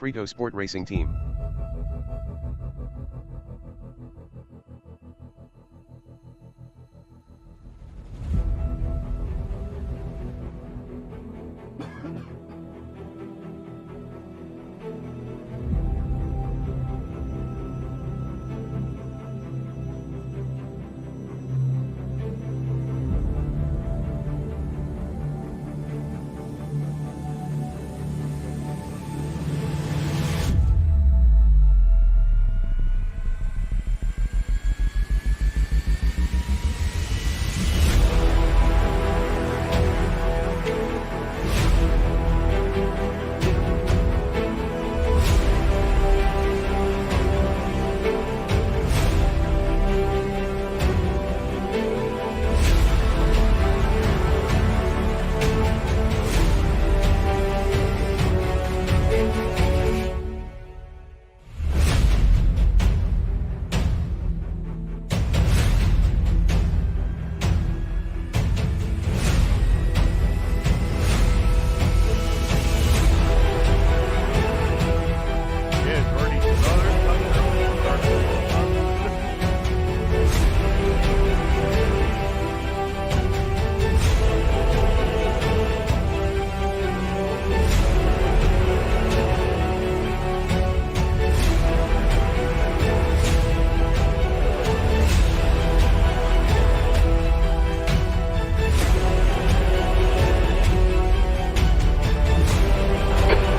Fritosport Racing Team.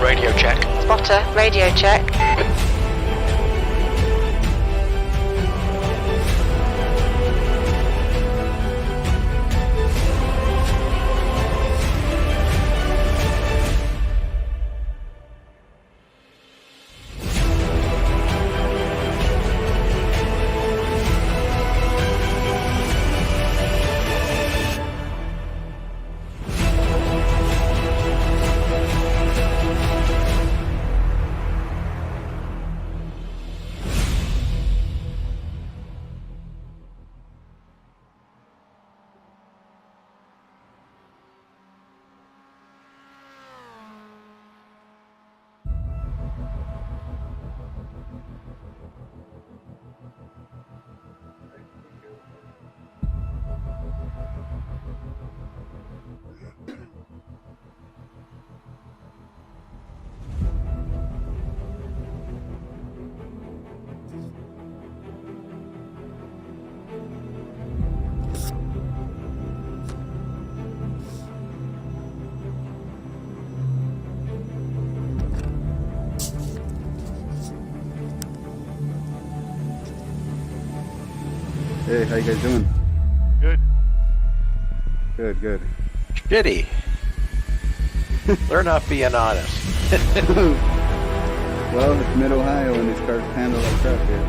Radio check. Spotter, radio check. Hey, how you guys doing? Good. Good. Shitty. They're not being honest. Well, it's mid-Ohio and these cars handle like crap here,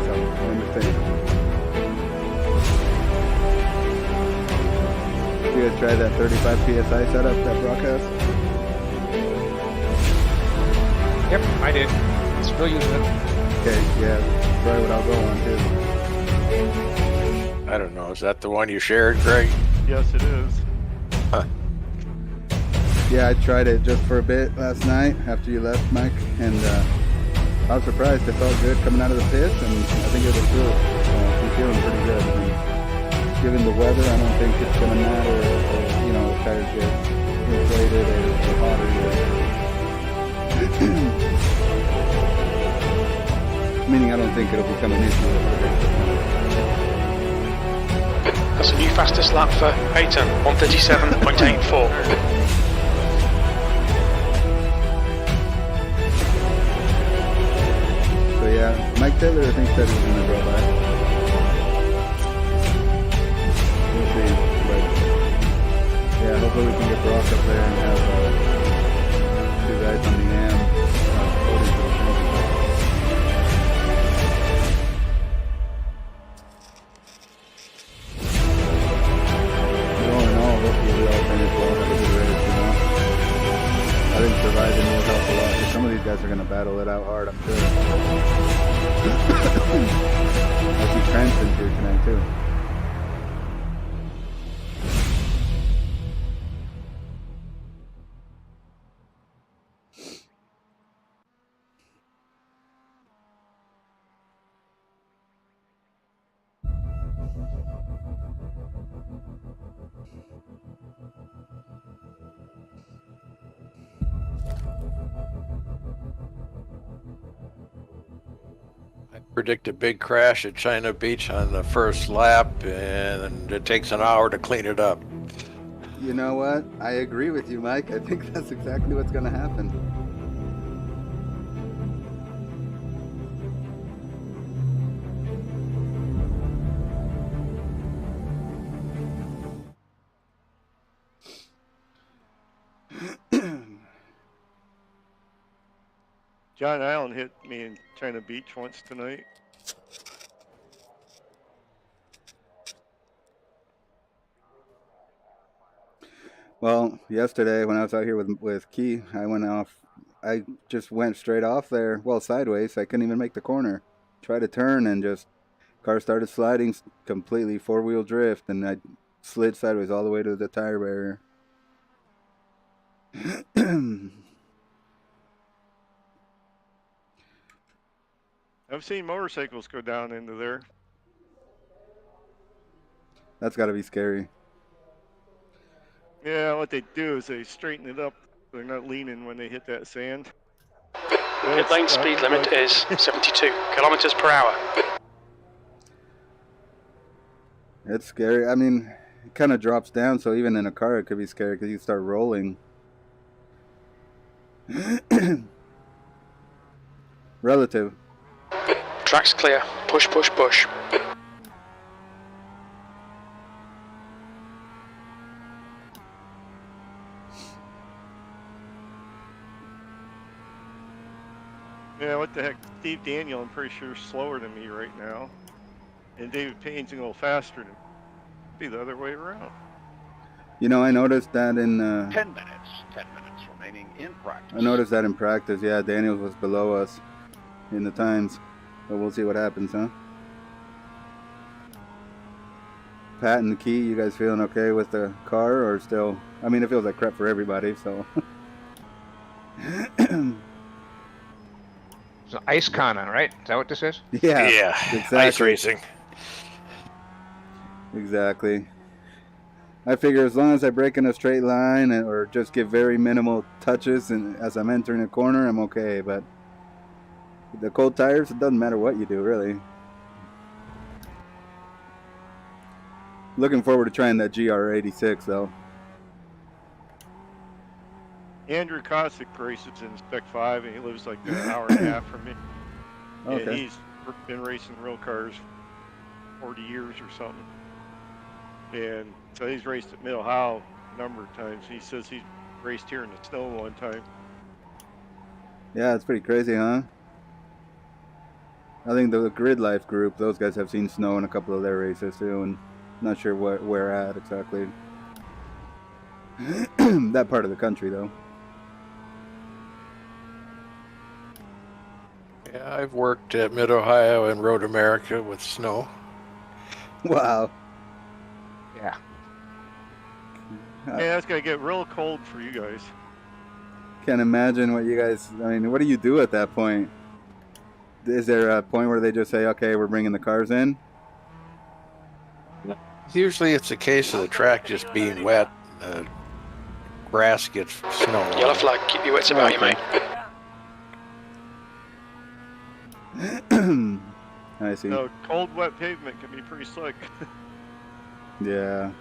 so I understand. You guys try that 35 PSI setup, that broadcast? Yep, I did. Still using it. Okay, yeah, that's probably what I'll go on too. I don't know. Is that the one you shared, Greg? Yes, it is. Huh. Yeah, I tried it just for a bit last night after you left, Mike, and I was surprised. It felt good coming out of the pits, and I think it'll feel, I'm feeling pretty good. And given the weather, I don't think it's going to matter if, you know, the tires get inflated or hotter yet. Meaning I don't think it'll become an issue. That's a new fastest lap for Peyton, 137.84. So yeah, Mike Taylor I think said he was going to go by. We'll see, but yeah, hopefully we can get Brock up there and have two guys on the AM voting for the championship. All in all, hopefully we all finish well, have a good race, you know. I think surviving will help a lot, because some of these guys are going to battle it out hard, I'm sure. I see Cranston here tonight, too. predict a big crash at China Beach on the first lap, and it takes an hour to clean it up. You know what? I agree with you, Mike. I think that's exactly what's going to happen. John Allen hit me in China Beach once tonight. Well, yesterday when I was out here with Key, I just went straight off there, well, sideways. I couldn't even make the corner. Tried to turn and just, car started sliding completely, four-wheel drift, and I slid sideways all the way to the tire barrier. I've seen motorcycles go down into there. That's got to be scary. Yeah, what they do is they straighten it up. They're not leaning when they hit that sand. Pit lane speed limit is 72 kilometers per hour. It's scary. I mean, it kind of drops down, so even in a car it could be scary because you start rolling. Relative. Track's clear. Push, push, push. Yeah, what the heck? Steve Daniel, I'm pretty sure, is slower than me right now. And David Payne's a little faster than me. Be the other way around. You know, I noticed that in 10 minutes remaining in practice. I noticed that in practice. Yeah, Daniels was below us in the times, but we'll see what happens, huh? Pat and Key, you guys feeling okay with the car, or still? I mean, it feels like crap for everybody, so. It's an ice con on, right? Is that what this is? Yeah, exactly. Ice racing. Exactly. I figure as long as I break in a straight line or just give very minimal touches and as I'm entering a corner, I'm okay. But the cold tires, it doesn't matter what you do, really. Looking forward to trying that GR86, though. Andrew Kosick races in Spec 5, and he lives like an hour and a half from me. Okay. And he's been racing real cars 40 years or something. And so he's raced at Mid-Ohio a number of times. He says he raced here in the snow one time. Yeah, it's pretty crazy, huh? I think the Grid Life group, those guys have seen snow in a couple of their races too, and not sure where at exactly. That part of the country, though. Yeah, I've worked at Mid-Ohio and Road America with snow. Wow. Yeah. Yeah, it's going to get real cold for you guys. Can't imagine what you guys, I mean, what do you do at that point? Is there a point where they just say, okay, we're bringing the cars in? Usually it's a case of the track just being wet. The grass gets snow on Yellow it. flag, keep your wits about you, mate. I see. So cold, wet pavement can be pretty slick. Yeah.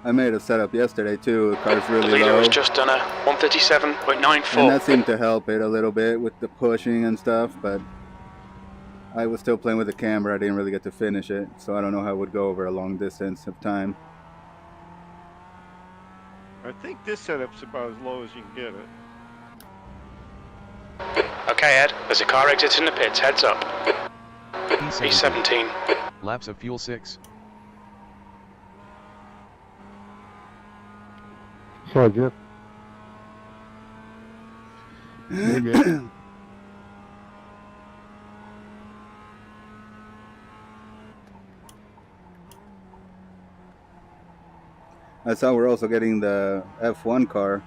I made a setup yesterday too. The car's The really leader low, has just done a 137.94. and that seemed to help it a little bit with the pushing and stuff. But I was still playing with the camera. I didn't really get to finish it, so I don't know how it would go over a long distance of time. I think this setup's about as low as you can get it. Okay, Ed, there's a car exiting the pits. Heads up. B17. Laps of fuel 6. Roger. You're good. I saw we're also getting the F1 car.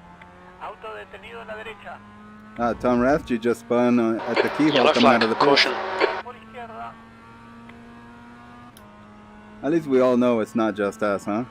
Tom Rathje just spun at the keyhole Yellow coming flag. out of the pits. Caution. At least we all know it's not just us, huh?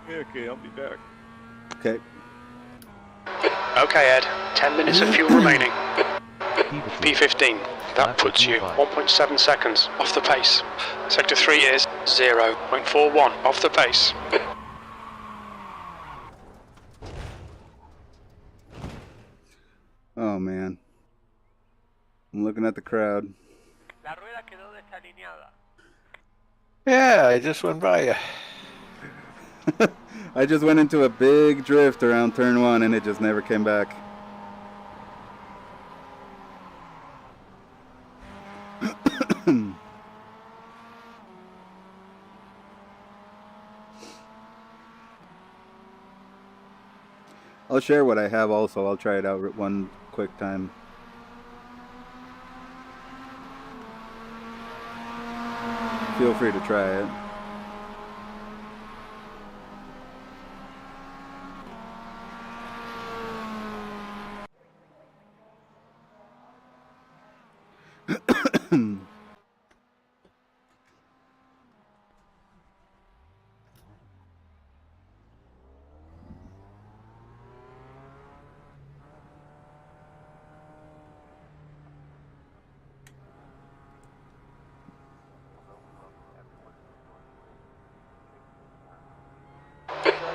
Okay, I'll be back. Okay. Okay, Ed. 10 minutes of fuel remaining. P15. P15. That puts you 1.7 seconds off the pace. Sector 3 is 0.41 off the pace. Oh man. I'm looking at the crowd. Yeah, I just went by you. I just went into a big drift around turn 1 and it just never came back. I'll share what I have also. I'll try it out one quick time. Feel free to try it.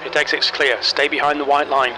Pit exit's clear. Stay behind the white line.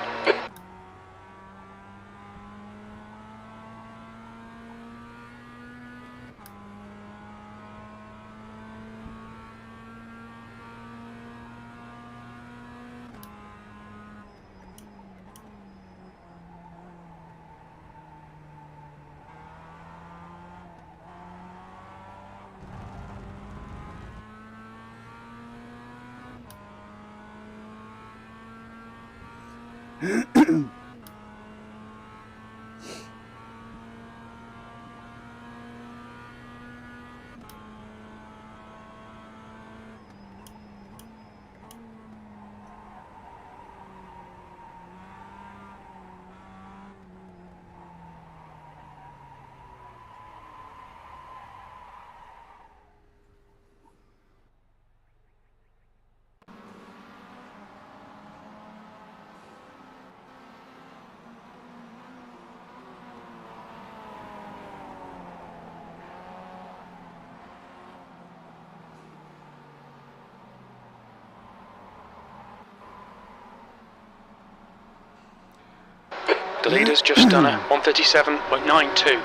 The leader's just done a 137.92.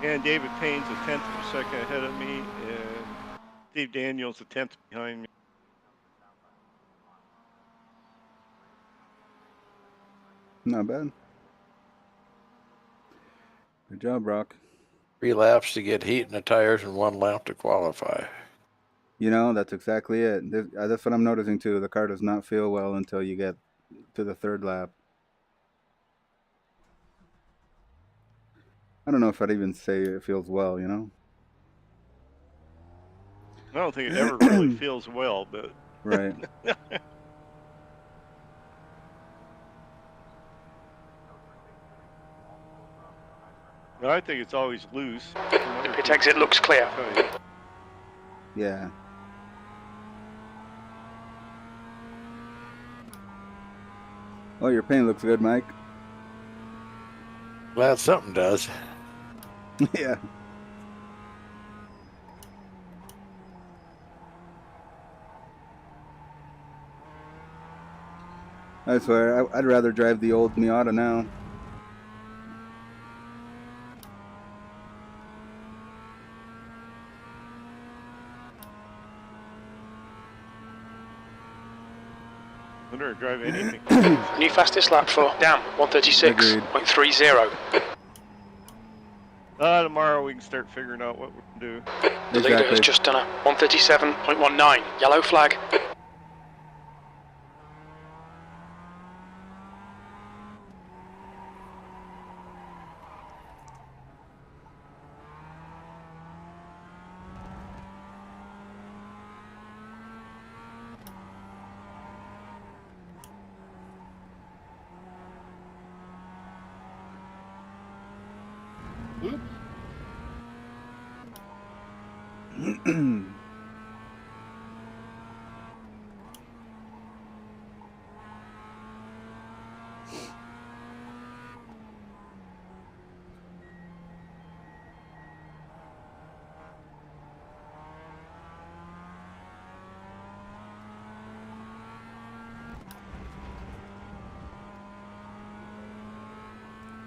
And David Payne's a tenth of a second ahead of me, and Steve Daniels a tenth behind me. Not bad. Good job, Brock. 3 laps to get heat in the tires and 1 lap to qualify. You know, that's exactly it. That's what I'm noticing too. The car does not feel well until you get to the 3rd lap. I don't know if I'd even say it feels well, you know? I don't think it ever really feels well, but Right. I think it's always loose. The Pit exit looks clear. Tell you. Yeah. Oh, your paint looks good, Mike. Glad something does. Yeah. I swear, I'd rather drive the old Miata now. I don't drive anything. New fastest lap for Dam, 136.30. Tomorrow we can start figuring out what we can do. The leader has just done a 137.19. Yellow flag.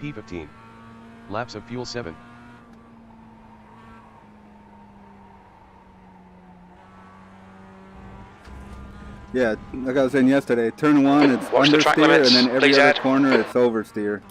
P15. Laps of fuel 7. Yeah, like I was saying yesterday, turn 1 it's Watch the track understeer, and limits, then every please, other Ed. corner it's oversteer.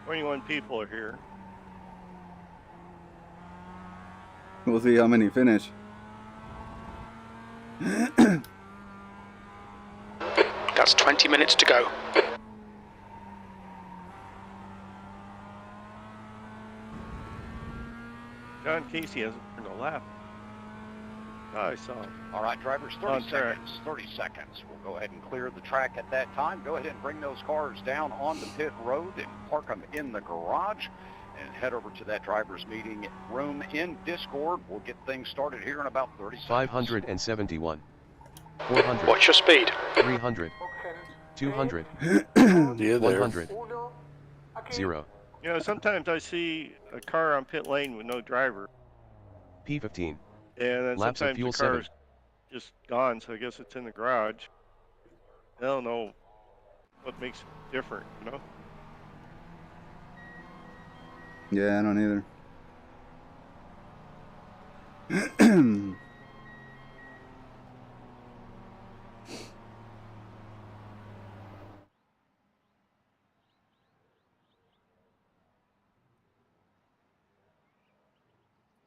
"21 people are here." We'll see how many finish. That's 20 minutes to go. John Casey hasn't turned a lap. Oh, I saw him. All right, drivers, 30 On track. seconds. 30 seconds. We'll go ahead and clear the track at that time. Go ahead and bring those cars down on the pit road and park them in the garage and head over to that drivers meeting room in Discord. We'll get things started here in about 30 seconds. 571. 400. Watch your speed. 300. 200. Yeah, there. 100. 0. You know, sometimes I see a car on pit lane with no driver, P15. and then Laps of sometimes fuel the 7. car's just gone, so I guess it's in the garage. I don't know what makes it different, you know? Yeah, I don't either.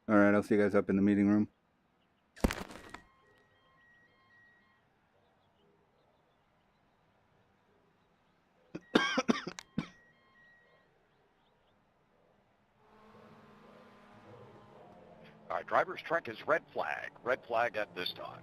All right, I'll see you guys up in the meeting room. All right, driver's track is red flag. Red flag at this time.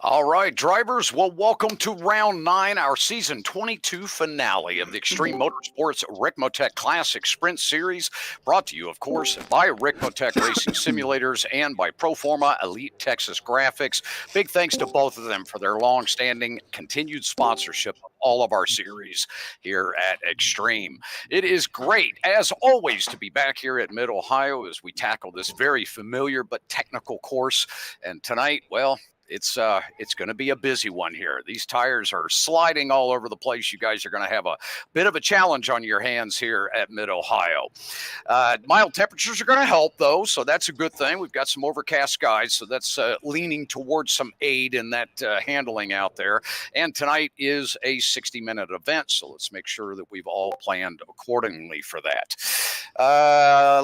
All right, drivers, well, welcome to round 9, our season 22 finale of the Extreme Motorsports Ricmotech Classic Sprint Series, brought to you, of course, by Ricmotech Racing Simulators and by Proforma Elite Texas Graphics. Big thanks to both of them for their long-standing continued sponsorship of all of our series here at Extreme. It is great, as always, to be back here at Mid-Ohio as we tackle this very familiar but technical course. And tonight, well, it's going to be a busy one here. These tires are sliding all over the place. You guys are going to have a bit of a challenge on your hands here at Mid-Ohio. Mild temperatures are going to help, though, so that's a good thing. We've got some overcast skies, so that's leaning towards some aid in that handling out there. And tonight is a 60-minute event, so let's make sure that we've all planned accordingly for that.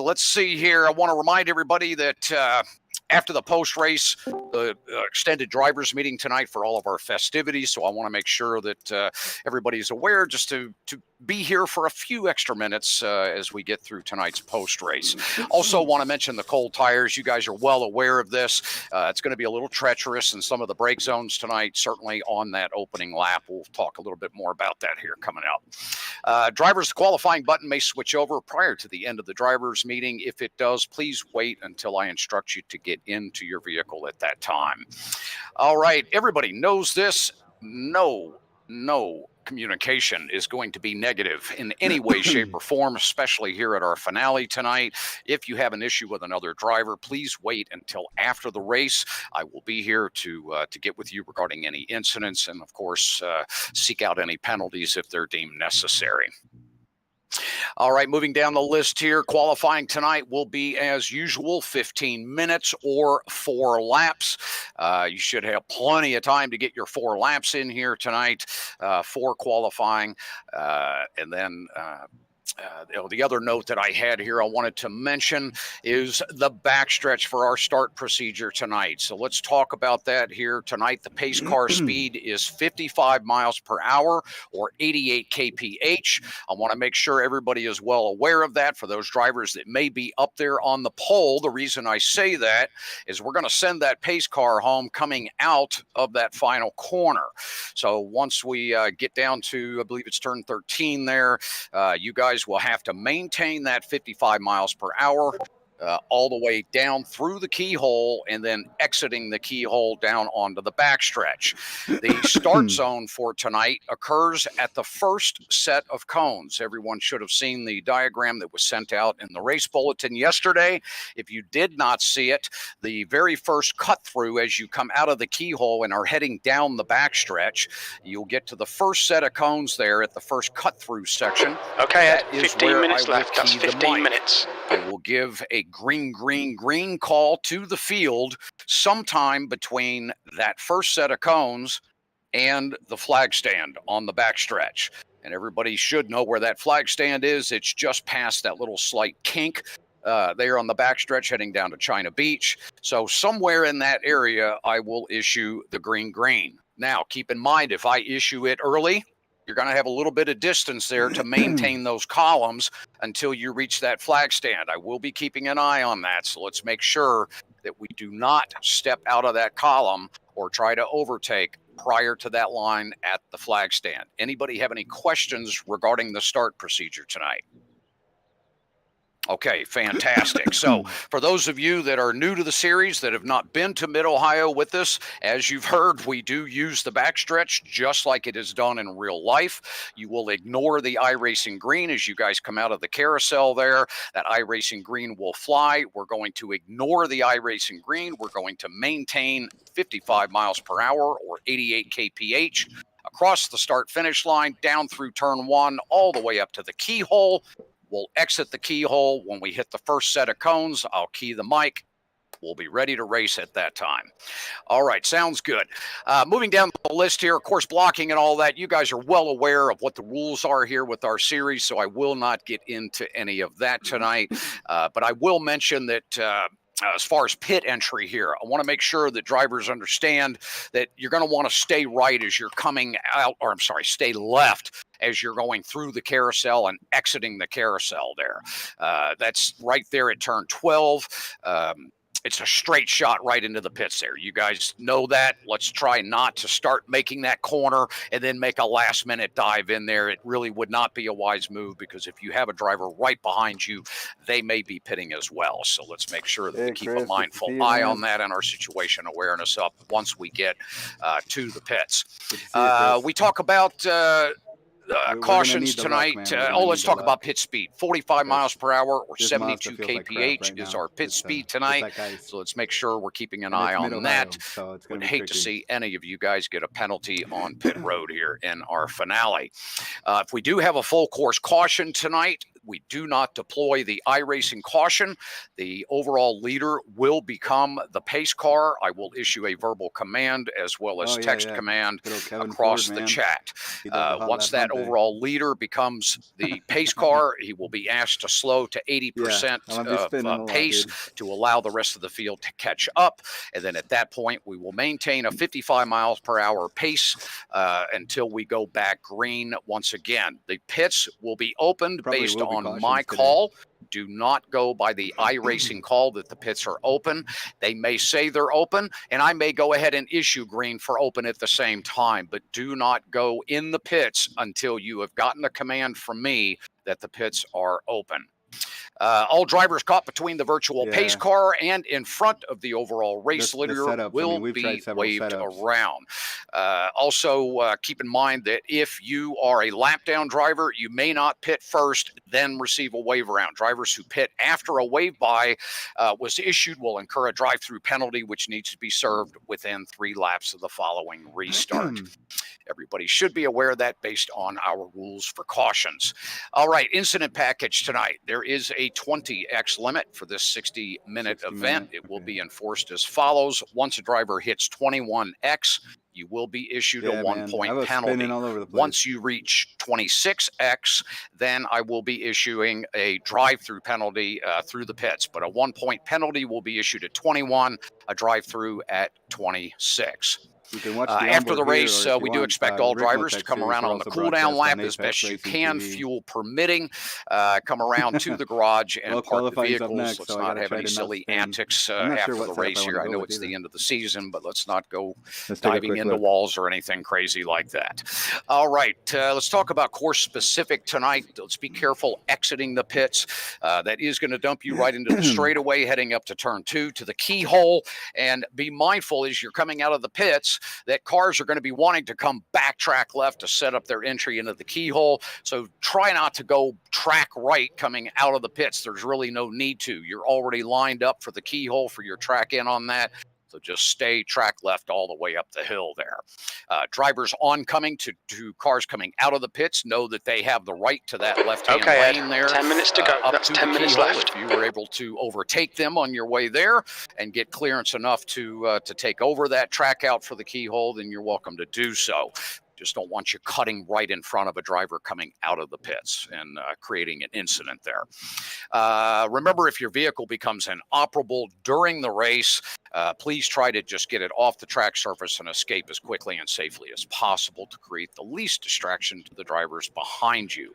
Let's see here. I want to remind everybody that after the post-race, the extended drivers meeting tonight for all of our festivities. So I want to make sure that everybody's aware just to be here for a few extra minutes as we get through tonight's post-race. Also want to mention the cold tires. You guys are well aware of this. It's going to be a little treacherous in some of the brake zones tonight, certainly on that opening lap. We'll talk a little bit more about that here coming up. Drivers, qualifying button may switch over prior to the end of the drivers meeting. If it does, please wait until I instruct you to get into your vehicle at that time. All right, everybody knows this. No communication is going to be negative in any way, shape, or form, especially here at our finale tonight. If you have an issue with another driver, please wait until after the race. I will be here to get with you regarding any incidents and, of course, seek out any penalties if they're deemed necessary. All right, moving down the list here, qualifying tonight will be, as usual, 15 minutes or 4 laps. You should have plenty of time to get your 4 laps in here tonight for qualifying. And then the other note that I had here I wanted to mention is the backstretch for our start procedure tonight. So let's talk about that here tonight. The pace car speed is 55 miles per hour or 88 kph. I want to make sure everybody is well aware of that for those drivers that may be up there on the pole. The reason I say that is we're going to send that pace car home coming out of that final corner. So once we get down to, I believe it's turn 13 there, you guys will have to maintain that 55 miles per hour all the way down through the keyhole and then exiting the keyhole down onto the backstretch. The start zone for tonight occurs at the first set of cones. Everyone should have seen the diagram that was sent out in the race bulletin yesterday. If you did not see it, the very first cut through as you come out of the keyhole and are heading down the backstretch, you'll get to the first set of cones there at the first cut through section. Okay, Ed, 15 minutes left. That's 15 minutes. I will give a green call to the field sometime between that first set of cones and the flag stand on the backstretch. And everybody should know where that flag stand is. It's just past that little slight kink there on the backstretch heading down to China Beach. So somewhere in that area, I will issue the green. Now, keep in mind, if I issue it early, you're going to have a little bit of distance there to maintain those columns until you reach that flag stand. I will be keeping an eye on that, so let's make sure that we do not step out of that column or try to overtake prior to that line at the flag stand. Anybody have any questions regarding the start procedure tonight? Okay, fantastic. So for those of you that are new to the series that have not been to Mid-Ohio with us, as you've heard, we do use the backstretch just like it is done in real life. You will ignore the iRacing green as you guys come out of the carousel there. That iRacing green will fly. We're going to ignore the iRacing green. We're going to maintain 55 miles per hour or 88 kph across the start-finish line, down through turn 1, all the way up to the keyhole. We'll exit the keyhole when we hit the first set of cones. I'll key the mic. We'll be ready to race at that time. All right, sounds good. Moving down the list here, of course, blocking and all that. You guys are well aware of what the rules are here with our series, so I will not get into any of that tonight. But I will mention that as far as pit entry here, I want to make sure that drivers understand that you're going to want to stay right as you're coming out, or stay left as you're going through the carousel and exiting the carousel there. That's right there at turn 12. it's a straight shot right into the pits there. You guys know that. Let's try not to start making that corner and then make a last-minute dive in there. It really would not be a wise move, because if you have a driver right behind you, they may be pitting as well. So let's make sure that we keep a mindful eye on that and our situation awareness up once we get to the pits. We talk about cautions tonight. Let's talk about pit speed. 45 miles per hour or 72 kph is our pit speed tonight. So let's make sure we're keeping an eye on that. Would hate to see any of you guys get a penalty on pit road here in our finale. If we do have a full course caution tonight, we do not deploy the iRacing caution. The overall leader will become the pace car. I will issue a verbal command as well as text command across the chat. Once that overall leader becomes the pace car, he will be asked to slow to 80% of pace to allow the rest of the field to catch up. And then at that point, we will maintain a 55 miles per hour pace until we go back green once again. The pits will be opened based on my call. Do not go by the iRacing call that the pits are open. They may say they're open, and I may go ahead and issue green for open at the same time, but do not go in the pits until you have gotten a command from me that the pits are open. All drivers caught between the virtual pace car and in front of the overall race leader will be waved around. Also, keep in mind that if you are a lap down driver, you may not pit first, then receive a wave around. Drivers who pit after a wave by was issued will incur a drive-through penalty, which needs to be served within 3 laps of the following restart. Everybody should be aware of that based on our rules for cautions. All right, incident package tonight. There is a 20x limit for this 60-minute event. It will be enforced as follows. Once a driver hits 21x, you will be issued a 1-point penalty. Once you reach 26x, then I will be issuing a drive-through penalty through the pits. But a 1-point penalty will be issued at 21, a drive-through at 26. After the race, we do expect all drivers to come around on the cool-down lap as best you can, fuel permitting. Come around to the garage and park the vehicles. Let's not have any silly antics after the race here. I know it's the end of the season, but let's not go diving into walls or anything crazy like that. All right, let's talk about course-specific tonight. Let's be careful exiting the pits. That is going to dump you right into the straightaway heading up to turn 2 to the keyhole. And be mindful as you're coming out of the pits that cars are going to be wanting to come backtrack left to set up their entry into the keyhole. So try not to go track right coming out of the pits. There's really no need to. You're already lined up for the keyhole for your track in on that. So just stay track left all the way up the hill there. Drivers oncoming to cars coming out of the pits know that they have the right to that left-hand lane there. 10 minutes to go. That's 10 minutes left. If you were able to overtake them on your way there and get clearance enough to take over that track out for the keyhole, then you're welcome to do so. Just don't want you cutting right in front of a driver coming out of the pits and creating an incident there. Remember, if your vehicle becomes inoperable during the race, please try to just get it off the track surface and escape as quickly and safely as possible to create the least distraction to the drivers behind you.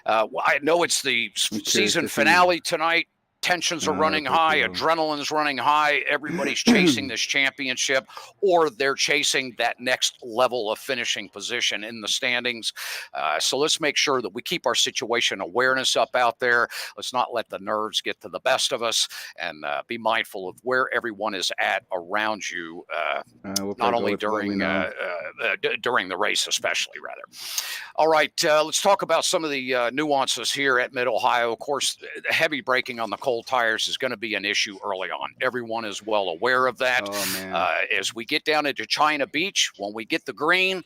I know it's the season finale tonight. Tensions are running high, adrenaline's running high, everybody's chasing this championship, or they're chasing that next level of finishing position in the standings. So let's make sure that we keep our situation awareness up out there. Let's not let the nerves get to the best of us, and be mindful of where everyone is at around you, not only during the race especially, rather. All right, let's talk about some of the nuances here at Mid-Ohio. Of course, heavy braking on the cold tires is going to be an issue early on. Everyone is well aware of that. As we get down into China Beach, when we get the green,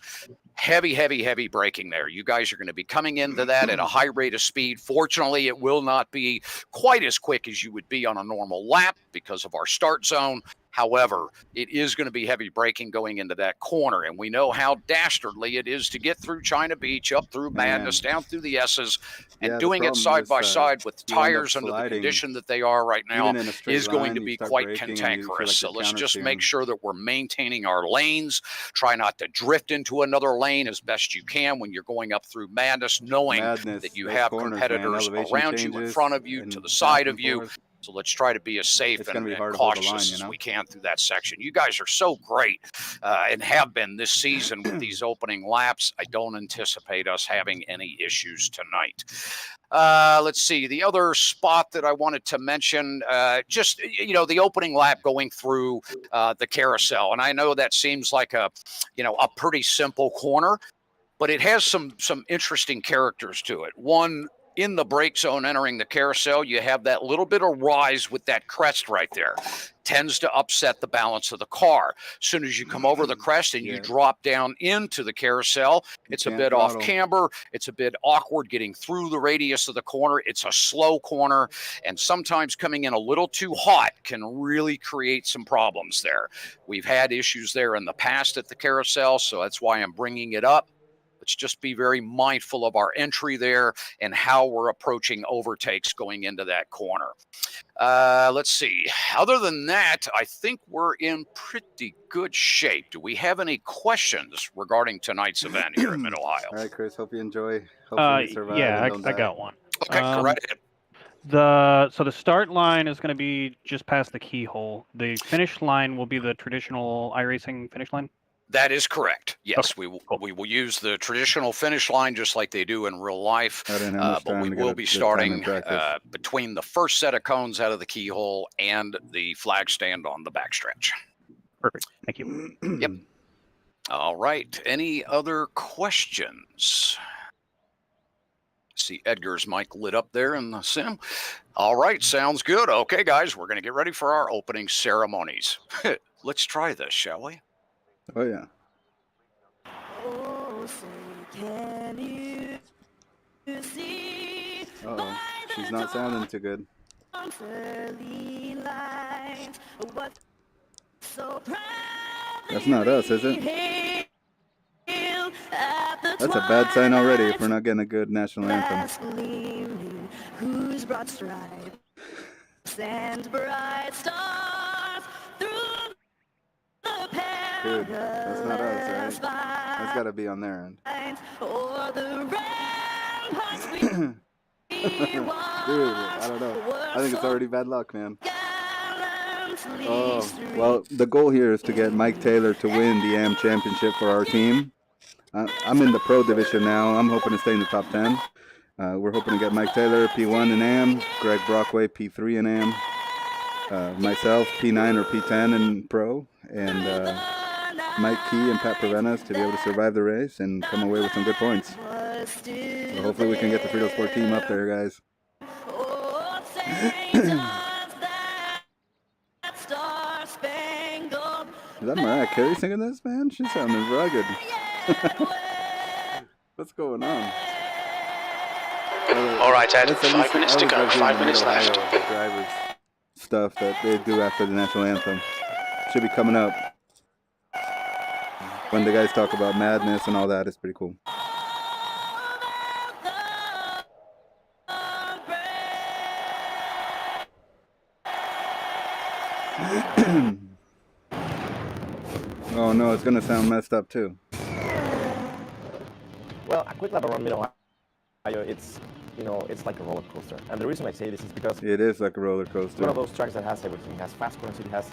heavy braking there. You guys are going to be coming into that at a high rate of speed. Fortunately, it will not be quite as quick as you would be on a normal lap because of our start zone. However, it is going to be heavy braking going into that corner, and we know how dastardly it is to get through China Beach, up through Madness, down through the S's, and doing it side by side with the tires under the condition that they are right now is going to be quite cantankerous. So let's just make sure that we're maintaining our lanes. Try not to drift into another lane as best you can when you're going up through Madness, knowing that you have competitors around you, in front of you, to the side of you. So let's try to be as safe It's and, gonna be and hard to hold the cautious line, as we can through that section. You guys are so great and have been this season with these opening laps. I don't anticipate us having any issues tonight. Let's see. The other spot that I wanted to mention, just, the opening lap going through the carousel. And I know that seems like a pretty simple corner, but it has some interesting characters to it. One, in the brake zone entering the carousel, you have that little bit of rise with that crest right there. Tends to upset the balance of the car. As soon as you come over the crest and you drop down into the carousel, it's a bit off camber. It's a bit awkward getting through the radius of the corner. It's a slow corner, and sometimes coming in a little too hot can really create some problems there. We've had issues there in the past at the carousel, so that's why I'm bringing it up. Let's just be very mindful of our entry there and how we're approaching overtakes going into that corner. Let's see. Other than that, I think we're in pretty good shape. Do we have any questions regarding tonight's event here in Mid-Ohio? All right, Chris, hope you enjoy. Hopefully you survive and don't die. I got one. Okay, go right ahead. So the start line is going to be just past the keyhole. The finish line will be the traditional iRacing finish line? That is correct. Yes, Okay, we will use the traditional finish line just like they do in real life. But we will be starting between the first set of cones out of the keyhole and the flag stand on the backstretch. Perfect. Thank you. Yep. All right. Any other questions? See Edgar's mic lit up there in the sim. All right. Sounds good. Okay, guys, we're going to get ready for our opening ceremonies. Let's try this, shall we? Oh, yeah. Uh-oh, she's not sounding too good. That's not us, is it? That's a bad sign already if we're not getting a good national anthem. Who's brought strife and bright stars through the Dude, that's not us, right? That's got to be on their end. or the ramparts we Dude, I don't know. I think it's already bad luck, man. Oh, well, the goal here is to get Mike Taylor to win the AM championship for our team. I'm in the pro division now. I'm hoping to stay in the top 10. We're hoping to get Mike Taylor P1 in AM, Greg Brockway P3 in AM, myself P9 or P10 in pro, and Mike Key and Pat Preventas to be able to survive the race and come away with some good points. So hopefully we can get the Fritosport team up there, guys. Is that Mariah Carey singing this, man? She's sounding rugged. What's going on? All right, Ed. 5 minutes to go. 5 minutes left. The drivers stuff that they do after the national anthem should be coming up. When the guys talk about madness and all that, it's pretty cool. Oh no, it's gonna sound messed up too. Well, a quick lap around Mid-Ohio, it's like a roller coaster. And the reason I say this is because it is like a roller coaster. It's one of those tracks that has everything. It has fast corners, it has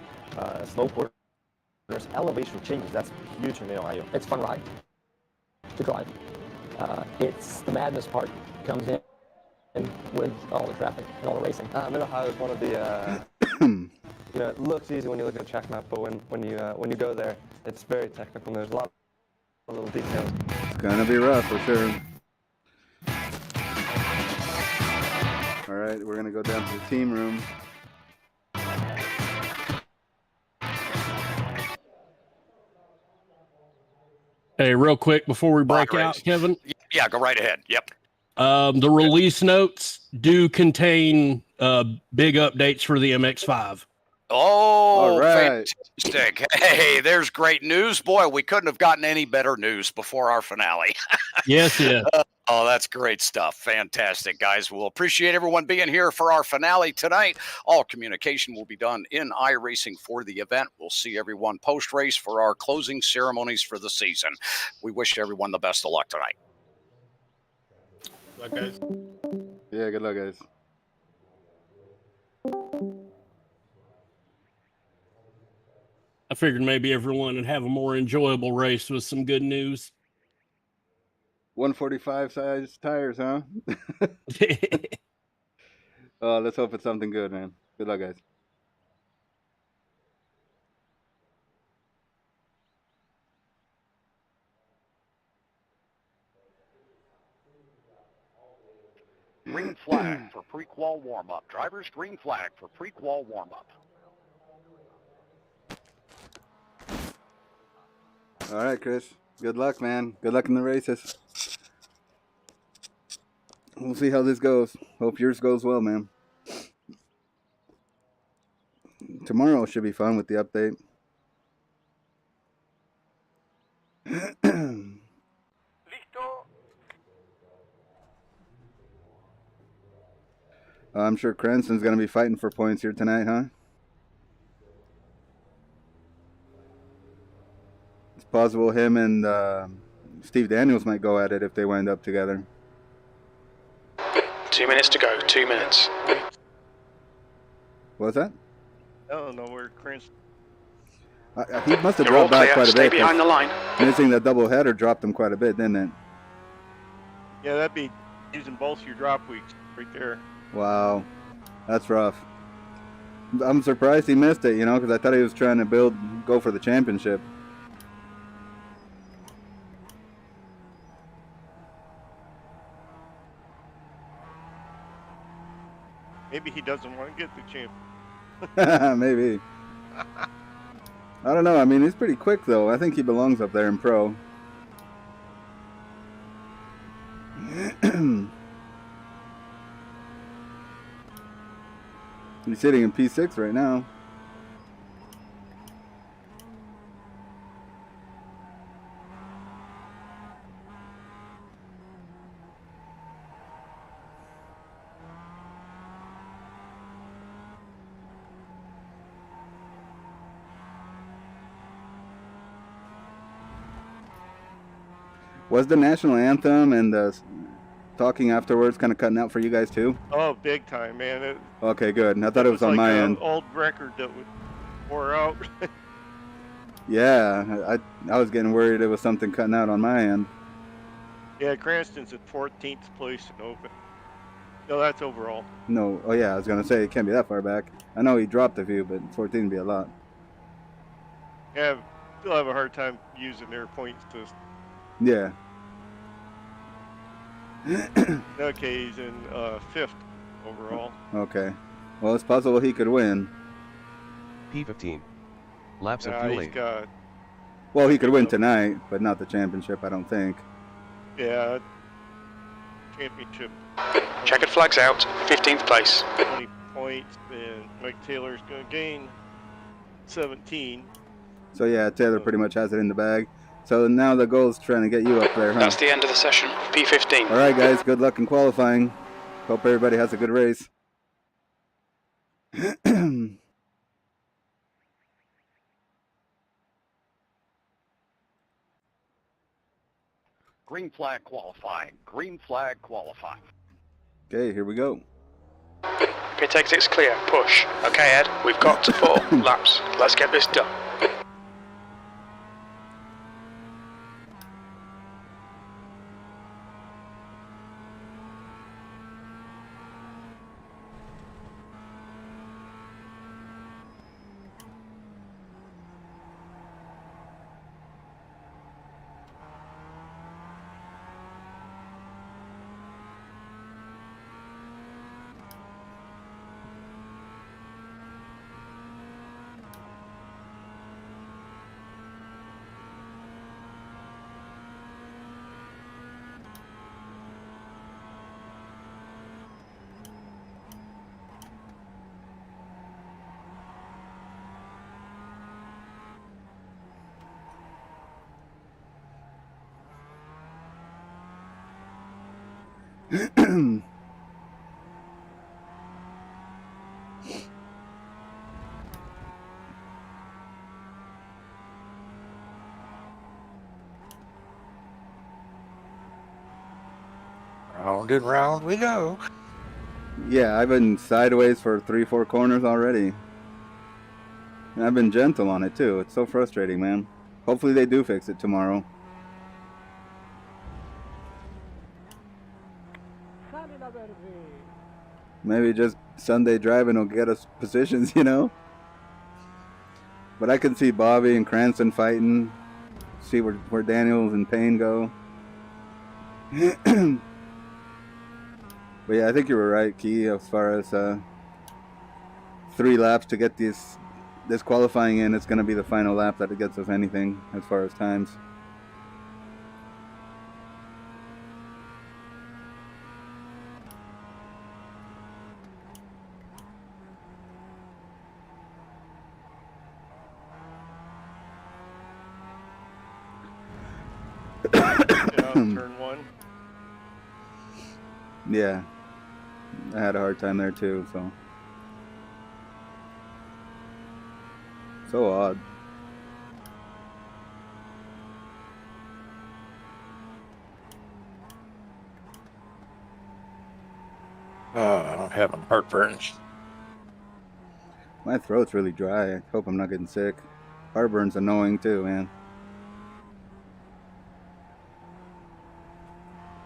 slow corners, elevation changes. That's huge in Mid-Ohio. It's a fun ride to drive. It's the madness part comes in with all the traffic and all the racing. Mid-Ohio is one of the it looks easy when you look at the track map, but when you go there, it's very technical. And there's a lot of little details. It's gonna be rough for sure. All right, we're gonna go down to the team room. Hey, real quick before we break out, Kevin. Yeah, go right ahead. Yep. The release notes do contain big updates for the MX-5. Oh, right. Fantastic. Hey, there's great news. Boy, we couldn't have gotten any better news before our finale. Yes, yeah. Oh, that's great stuff. Fantastic, guys. We'll appreciate everyone being here for our finale tonight. All communication will be done in iRacing for the event. We'll see everyone post-race for our closing ceremonies for the season. We wish everyone the best of luck tonight. Good luck, guys. Yeah, good luck, guys. I figured maybe everyone would have a more enjoyable race with some good news. 145 size tires, huh? Let's hope it's something good, man. Good luck, guys. Green flag for pre-qual warm-up. Drivers, green flag for pre-qual warm-up. All right, Chris. Good luck, man. Good luck in the races. We'll see how this goes. Hope yours goes well, man. Tomorrow should be fun with the update. I'm sure Cranston's going to be fighting for points here tonight, huh? It's possible him and Steve Daniels might go at it if they wind up together. 2 minutes to go. 2 minutes. What's that? I don't know where Cranston. He must have You're all dropped back clear. quite a Stay bit. behind the line. Missing the double header dropped him quite a bit, didn't it? Yeah, that'd be using both your drop weeks right there. Wow, that's rough. I'm surprised he missed it, you know, because I thought he was trying to go for the championship. Maybe he doesn't want to get the champ. Maybe. I don't know. I mean, he's pretty quick, though. I think he belongs up there in pro. He's sitting in P6 right now. Was the national anthem and the talking afterwards kind of cutting out for you guys too? Oh, big time, man. Okay, good. I thought it was on like my an end. old record that would wore out. Yeah, I was getting worried it was something cutting out on my end. Yeah, Cranston's at 14th place in open. No, that's overall. No, oh yeah, I was gonna say it can't be that far back. I know he dropped a few, but 14 would be a lot. Yeah, still have a hard time using their points system. Yeah. Okay, he's in 5th overall. Okay. Well, it's possible he could win. P15. Laps of He's fueling. got, Well, he could win tonight, but not the championship, I don't think. yeah, championship. Checkered flags out. 15th place. 20 points, and Mike Taylor's going to gain 17. So yeah, Taylor pretty much has it in the bag. So now the goal is trying to get you up there, huh? That's the end of the session. P15. All right, guys. Good luck in qualifying. Hope everybody has a good race. Green flag qualifying. Green flag qualifying. Okay, here we go. Pit exit's clear. Push. Okay, Ed. We've got 4 laps. Let's get this done. Round and round we go. Yeah, I've been sideways for 3-4 corners already. And I've been gentle on it too. It's so frustrating, man. Hopefully they do fix it tomorrow. Maybe just Sunday driving will get us positions, you know? But I can see Bobby and Cranston fighting. See where Daniels and Payne go. But yeah, I think you were right, Key, as far as 3 laps to get this qualifying in. It's going to be the final lap that it gets us anything as far as times. Turn 1. Yeah, I had a hard time there too, so odd. I'm having heartburn. My throat's really dry. I hope I'm not getting sick. Heartburn's annoying too, man.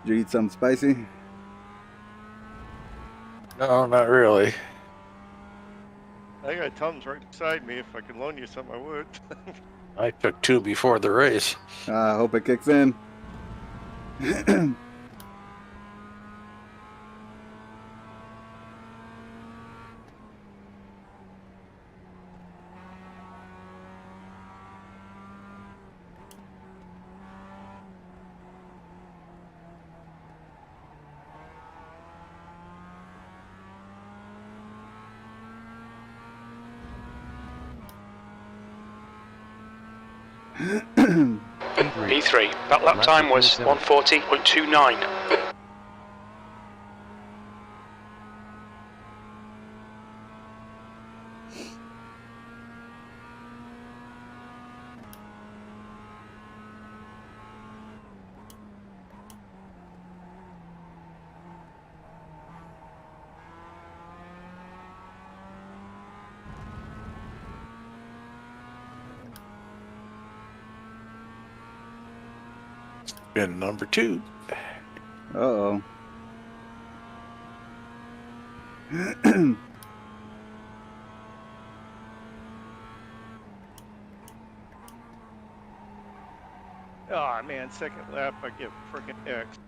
Did you eat something spicy? No, not really. I got Tums right beside me. If I could loan you some, I would. I took 2 before the race. I hope it kicks in. P3. That lap time was 140.29. Been number 2. Uh-oh. Oh man, second lap I get freaking X.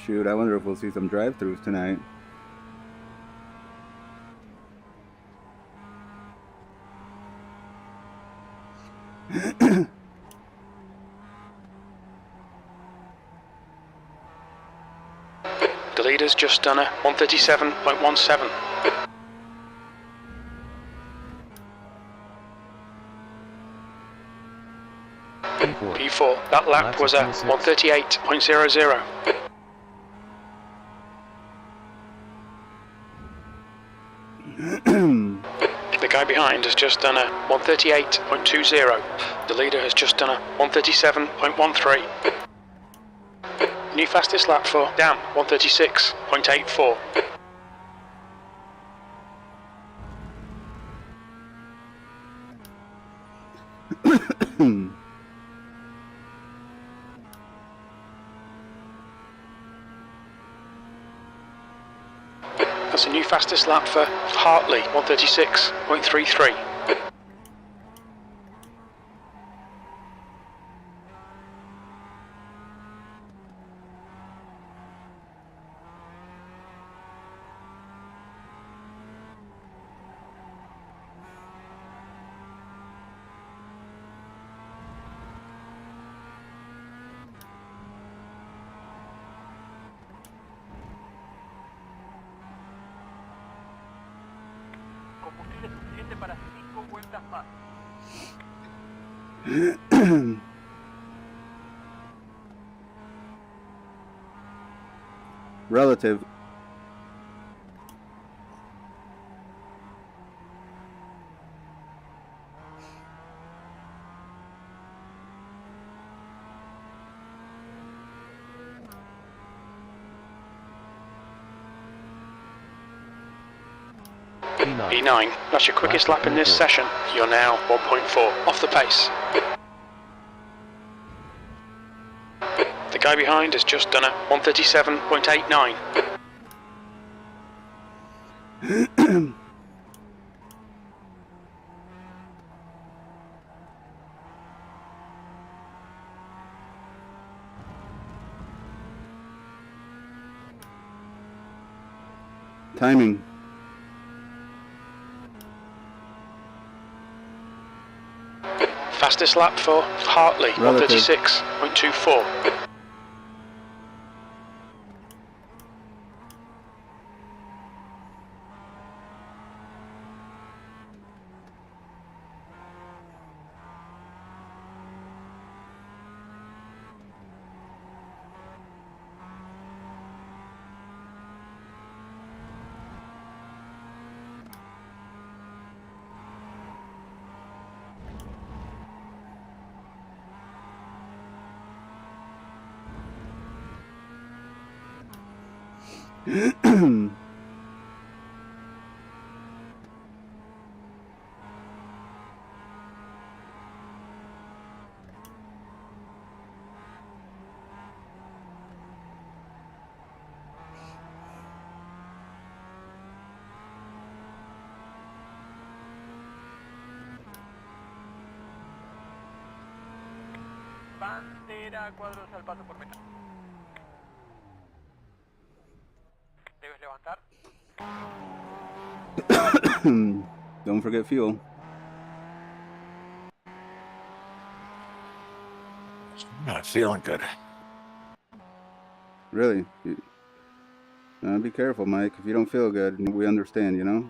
Shoot, I wonder if we'll see some drive-thrus tonight. The leader's just done a 137.17. P4. That lap was a 138.00. The guy behind has just done a 138.20. The leader has just done a 137.13. New fastest lap for Dam, 136.84. That's a new fastest lap for Hartley, 136.33. Relative. E9, that's your quickest lap in this session. You're now 1.4 off the pace. The guy behind has just done a 137.89. Timing. Fastest lap for Hartley, Relative. 136.24. Bandera, cuadros al paso por meta. Debes levantar. Don't forget fuel. I'm not feeling good. Really? Be careful, Mike. If you don't feel good, we understand, you know?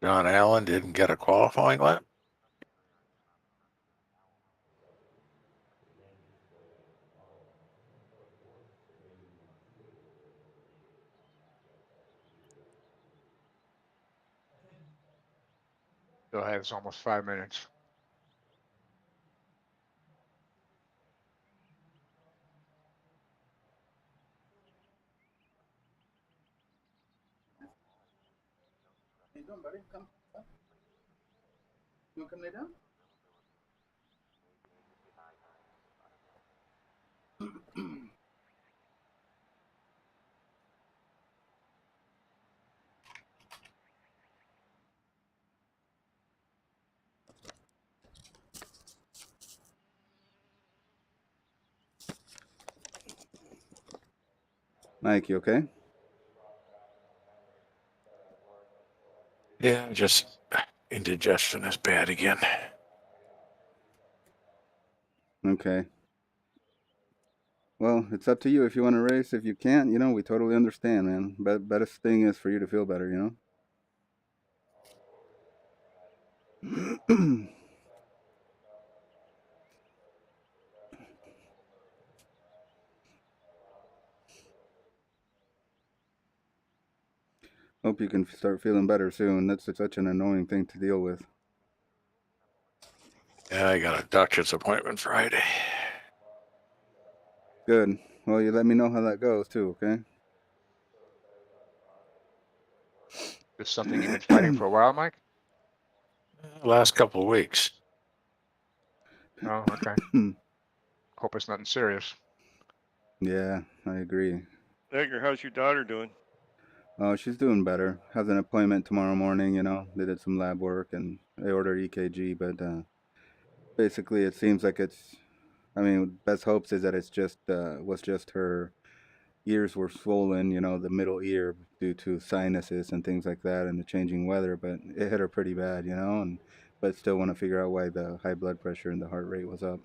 John Allen didn't get a qualifying lap. Go ahead, it's almost 5 minutes. How you doing, buddy? Come. You want to come lay down? Mike, you okay? Yeah, just indigestion is bad again. Okay. Well, it's up to you if you want to race. If you can't, you know, we totally understand, man. But best thing is for you to feel better, you know? Hope you can start feeling better soon. That's such an annoying thing to deal with. Yeah, I got a doctor's appointment Friday. Good. Well, you let me know how that goes too, okay? This is something you've been fighting for a while, Mike? Last couple of weeks. Oh, okay. Hope it's nothing serious. Yeah, I agree. Edgar, how's your daughter doing? Oh, she's doing better. Has an appointment tomorrow morning, you know. They did some lab work and they ordered EKG, but basically it seems like it's, I mean, best hopes is that it's just, was just her ears were swollen, you know, the middle ear due to sinuses and things like that and the changing weather, but it hit her pretty bad, you know, and but still want to figure out why the high blood pressure and the heart rate was up.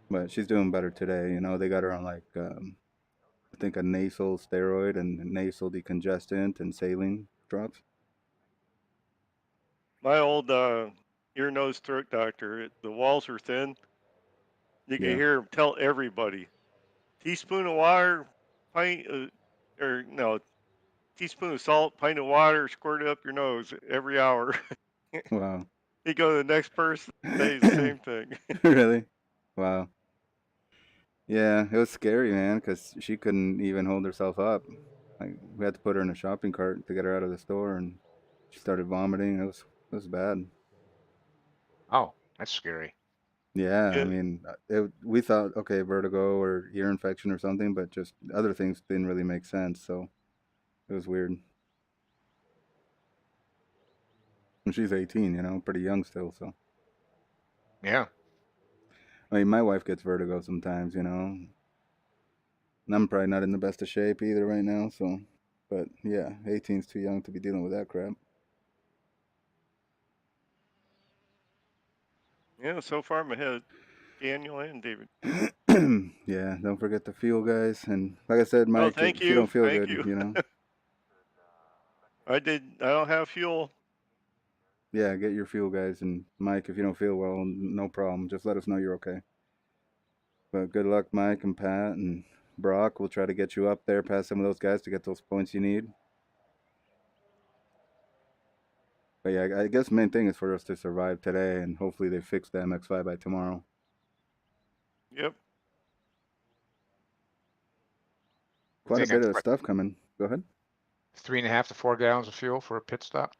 But she's doing better today, you know. They got her on like I think a nasal steroid and nasal decongestant and saline drops. My old ear, nose, throat doctor, the walls are thin. You can Yeah. hear him tell everybody, teaspoon of water, pint, or no, teaspoon of salt, pint of water, squirt it up your nose every hour. Wow. You go to the next person, say the same thing. Really? Wow. Yeah, it was scary, man, because she couldn't even hold herself up. Like we had to put her in a shopping cart to get her out of the store, and she started vomiting. It was bad. Oh, that's scary. Yeah, I Yeah, mean, we thought okay, vertigo or ear infection or something, but just other things didn't really make sense. So it was weird. And she's 18, you know, pretty young still. So Yeah. I mean, my wife gets vertigo sometimes, you know. And I'm probably not in the best of shape either right now. So, but yeah, 18's too young to be dealing with that crap. yeah. So far, I'm ahead. Daniel and David. Yeah, don't forget the fuel, guys. And like I said, Oh, Mike, thank if you you, don't feel thank good, you. you know, I don't have fuel. yeah, get your fuel, guys. And Mike, if you don't feel well, no problem. Just let us know you're okay. But good luck, Mike and Pat and Brock. We'll try to get you up there past some of those guys to get those points you need. But yeah, I guess the main thing is for us to survive today, and hopefully they fix the MX-5 by tomorrow. Yep. Quite a Thinking bit of stuff coming. Go ahead. 3.5 to 4 gallons of fuel for a pit stop.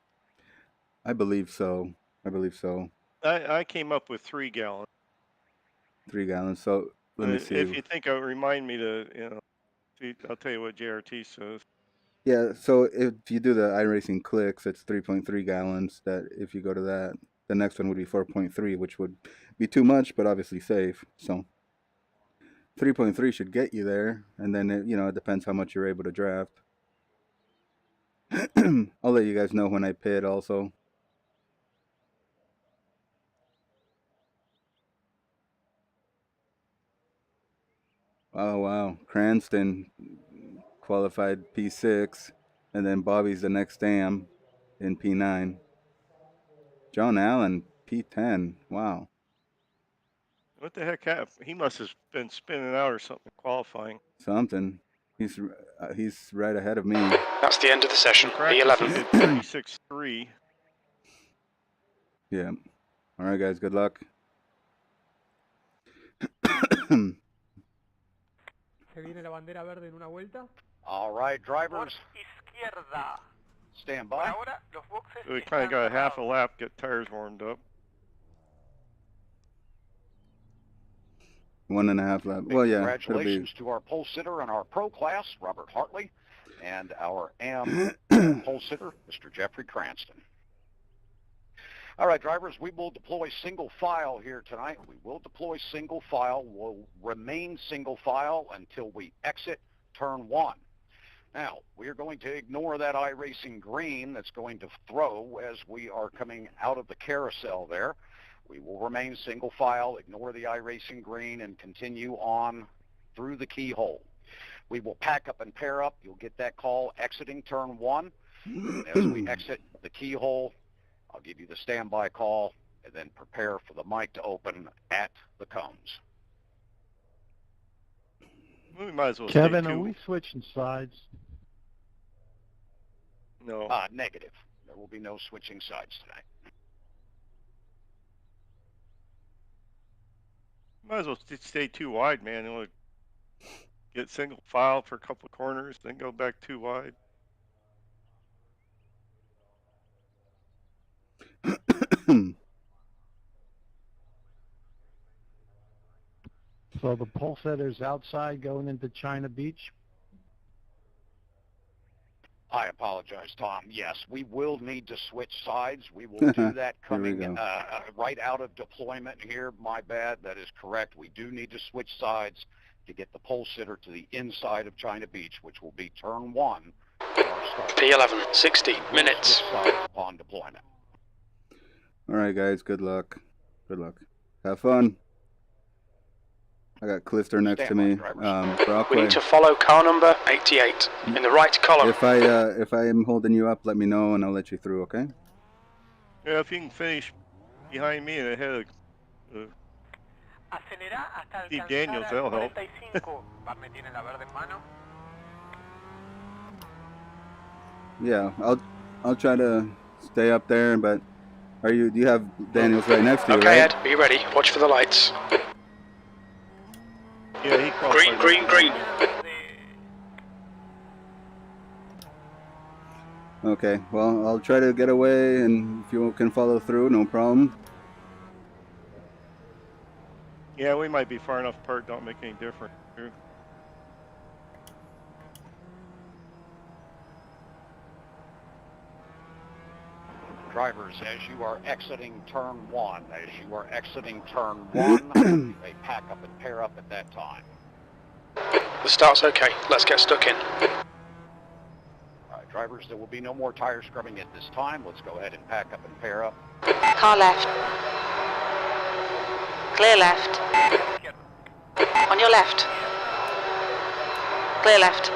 I believe so. I believe so. I came up with 3 gallons. 3 gallons. So let me see. If you think it'll remind me to, see, I'll tell you what JRT says. Yeah, so if you do the iRacing clicks, it's 3.3 gallons. That if you go to that, the next one would be 4.3, which would be too much, but obviously safe. So 3.3 should get you there, and then it depends how much you're able to draft. I'll let you guys know when I pit also. Oh wow, Cranston qualified P6, and then Bobby's the next dam in P9. John Allen P10. Wow. What the heck happened? He must have been spinning out or something qualifying. Something. He's right ahead of me. That's the end of the session. In practice, P11. he did 36.3. Yeah. All right, guys. Good luck. Se viene la bandera verde en una vuelta. All right, drivers, Izquierda. stand Por by. ahora, los boxes So we kind of están got a half a cerrados. lap, get tires warmed up. 1.5 lap. Big Well, yeah. It'll be. congratulations to our pole sitter in our pro class, Robert Hartley, and our AM pole sitter, Mr. Jeffrey Cranston. All right, drivers, we will deploy single file here tonight. We will deploy single file. We'll remain single file until we exit turn 1. Now, we are going to ignore that iRacing green that's going to throw as we are coming out of the carousel there. We will remain single file, ignore the iRacing green, and continue on through the keyhole. We will pack up and pair up. You'll get that call exiting turn 1. And as we exit the keyhole, I'll give you the standby call and then prepare for the mic to open at the cones. We might as well Kevin, stay are two. we switching sides? No. Negative. There will be no switching sides tonight. Might as well stay too wide, man. We'll get single file for a couple of corners, then go back too wide. So the pole setter's outside going into China Beach? I apologize, Tom. Yes, we will need to switch sides. We will do that coming right out of deployment here. My bad. That is correct. We do need to switch sides to get the pole sitter to the inside of China Beach, which will be turn 1. P11, 60 minutes. Upon deployment. All right, guys. Good luck. Good luck. Have fun. I got Clifter next to me. We need to follow car number 88 in the right column. If I am holding you up, let me know and I'll let you through. Okay? Yeah, if you can finish behind me and ahead of Steve Daniels, that'll help. Yeah, I'll try to stay up there, but do you have Daniels right next to you, Okay, right? Ed, are you ready? Watch for the lights. Yeah, he crossed. Green, green, green. Okay, well, I'll try to get away, and if you can follow through, no problem. Yeah, we might be far enough apart, don't make any difference. Drivers, as you are exiting turn 1, you may pack up and pair up at that time. The start's okay. Let's get stuck in. All right, drivers, there will be no more tire scrubbing at this time. Let's go ahead and pack up and pair up. Car left. Clear left. On your left. Clear left.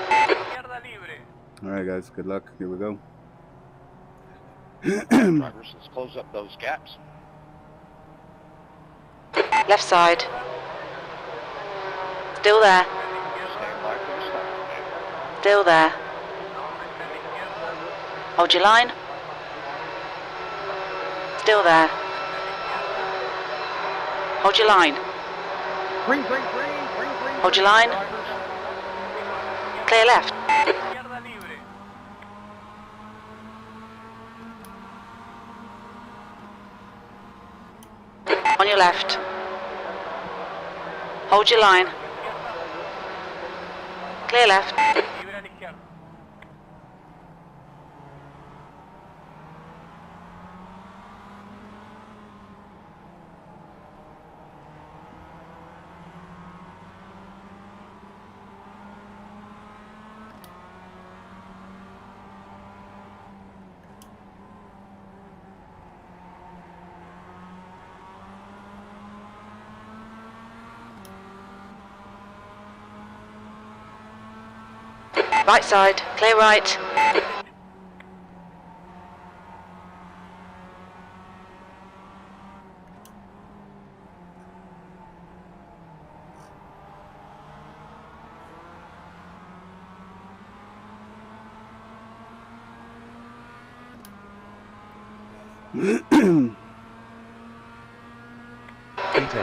All right, guys, good luck. Here we go. Drivers, let's close up those gaps. Left side. Still there. Stand by for the start. Still there. Hold your line. Still there. Hold your line. Green, green, green, green, green. Hold your line. Clear left. On your left. Hold your line. Clear left. Right side, clear right.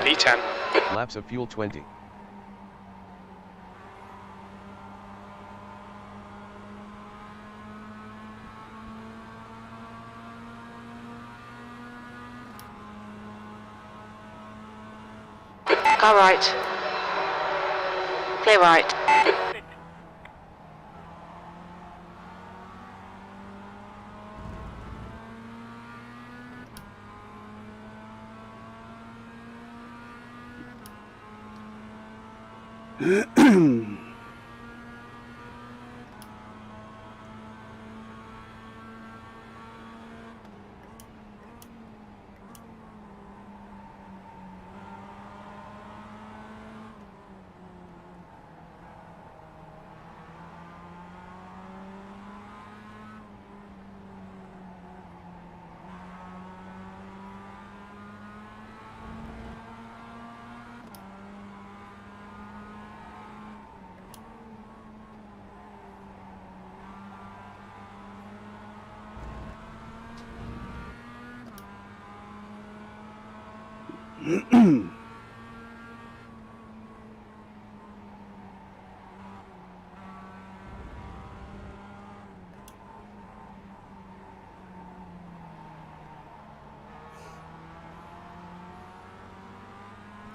P10. Laps of fuel 20. Car right. Clear right.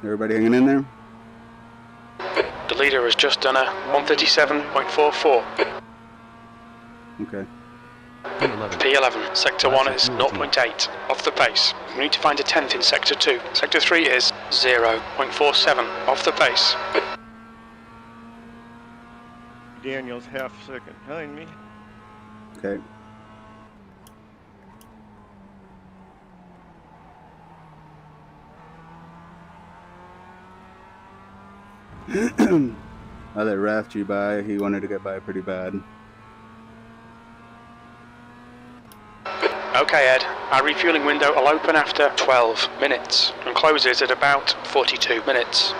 Everybody hanging in there? leader has just done a 137.44. Okay. P11, Sector 1 is 0.8, off the pace. We need to find a 10th in Sector 2. Sector 3 is 0.47, off the pace. Daniel's half a second behind me. Okay. I let Raph G by. He wanted to get by pretty bad. Okay, Ed. Our refueling window will open after 12 minutes and closes at about 42 minutes.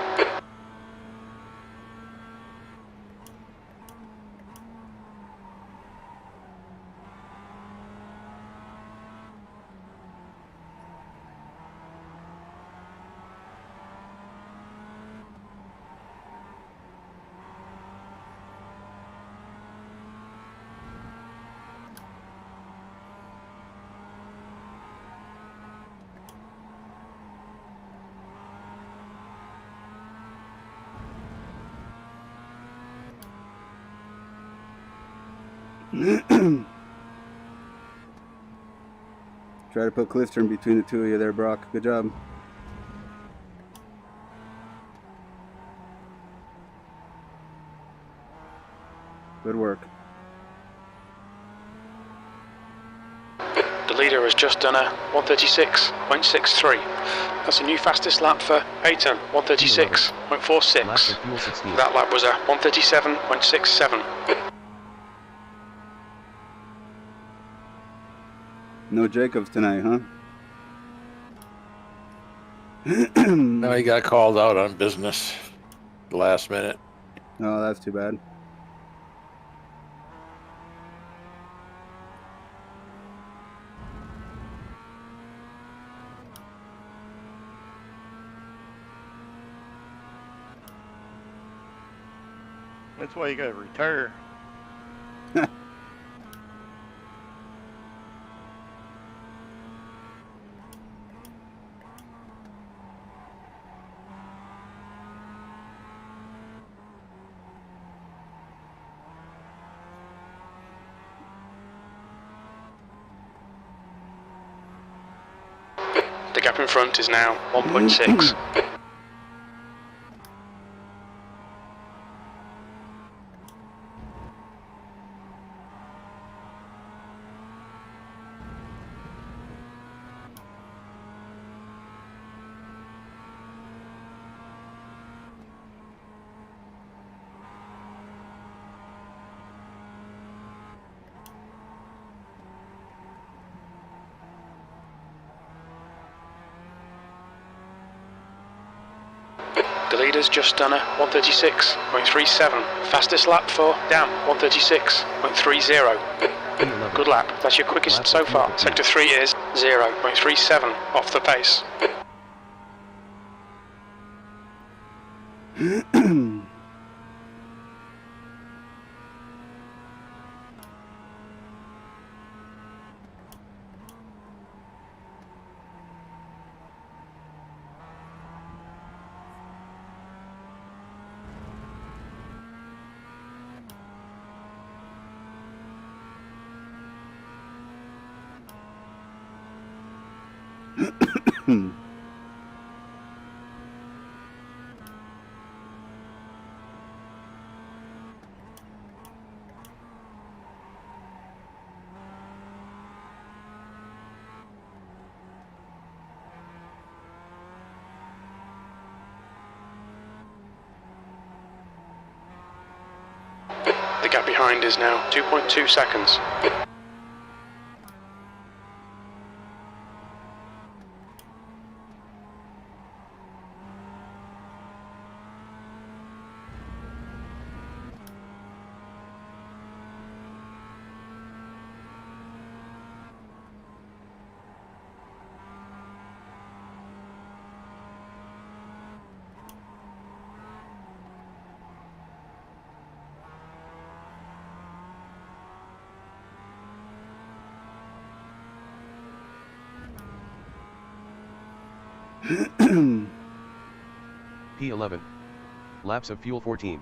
Try to put Clifton between the two of you there, Brock. Good job. Good work. The leader has just done a 136.63. That's a new fastest lap for Ayton, 136.46. That lap was a 137.67. No Jacobs tonight, huh? No, he got called out on business last minute. Oh, that's too bad. That's why you gotta retire. The gap in front is now 1.6. The leader's just done a 136.37. Fastest lap for Dam, 136.30. Good lap. That's your quickest so far. Sector 3 is 0.37 off the pace. The gap behind is now 2.2 seconds. P11. Laps of fuel 14.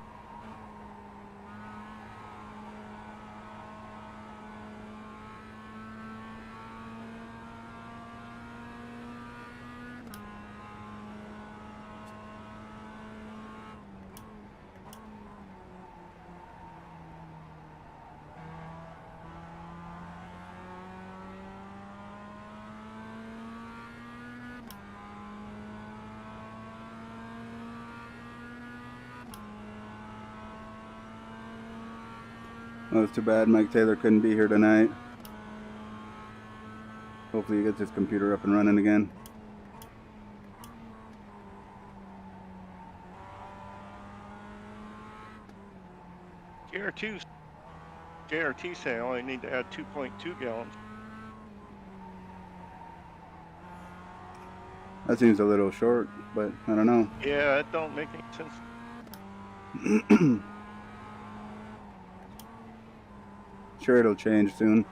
Well, it's too bad Mike Taylor couldn't be here tonight. Hopefully he gets his computer up and running again. JRT say I only need to add 2.2 gallons. That seems a little short, but I don't know. Yeah, it don't make any sense. Sure, it'll change soon.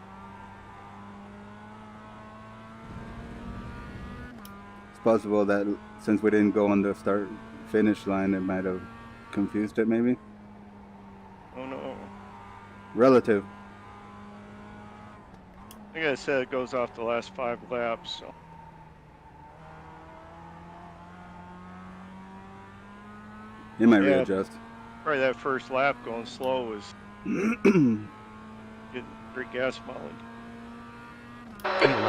It's possible that since we didn't go on the start-finish line, it might have confused it, maybe. Oh no. Relative. Like I said, it goes off the last 5 laps, so. It might readjust. Probably that first lap going slow is getting great gas mileage.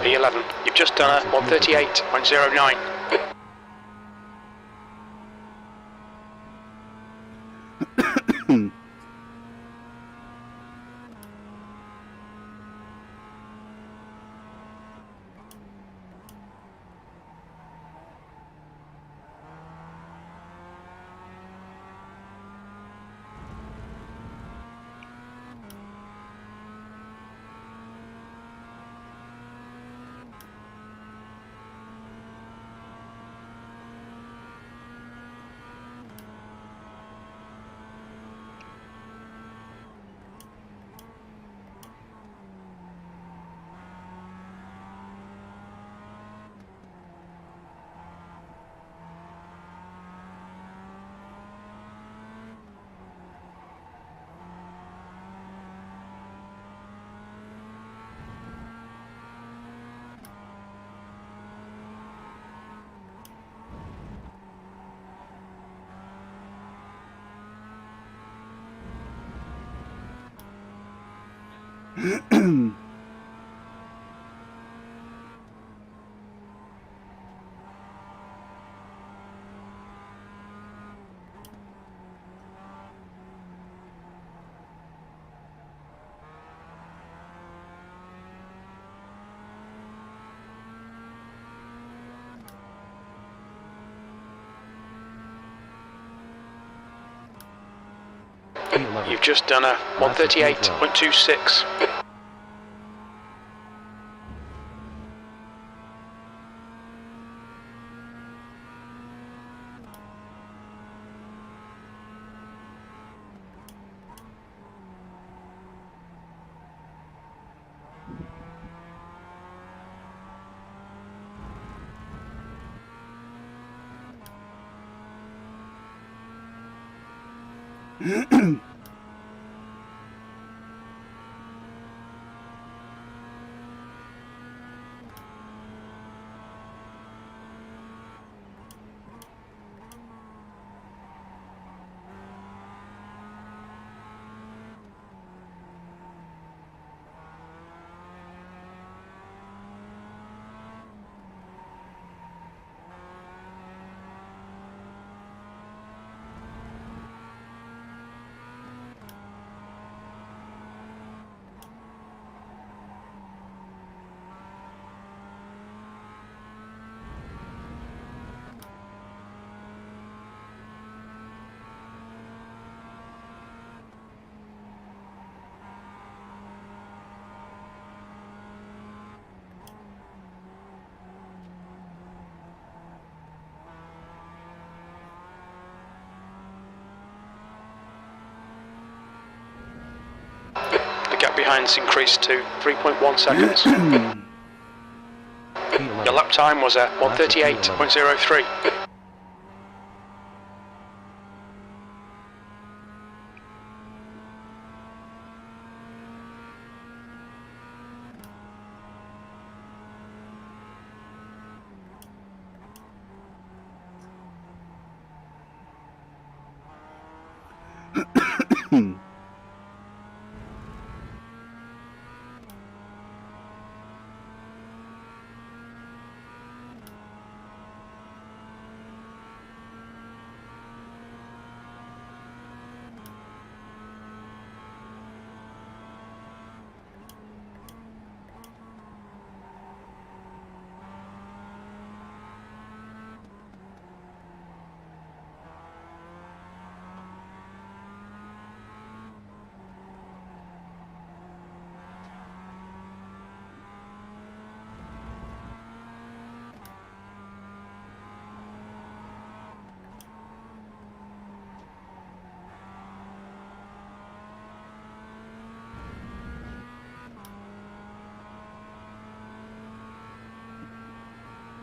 P11, you've just done a 138.09. You've just done a 138.26. The gap behind's increased to 3.1 seconds. Your lap time was at 138.03.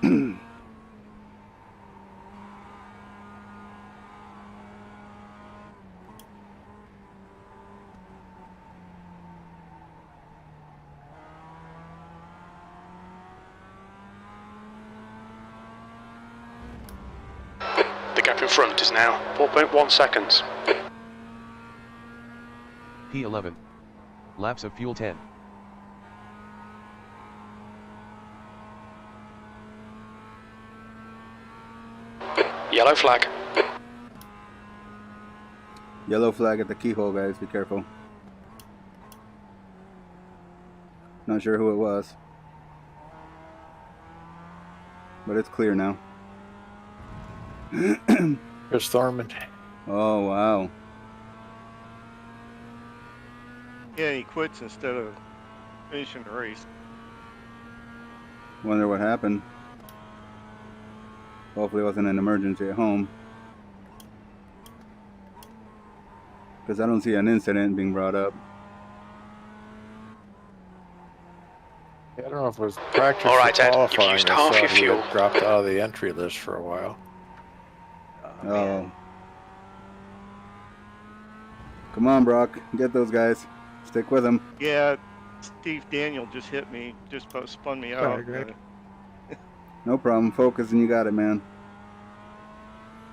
The gap in front is now 4.1 seconds. P11. Laps of fuel 10. Yellow flag. Yellow flag at the keyhole, guys. Be careful. Not sure who it was, but it's clear now. Chris Thorman. Oh, wow. Yeah, he quits instead of finishing the race. Wonder what happened. Hopefully it wasn't an emergency at home, because I don't see an incident being brought up. I don't know if it was practice All right, or Ed, qualifying. you've used I half saw your he fuel. had dropped out of the entry list for a while. Oh. Come on, Brock. Get those guys. Stick with them. Yeah, Steve Daniel just hit me, just about spun me Sorry, out. Greg. No problem. Focus and you got it, man.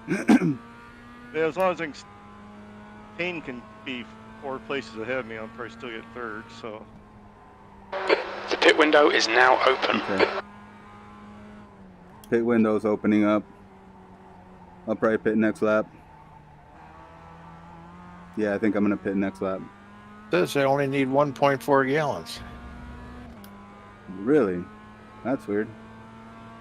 Yeah, as long as Payne can be 4 places ahead of me, I'll probably still get third, so. The pit window is now open. Okay. Pit window's opening up. I'll probably pit next lap. Yeah, I think I'm gonna pit next lap. Says they only need 1.4 gallons. Really? That's weird.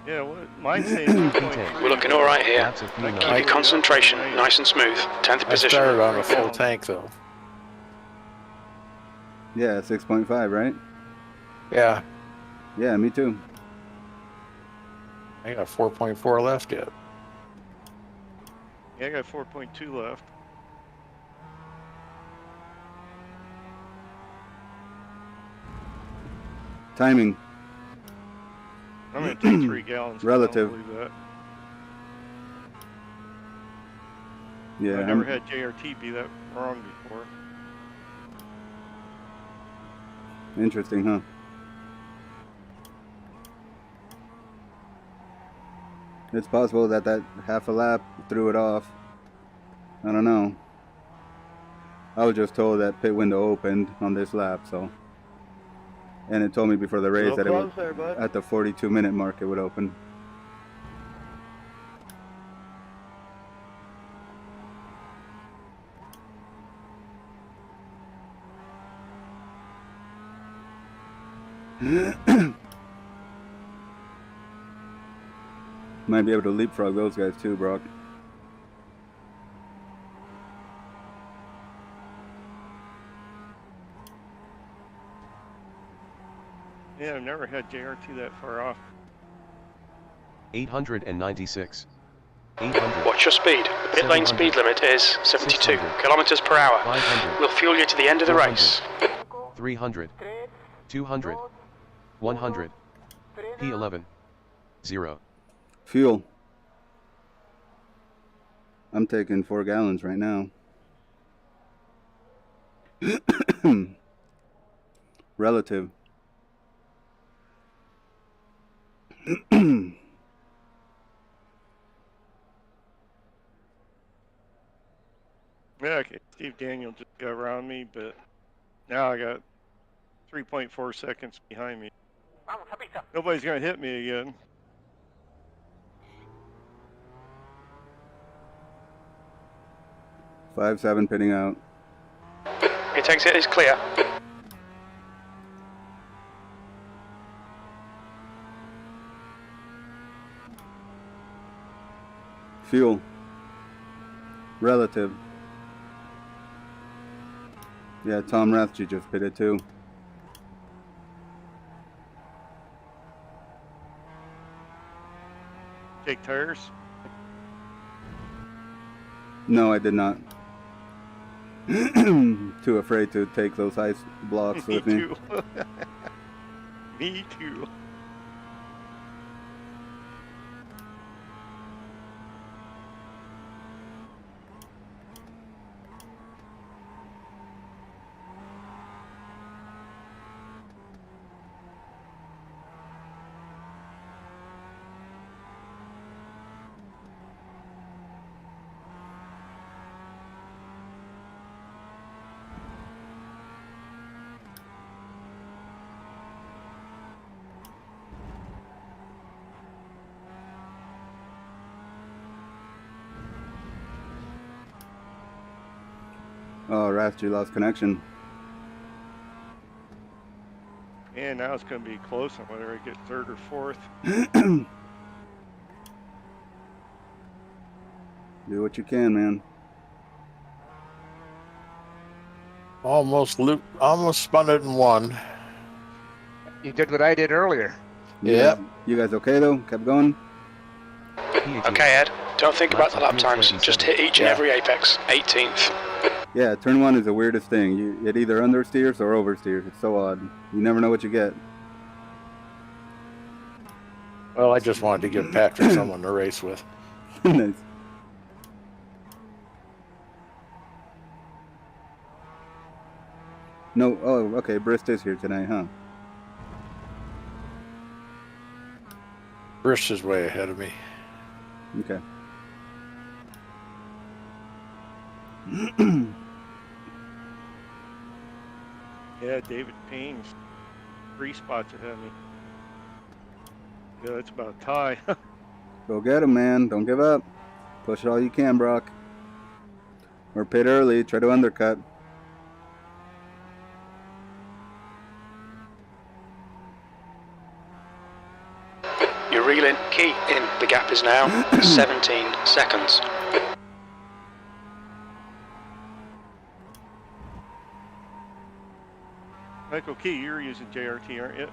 Yeah, mine's saying 2.3. We're looking all right here. Laps of fuel Keep 9. your concentration nice and smooth. 10th I position. started on a full tank though. Yeah, 6.5, right? Yeah, Yeah, me too. I got 4.4 left yet. Yeah, I got 4.2 left. Timing. I'm gonna take 3 gallons. 'cause Relative. I don't believe that. Yeah, I never had JRT be that wrong before. Interesting, huh? It's possible that half a lap threw it off. I don't know. I was just told that pit window opened on this lap, so. And it told me before the race that it would, at the 42-minute mark it would open. Might be able to leapfrog those guys too, Brock. Yeah, I've never had JRT that far off. 896. 800. Watch your speed. The pit lane speed limit is 72 kilometers per hour. 500. We'll fuel you to the end of the race. 300. 200. 100. P11. 0. Fuel. I'm taking 4 gallons right now. Relative. Yeah, okay. Steve Daniel just got around me, but now I got 3.4 seconds behind me. Nobody's gonna hit me again. Five, 7 pitting out. Pit exit is clear. Fuel. Relative. Yeah, Tom Rathje just pitted too. Take tires. No, I did not. Too afraid to take those ice blocks with me. Too. Me too. Oh, Rast, you lost connection. And now it's going to be close on whether I get third or fourth. Do what you can, man. Almost spun it in one. You did what I did earlier. Yep. You guys okay though? Kept going? Okay, Ed. Don't think about the lap times. Just hit each and every apex. 18th. Yeah, turn one is the weirdest thing. It either understeers or oversteers. It's so odd. You never know what you get. Well, I just wanted to give Patrick someone to race with. Nice. No, oh, okay, Brist is here tonight, huh? Brist is way ahead of me. Okay. Yeah, David Payne's 3 spots ahead of me. Yeah, it's about a tie. Go get him, man. Don't give up. Push it all you can, Brock. Or pit early. Try to undercut. You're reeling. Key in. The gap is now 17 seconds. Michael Key, you're using JRT, aren't you?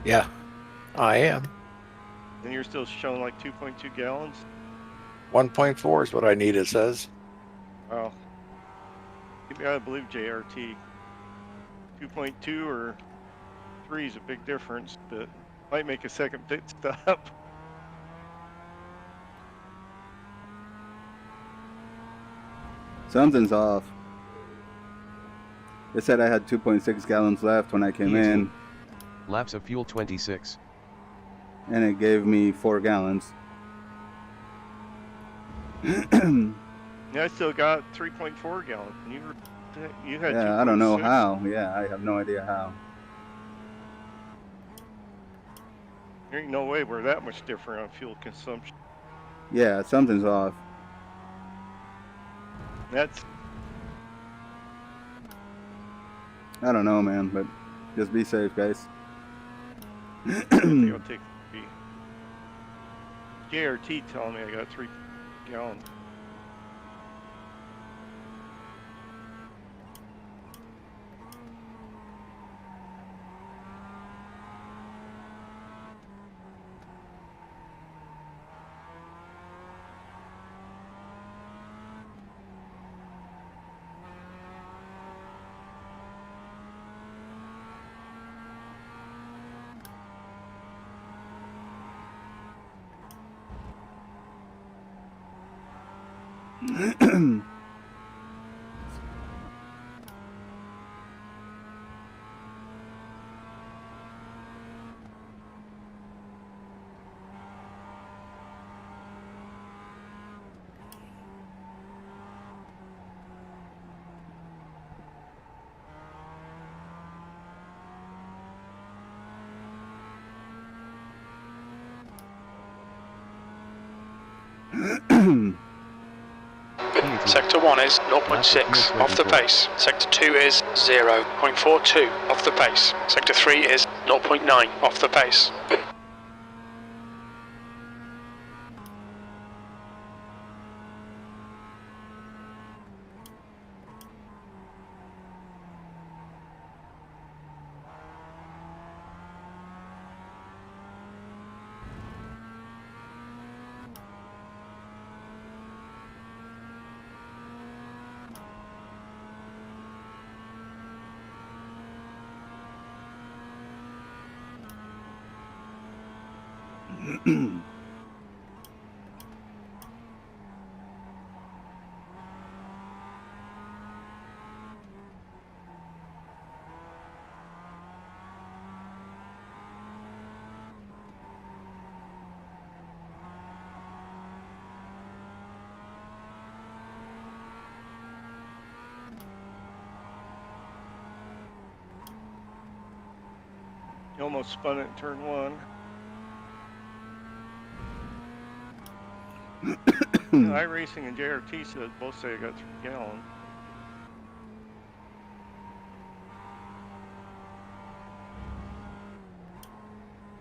Yeah, I am. And you're still showing like 2.2 gallons? 1.4 is what I need, it says. Wow. I believe JRT. 2.2 or 3 is a big difference, but might make a second pit stop. Something's off. It said I had 2.6 gallons left when I came in. Laps of fuel 26. And it gave me 4 gallons. Yeah, I still got 3.4 gallons. You had Yeah, 2.6. I don't know how. Yeah, I have no idea how. There ain't no way we're that much different on fuel consumption. Yeah, something's off. That's... I don't know, man, but just be safe, guys. I think I'll take the JRT telling me I got 3 gallons. Sector 1 is 0.6 off the pace. Sector 2 is 0.42 off the pace. Sector 3 is 0.9 off the pace. You almost spun it in turn 1. iRacing and JRT said both say I got 3 gallons.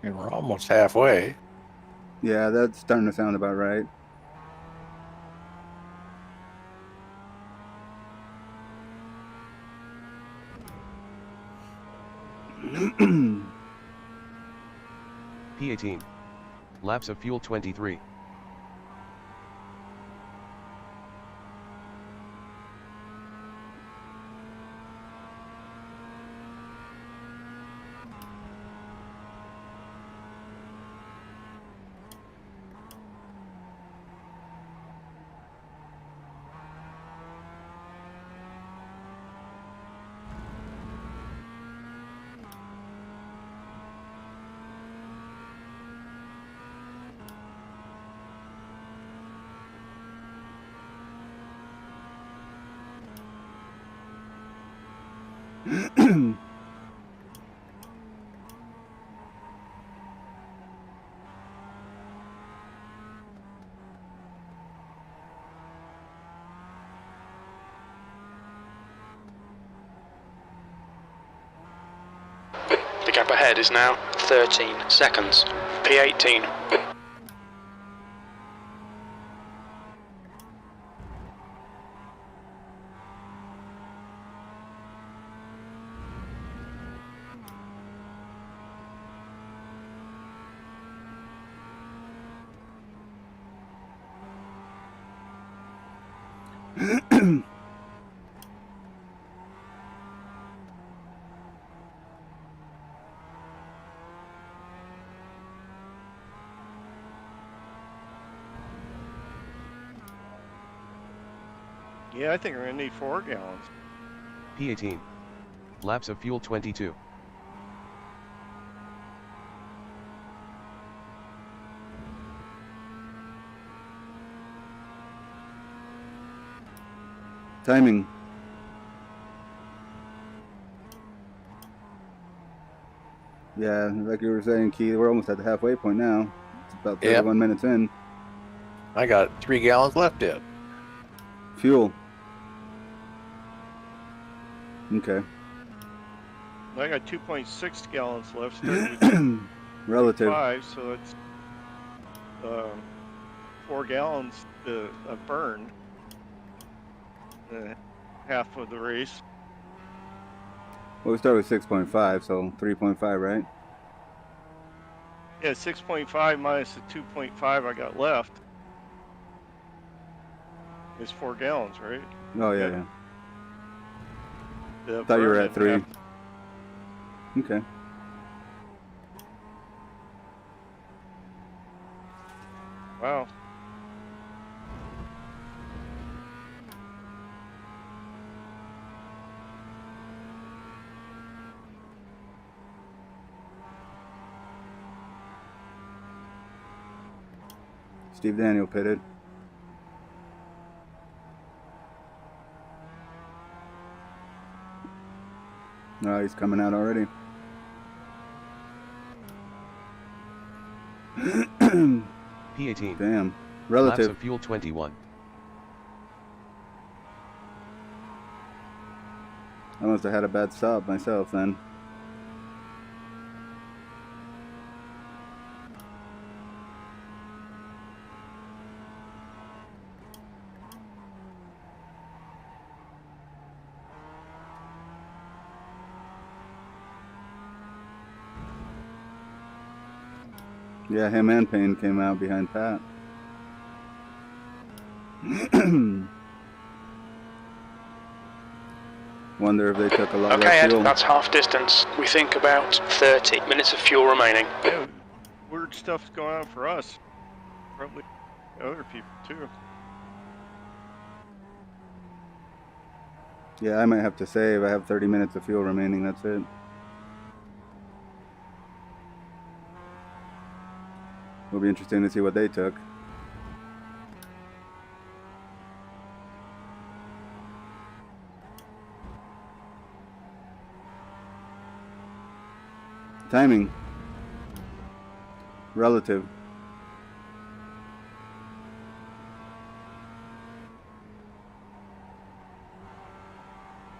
And we're almost halfway. Yeah, that's starting to sound about right. P18. Laps of fuel 23. The gap ahead is now 13 seconds. P18. Yeah, I think we're gonna need 4 gallons. P18. Laps of fuel 22. Timing. Yeah, like you were saying, Keith, we're almost at the halfway point now. It's about 31 minutes in. I got 3 gallons left yet. Fuel. Okay. I got 2.6 gallons left. Starting with Relative. 5, so it's 4 gallons I've burned. Half of the race. Well, we started with 6.5, so 3.5, right? Yeah, 6.5 minus the 2.5 I got left is 4 gallons, right? Oh, yeah. The Thought you were at burn 3. Okay. Wow. Steve Daniel pitted. Oh, he's coming out already. P18. Damn. Relative. Laps of fuel 21. I must have had a bad stop myself then. Yeah, him and Payne came out behind Pat. Wonder if they took a lot Okay, less Ed, fuel. that's half distance. We think about 30 minutes of fuel remaining. Yeah, weird stuff's going on for us. Probably other people too. Yeah, I might have to save. I have 30 minutes of fuel remaining, that's it. It'll be interesting to see what they took. Timing. Relative.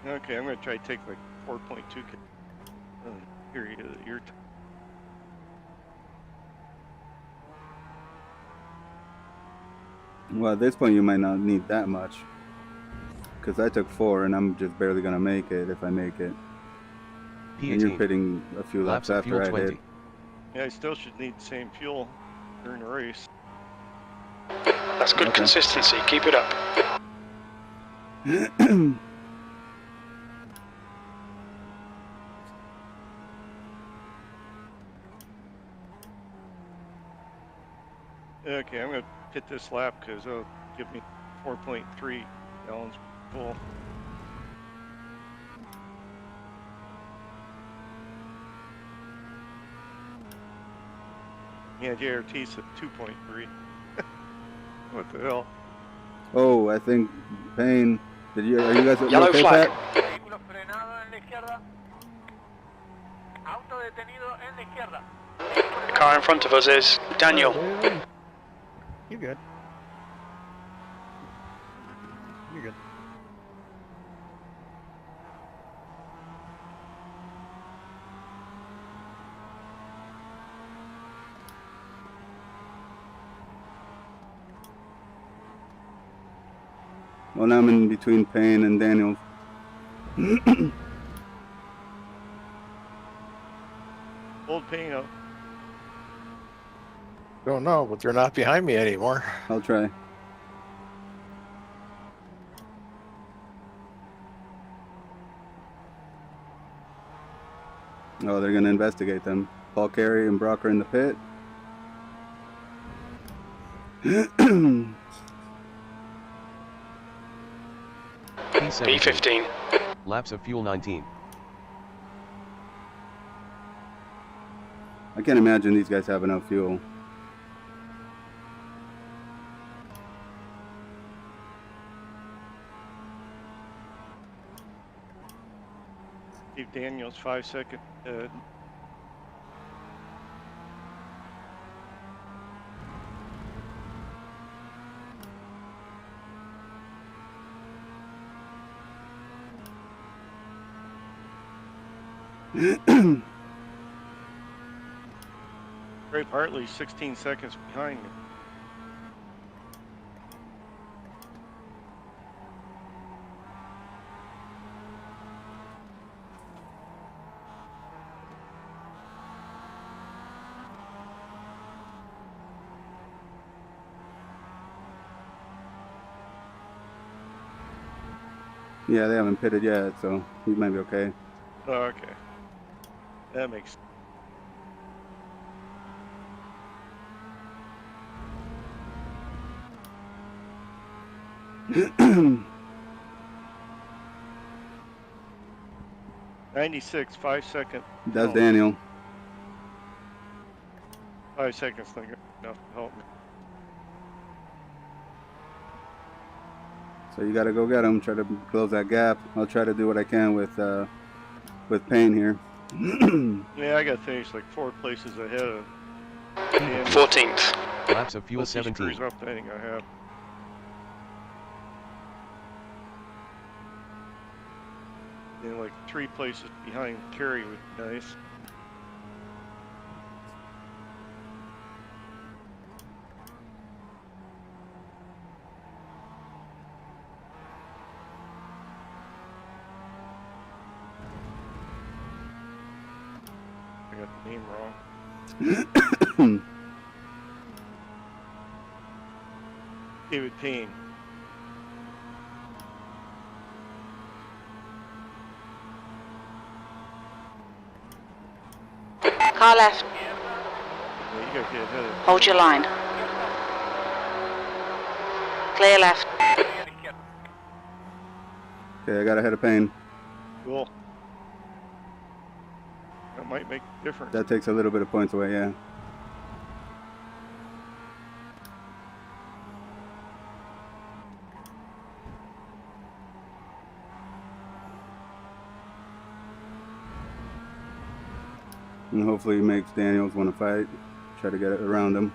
Okay, I'm gonna try to take like 4.2. Here, Well, at this point, you might not need that much. Because I took 4, and I'm just barely going to make it if I make it. And you're pitting a few laps after I did. Yeah, I still should need the same fuel during the race. That's good consistency. Keep it up. Okay, I'm going to hit this lap because it'll give me 4.3 gallons full. Yeah, JRT's at 2.3. What the hell? Oh, I think Payne. Are you guys Yellow okay, flag. Pat? Vehículo frenado en la izquierda. Auto detenido en la izquierda. The car in front of us is Daniel. You're good. You're good. Well, now I'm in between Payne and Daniels. Hold Payne up. Don't know, but they're not behind me anymore. I'll try. Oh, they're going to investigate them. Paul Carey and Brock are in the pit. P15. Laps of fuel 19. I can't imagine these guys have enough fuel. Steve Daniels 5 seconds ahead. Ray Hartley 16 seconds behind me. Yeah, they haven't pitted yet, so he might be okay. Oh, okay. That makes 96, 5 seconds. That's Daniel. 5 seconds not enough to help me. So you got to go get him. Try to close that gap. I'll try to do what I can with Payne here. Yeah, I got finished like 4 places ahead of 14th. Laps of fuel Unless he 17. screws up anything I have. And like 3 places behind Kerry would be nice. I got the name wrong. David Payne. Car left. Yeah, you gotta get ahead of Hold your line. Clear left. Okay, I got ahead of Payne. Cool. That might make a difference. That takes a little bit of points away, yeah. And hopefully he makes Daniels want to fight. Try to get it around him.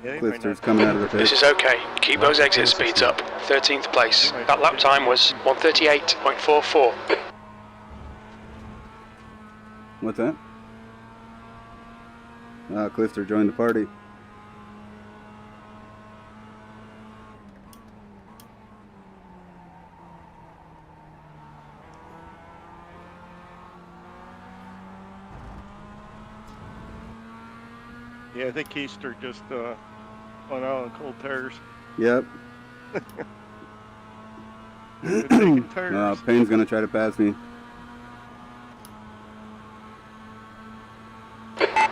Yeah, they might Clister's not- coming out of the pit. This is okay. Keep those exit speeds up. 13th place. That lap time was 1:38.44. What's that? Clister joined the party. Yeah, I think Keister just went out on cold tires. Yep. Good taking tires. Payne's gonna try to pass me.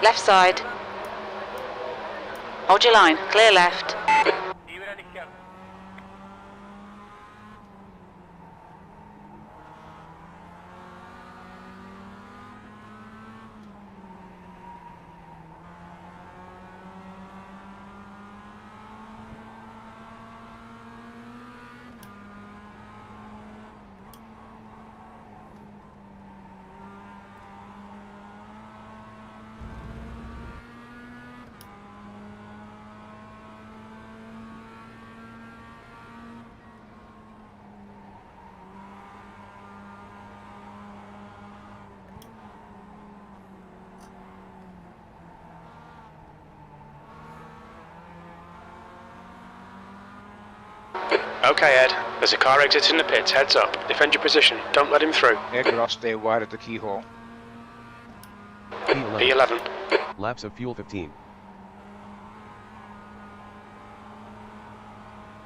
Left side. Hold your line. Clear left. Libre a la izquierda. Okay, Ed. There's a car exiting the pits. Heads up. Defend your position. Don't let him through. Ed will stay wide at the keyhole. P11. Laps of fuel 15.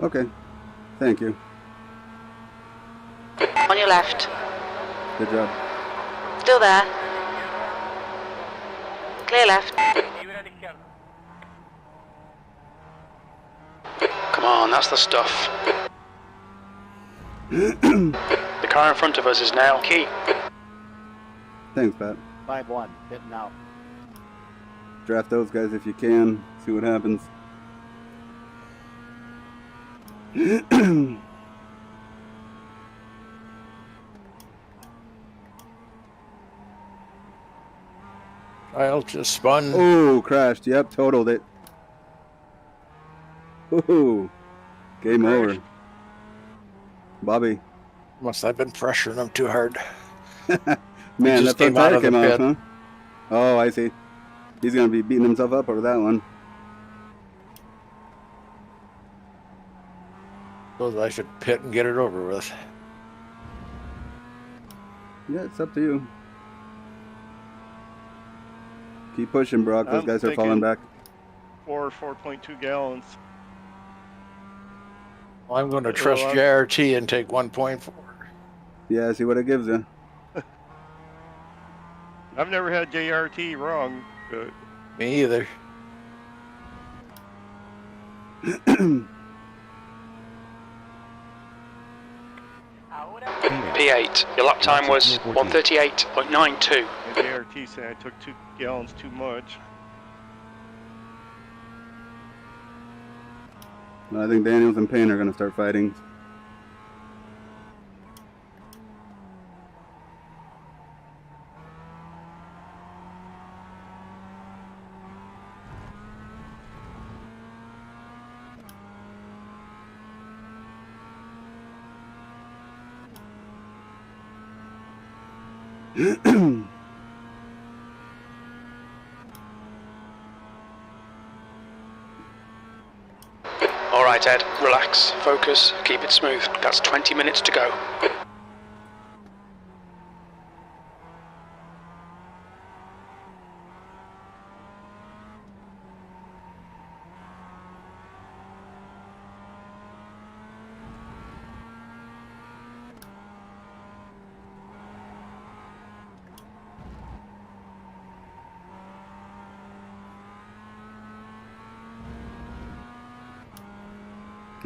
Okay. Thank you. On your left. Good job. Still there. Clear left. Libre a la izquierda. Come on, that's the stuff. The car in front of us is now key. Thanks, Pat. 5-1, hitting out. Draft those guys if you can. See what happens. Kyle just spun. Oh, crashed. Yep, totaled it. Ooh. Game over. Bobby. Must have been pressuring him too hard. Man, just that front came out tire of the came off, pit. huh? Oh, I see. He's going to be beating himself up over that one. So I should pit and get it over with. Yeah, it's up to you. Keep pushing, Brock. Those I'm guys are thinking falling back. 4.2 gallons. Well, I'm going to Well, trust JRT and take 1.4. Yeah, see what it gives you. I've never had JRT wrong, but Me either. P8. Your lap time was 1:38.92. the JRT said I took 2 gallons too much. I think Daniels and Payne are going to start fighting. All right, Ed. Relax. Focus. Keep it smooth. That's 20 minutes to go.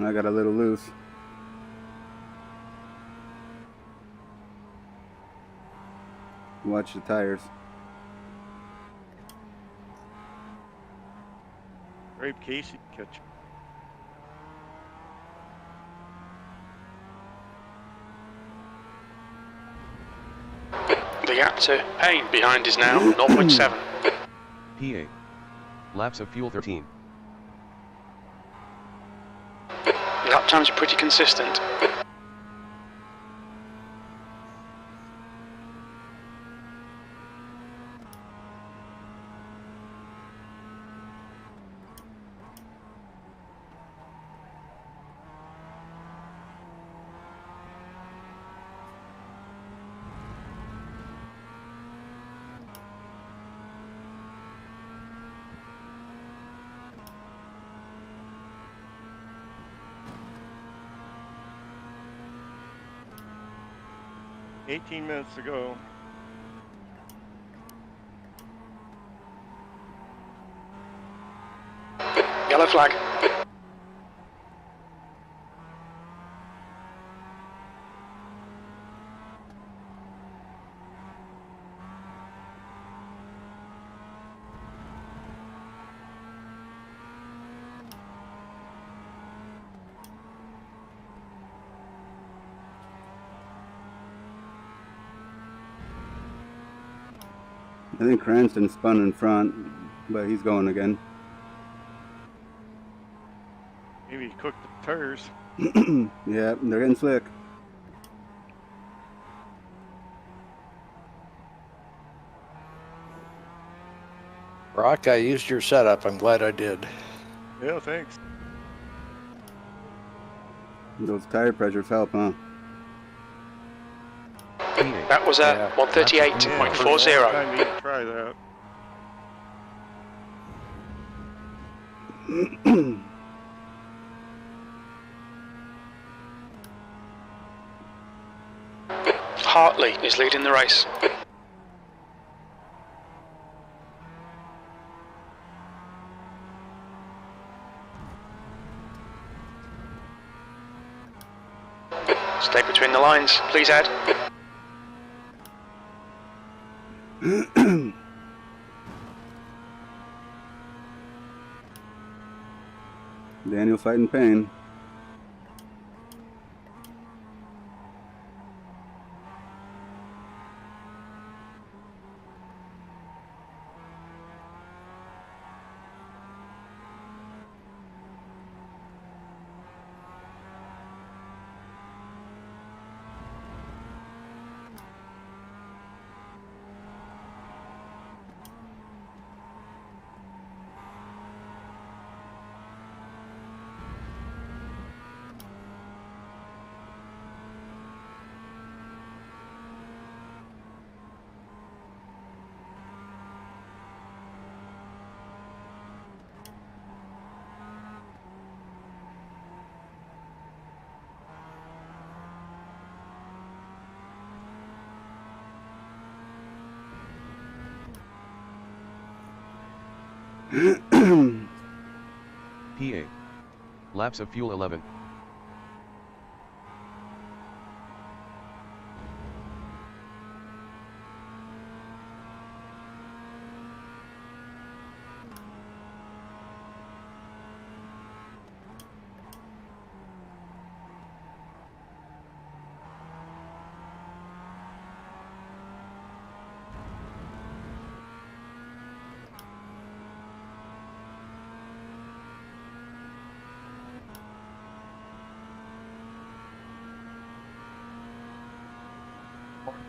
I got a little loose. Watch the tires. Grape Casey catch. The gap to Payne behind is now 0.7. P8. Laps of fuel 13. Lap times are pretty consistent. $18 minutes to go. Yellow flag. I think Cranston spun in front, but he's going again. Maybe he cooked the tires. Yeah, they're getting slick. Rock, I used your setup. I'm glad I did. Yeah, thanks. Those tire pressures help, huh? That was at 138.40. Time to even try that. Hartley is leading the race. Stay between the lines, please, Ed. Daniel fighting pain. PA. Laps of fuel 11.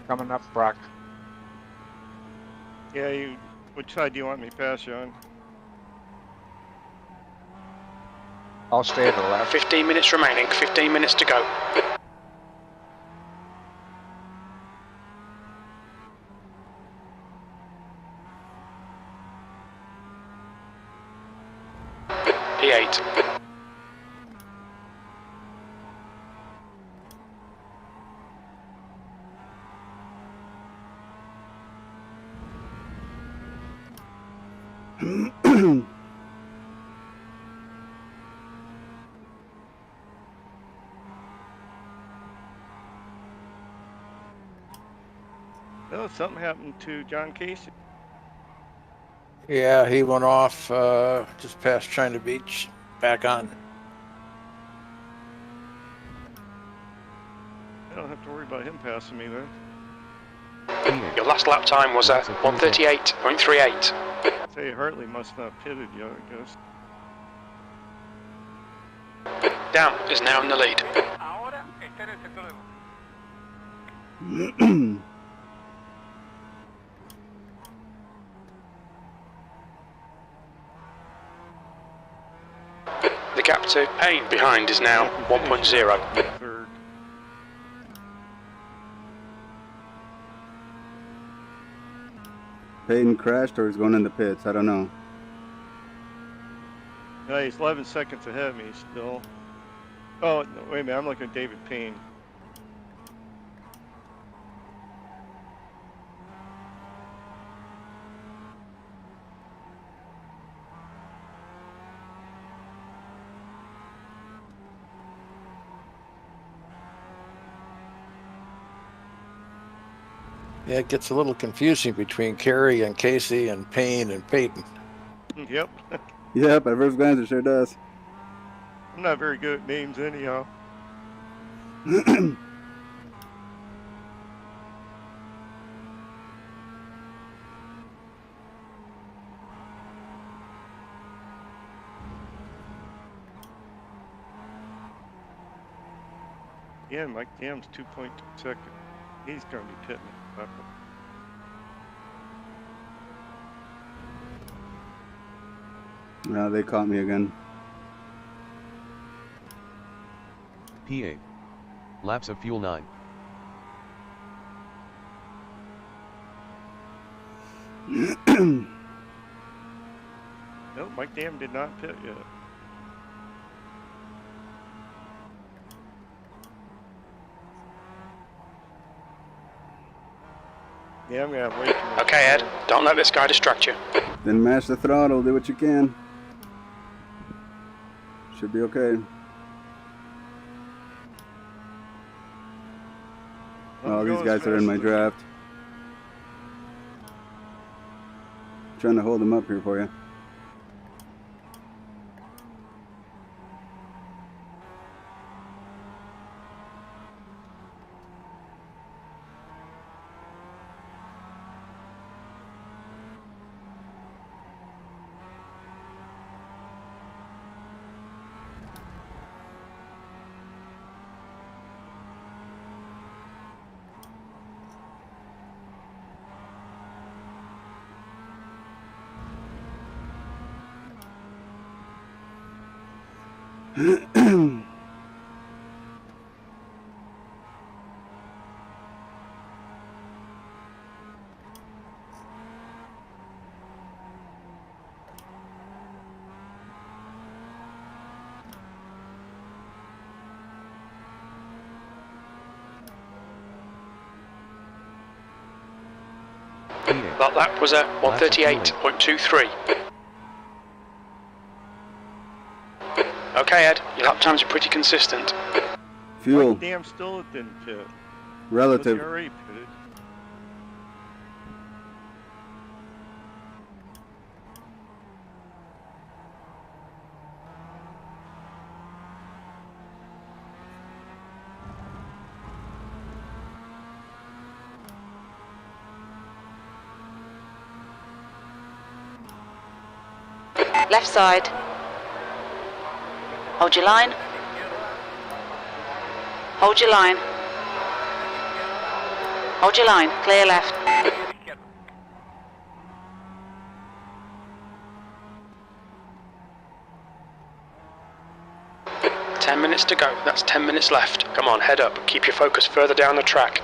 Coming up, Brock. Yeah, which side do you want me to pass you on? I'll stay to the left. 15 minutes remaining, 15 minutes to go. P8. Oh, something happened to John Casey. Yeah, he went off just past China Beach, back on. I don't have to worry about him passing me then. Your last lap time was at 138.38. Say Hartley must not have pitted yet, I guess. Dam is now in the lead. Ahora está en el sector de... The gap to Payne behind is now 1.0. Third. Peyton crashed or he's going in the pits. I don't know. No, he's 11 seconds ahead of me still. Oh, no, wait a minute. I'm looking at David Payne. Yeah, it gets a little confusing between Kerry and Casey and Payne and Peyton. Yep. Yep, at first glance it sure does. I'm not very good at names anyhow. Yeah, Mike Dam's 2.2 seconds. He's going to be pitting it. They caught me again. P8. Laps of fuel 9. No, Mike Dam did not pit yet. Yeah, I'm gonna have way too much. Okay, Ed, don't let this guy distract you. Then mash the throttle, do what you can. Should be okay. Oh, these guys are in my draft. Trying to hold them up here for you. That lap was a 138.23. Okay, Ed, your lap times are pretty consistent. Fuel. Mike Dam still didn't pit. Relative. He already pitted. Left side. Hold your line. Hold your line. Hold your line. Clear left. 10 minutes to go. That's 10 minutes left. Come on, head up. Keep your focus further down the track.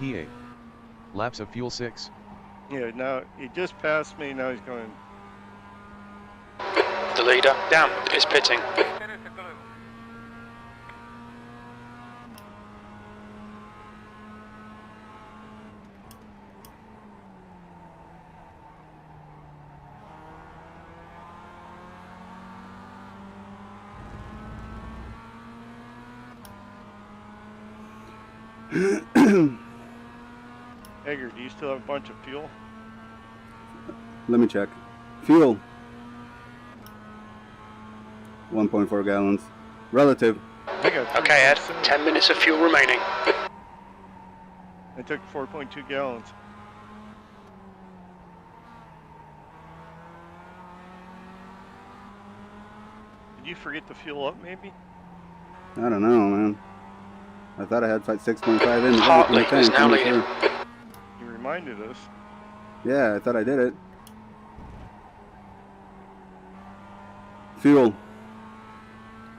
P8. Laps of fuel 6. Yeah, now he just passed me. Now he's going. The leader, Dam, is pitting. Edgar, do you still have a bunch of fuel? Let me check. Fuel. 1.4 gallons. Relative. Okay, Ed. 10 minutes of fuel remaining. I took 4.2 gallons. Did you forget to fuel up, maybe? I don't know, man. I thought I had 6.5 in the Hartley tank. is now leading. You reminded us. Yeah, I thought I did it. Fuel.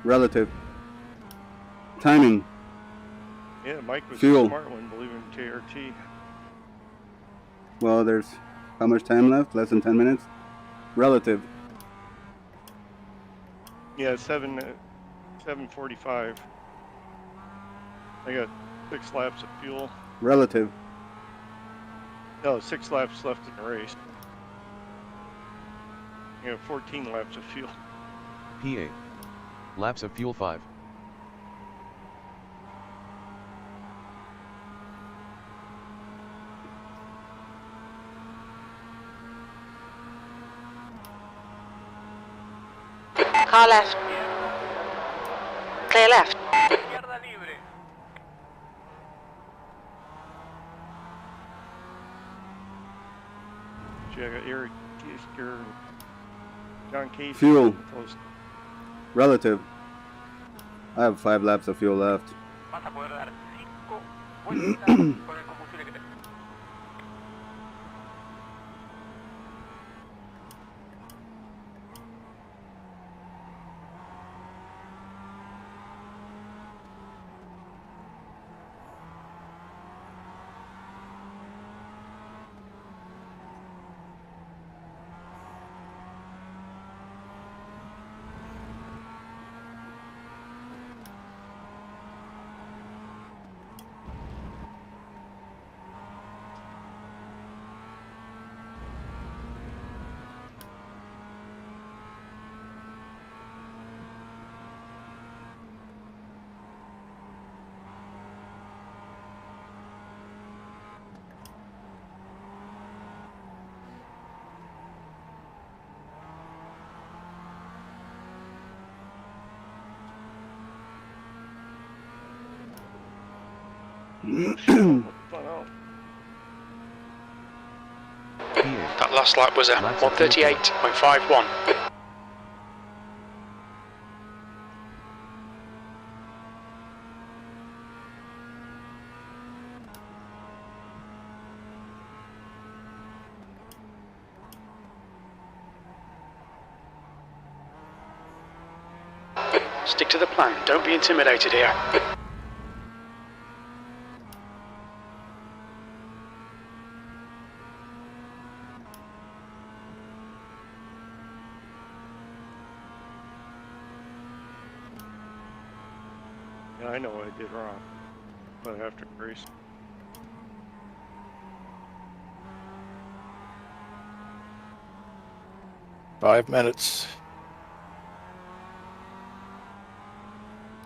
Relative. Timing. Yeah, Mike was Fuel. a smart one, believe in TRT. Well, there's how much time left? Less than 10 minutes? Relative. Yeah, 7:45. I got 6 laps of fuel. Relative. No, 6 laps left in the race. I got 14 laps of fuel. PA. Laps of fuel 5. Car left. Clear left. I got Eric Gisker, John Casey. Fuel. Close. Relative. I have 5 laps of fuel left. That last lap was a 138.51. Stick to the plan, don't be intimidated here. Yeah, I know what I did wrong, but after the race. Five minutes.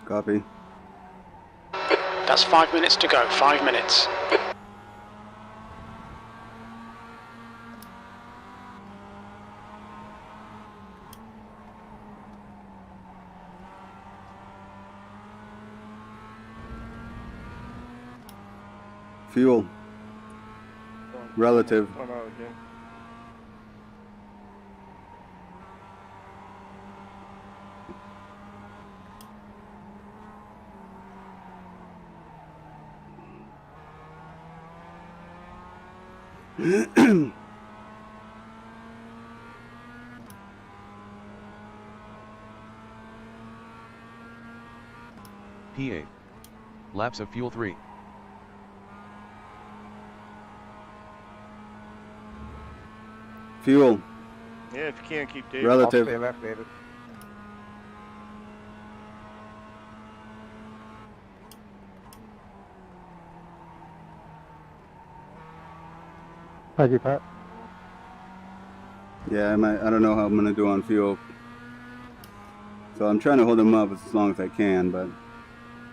Copy. That's 5 minutes to go, 5 minutes. Fuel. Relative. Oh, no, again. PA. Laps of fuel 3. Fuel. Yeah, if you can't keep David. Relative. I'll stay left, David. Thank you, Pat. Yeah, I don't know how I'm gonna do on fuel. So I'm trying to hold them up as long as I can, but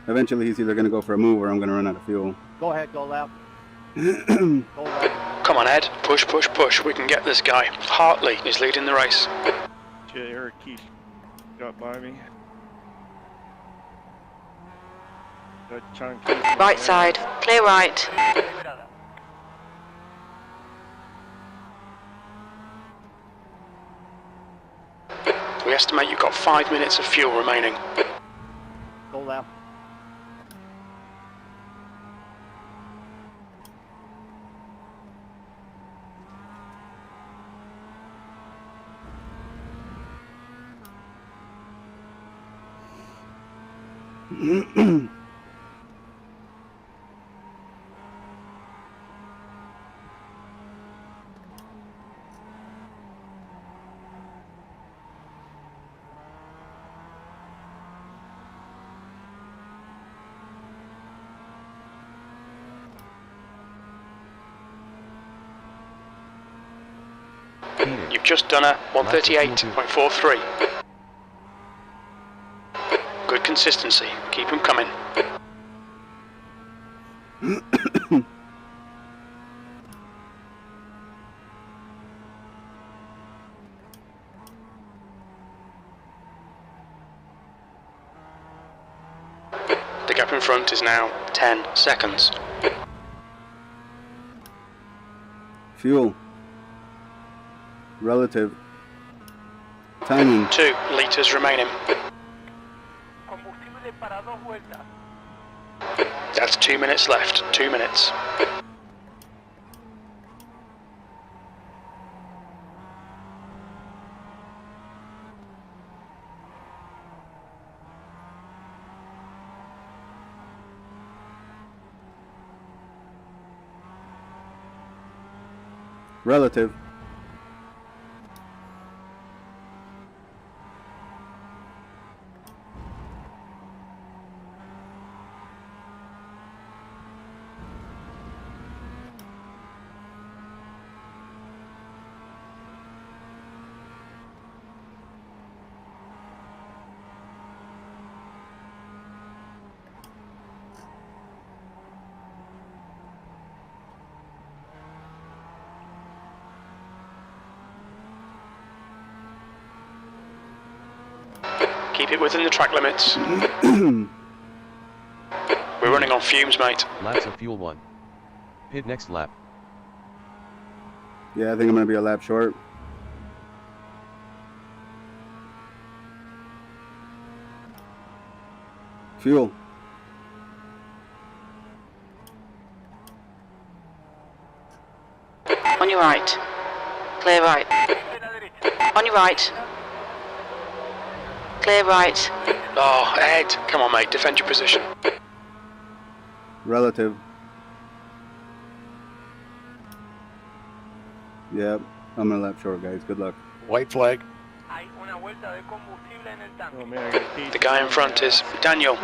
eventually he's either going to go for a move or I'm going to run out of fuel. Go ahead, go left. Come on, Ed. Push, push, push. We can get this guy. Hartley is leading the race. Eric keeps got by me. Right side. Clear right. We estimate you've got 5 minutes of fuel remaining. Go left. You've just done a 138.43. Good consistency. Keep them coming. The gap in front is now 10 seconds. Fuel. Relative. Timing. 2 litres remaining. That's 2 minutes left. 2 minutes. Relative. Keep it within the track limits. We're running on fumes, mate. Laps of fuel 1. Pit next lap. Yeah, I think I'm going to be a lap short. Fuel. On your right. Clear right. On your right. Clear right. Oh, Ed. Come on, mate. Defend your position. Relative. Yep, I'm a lap short, guys. Good luck. White flag. Oh man, I got The guy in front is Daniel.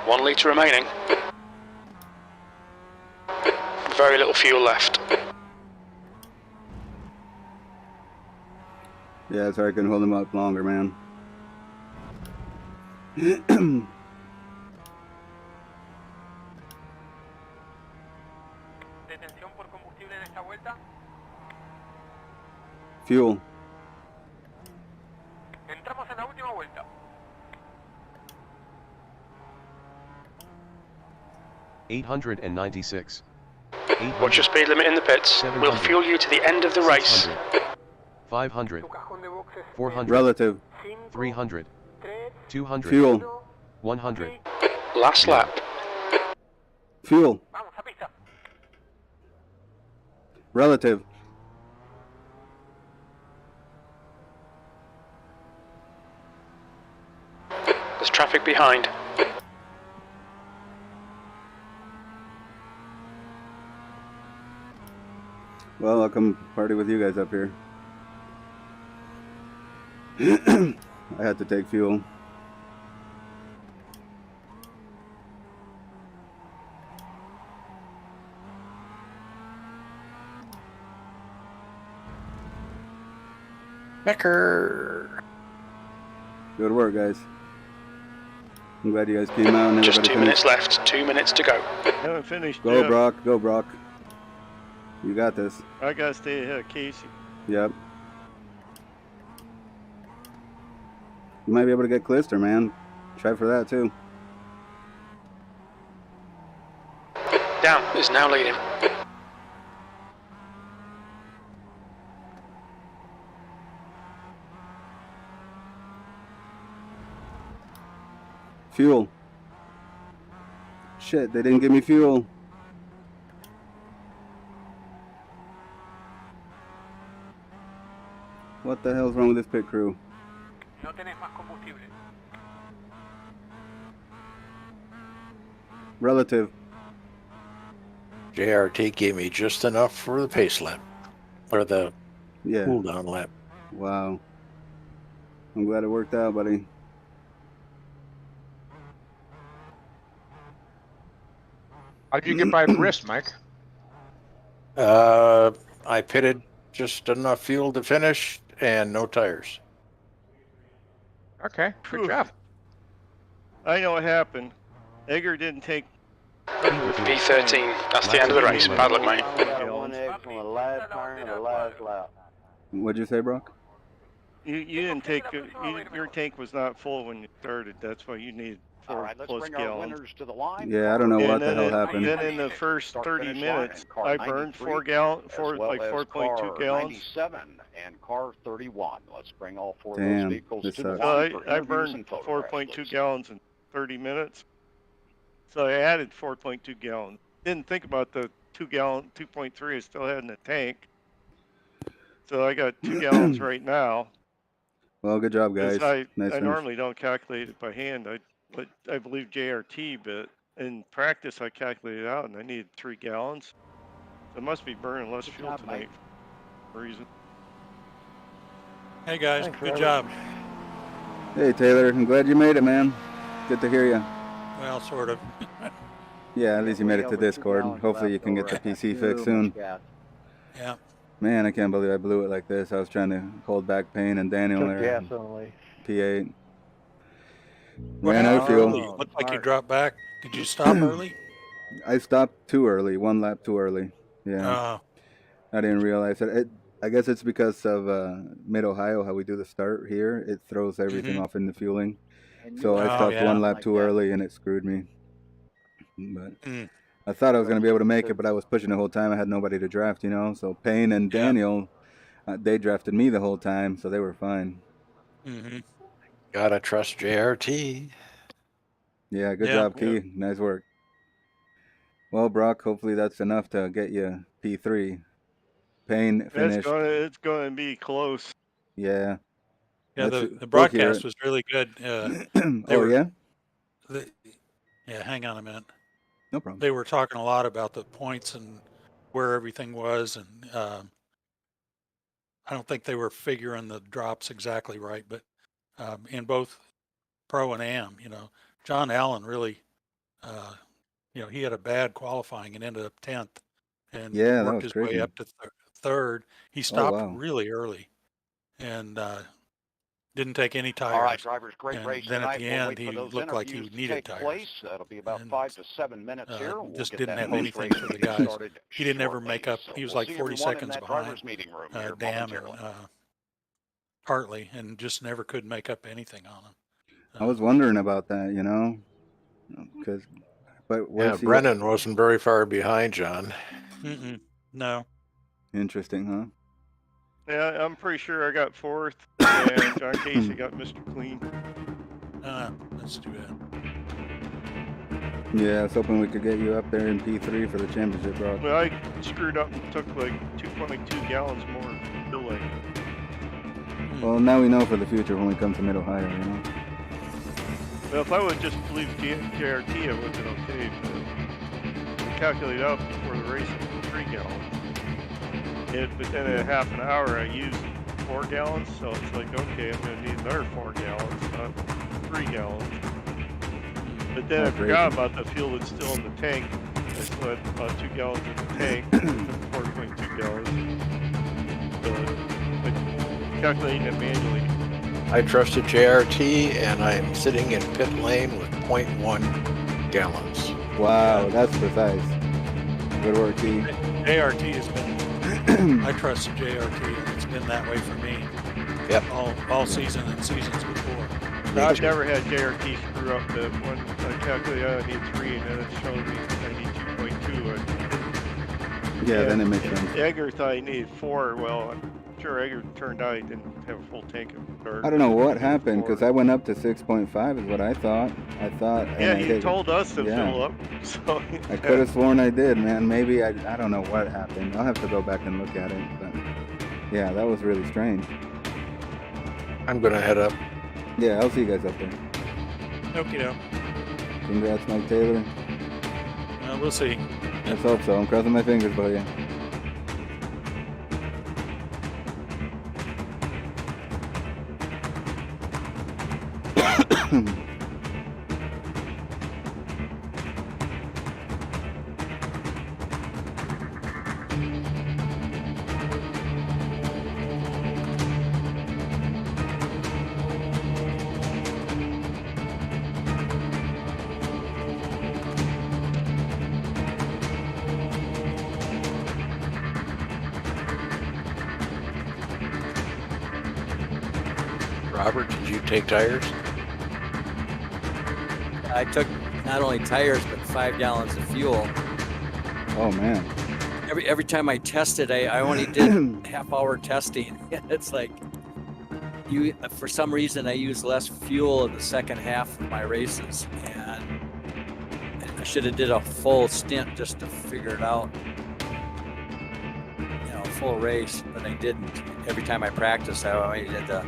One litre remaining. Very little fuel left. Yeah, sorry I couldn't hold him up longer, man. Fuel. Entramos en la última vuelta. 896. Watch your speed limit in the pits. We'll fuel you to the end of the race. 500. 400. Relative. 300. 200. Fuel. 100. Last lap. Fuel. Relative. There's traffic behind. Well, I'll come party with you guys up here. I had to take fuel. Smacker. Good work, guys. I'm glad you guys came out and Just everybody 2 minutes finished. left. 2 minutes to go. Haven't finished Go, yet. Brock. Go, Brock. You got this. I gotta stay ahead of Casey. Yep. You might be able to get Clister, man. Try for that, too. Down is now leading. Fuel. Shit, they didn't give me fuel. What the hell's wrong with this pit crew? No tenés más combustible. Relative. JRT gave me just enough for the pace lap. Or the Yeah. cool down lap. Wow. I'm glad it worked out, buddy. How'd you get by Brisk, Mike? I pitted just enough fuel to finish and no tires. Okay, good job. I know what happened. Egger didn't take. P13. That's the end of the race. Bad luck, mate. What'd you say, Brock? You didn't take. Your tank was not full when you started. That's why you needed 4 plus gallons. Yeah, I don't know what the hell happened. Then in the first 30 minutes, I burned 4 gallons, like 4.2 gallons. And car 31. Let's bring all 4 of Damn, those vehicles this to the sucks. line Well, for I interviews burned and photographs, 4.2 please. gallons in 30 minutes. So I added 4.2 gallons. Didn't think about the 2.3 I still had in the tank. So I got 2 gallons right now. Well, good job, guys. 'Cause I Nice finish. normally don't calculate it by hand. I believe JRT, but in practice I calculated it out and I needed 3 gallons. So I must be burning less fuel tonight for some reason. Hey guys, good job. Hey, Taylor. I'm glad you made it, man. Good to hear you. Well, sort of. Yeah, at least you made it to Discord. Hopefully you can get the PC fixed soon. Yeah. Man, I can't believe I blew it like this. I was trying to hold back Payne and Daniel there. Gas only. P8. What Ran out of happened early? fuel. Looked like you dropped back. Did you stop early? I stopped too early. 1 lap too early. Yeah. I didn't realize it. I guess it's because of Mid-Ohio, how we do the start here. It throws everything off in the fueling. So I stopped 1 lap too early and it screwed me. But I thought I was going to be able to make it, but I was pushing the whole time. I had nobody to draft, you know. So Payne and Daniel, they drafted me the whole time, so they were fine. Gotta trust JRT. Yeah, good job, Key. Nice work. Well, Brock, hopefully that's enough to get you P3. Payne finished. It's going to be close. Yeah. Yeah, the broadcast was really good. Yeah? Yeah, hang on a minute. No problem. They were talking a lot about the points and where everything was, and I don't think they were figuring the drops exactly right, but in both Pro and Am, you know, John Allen really, you know, he had a bad qualifying and ended up 10th and worked his way up to third. He stopped really early and didn't take any tires. All right, drivers, great race then at tonight. the end, he looked like he needed tires. That'll be about 5 to 7 minutes here. We'll Just get didn't that have anything for the guys. He didn't ever make up. He was like 40 seconds behind Dam and Hartley, and just never could make up anything on him. I was wondering about that, you know, but Brennan wasn't very far behind John. No. Interesting, huh? Yeah, I'm pretty sure I got 4th, and John Casey got Mr. Clean. That's too bad. Yeah, I was hoping we could get you up there in P3 for the championship, bro. Well, I screwed up and took like 2.2 gallons more filling. Well, now we know for the future when we come to Mid-Ohio, you know? Well, if I would just believe JRT, I would have been okay, but I calculated out before the race it was 3 gallons. But then in half an hour I used 4 gallons, so it's like, okay, I'm going to need another 4 gallons, not 3 gallons. But then I forgot about the fuel that's still in the tank. I still had about 2 gallons in the tank, 4.2 gallons. So I calculating it manually. I trusted JRT, and I'm sitting in pit lane with 0.1 gallons. Wow, that's precise. Good work, T. JRT has been, I trust JRT, and it's been that way for me. Yep. All season and seasons before. I've never had JRT screw up the one I calculated I need 3 and then it's showing me I need 2.2. Yeah, then it makes sense. Egger thought he needed 4. Well, I'm sure Egger turned out he didn't have a full tank of or I don't know what happened because I went up to 6.5 is what I thought. Yeah, he told us to fill up. So I could have sworn I did, man. Maybe I don't know what happened. I'll have to go back and look at it. But yeah, that was really strange. I'm gonna head up. Yeah, I'll see you guys up there. Okay. Congrats, Mike Taylor. We'll see. Let's hope so. I'm crossing my fingers for you. Robert, did you take tires? I took not only tires but 5 gallons of fuel. Oh man! Every time I tested, I only did half-hour testing. It's like for some reason I use less fuel in the second half of my races, and I should have did a full stint just to figure it out. Full race, but I didn't. Every time I practiced, I only did the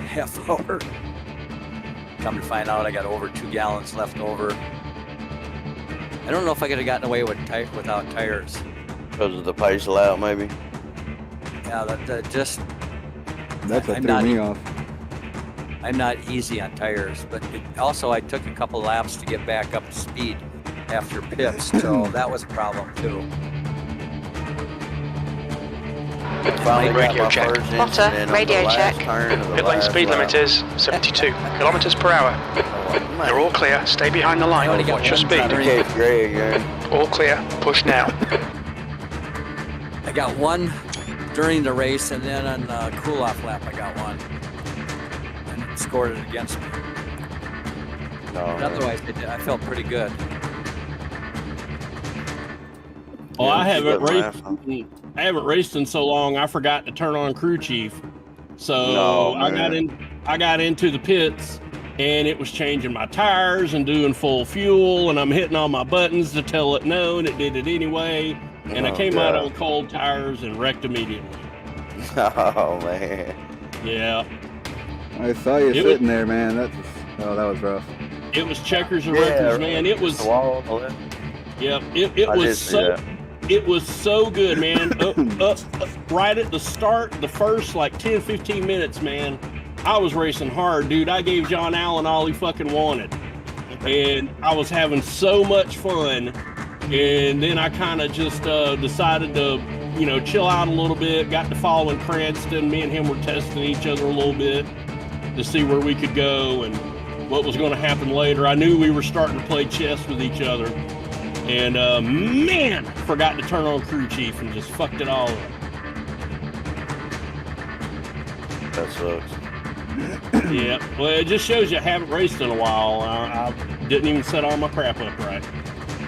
half hour. Come to find out, I got over 2 gallons left over. I don't know if I could have gotten away without tires. Because of the pace allowed, maybe? Yeah, That's what threw me off. I'm not easy on tires, but also I took a couple laps to get back up to speed after pits, so that was a problem too. Radio check. Potter, radio check. Pit lane speed limit is 72 kilometers per hour. You're all clear. Stay behind the line. Watch your speed. All clear. Push now. I got one during the race, and then on the cool-off lap I got one, and it scored it against me. But otherwise, I felt pretty good. Oh, I haven't raced in so long. I forgot to turn on crew chief, so I got into the pits, and it was changing my tires and doing full fuel, and I'm hitting all my buttons to tell it no, and it did it anyway. And I came out on cold tires and wrecked immediately. Oh man. Yeah. I saw you sitting there, man. That was rough. It was checkers and wreckers, man. It was. Yep. It was so. It was so good, man. Right at the start, the first like 10-15 minutes, man, I was racing hard, dude. I gave John Allen all he fucking wanted, and I was having so much fun. And then I kind of just decided to, chill out a little bit. Got to following Cranston. Me and him were testing each other a little bit to see where we could go and what was going to happen later. I knew we were starting to play chess with each other. And man, forgot to turn on crew chief and just fucked it all up. That sucks. Yeah, well, it just shows you I haven't raced in a while. I didn't even set all my crap up right.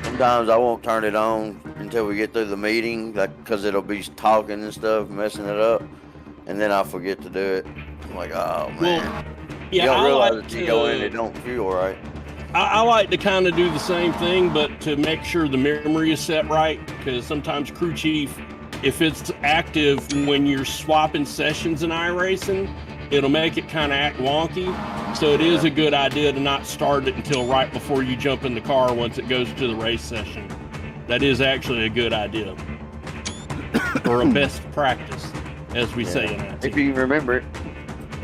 Sometimes I won't turn it on until we get through the meeting, because it'll be talking and stuff, messing it up, and then I'll forget to do it. I'm like, oh man. Well, yeah, you don't I realize like that you go in, it don't feel right. I like to kind of do the same thing, but to make sure the memory is set right, because sometimes crew chief, if it's active when you're swapping sessions in iRacing, it'll make it kind of act wonky. So it is a good idea to not start it until right before you jump in the car once it goes to the race session. That is actually a good idea. Or a best practice, as we say in that team. If you remember it.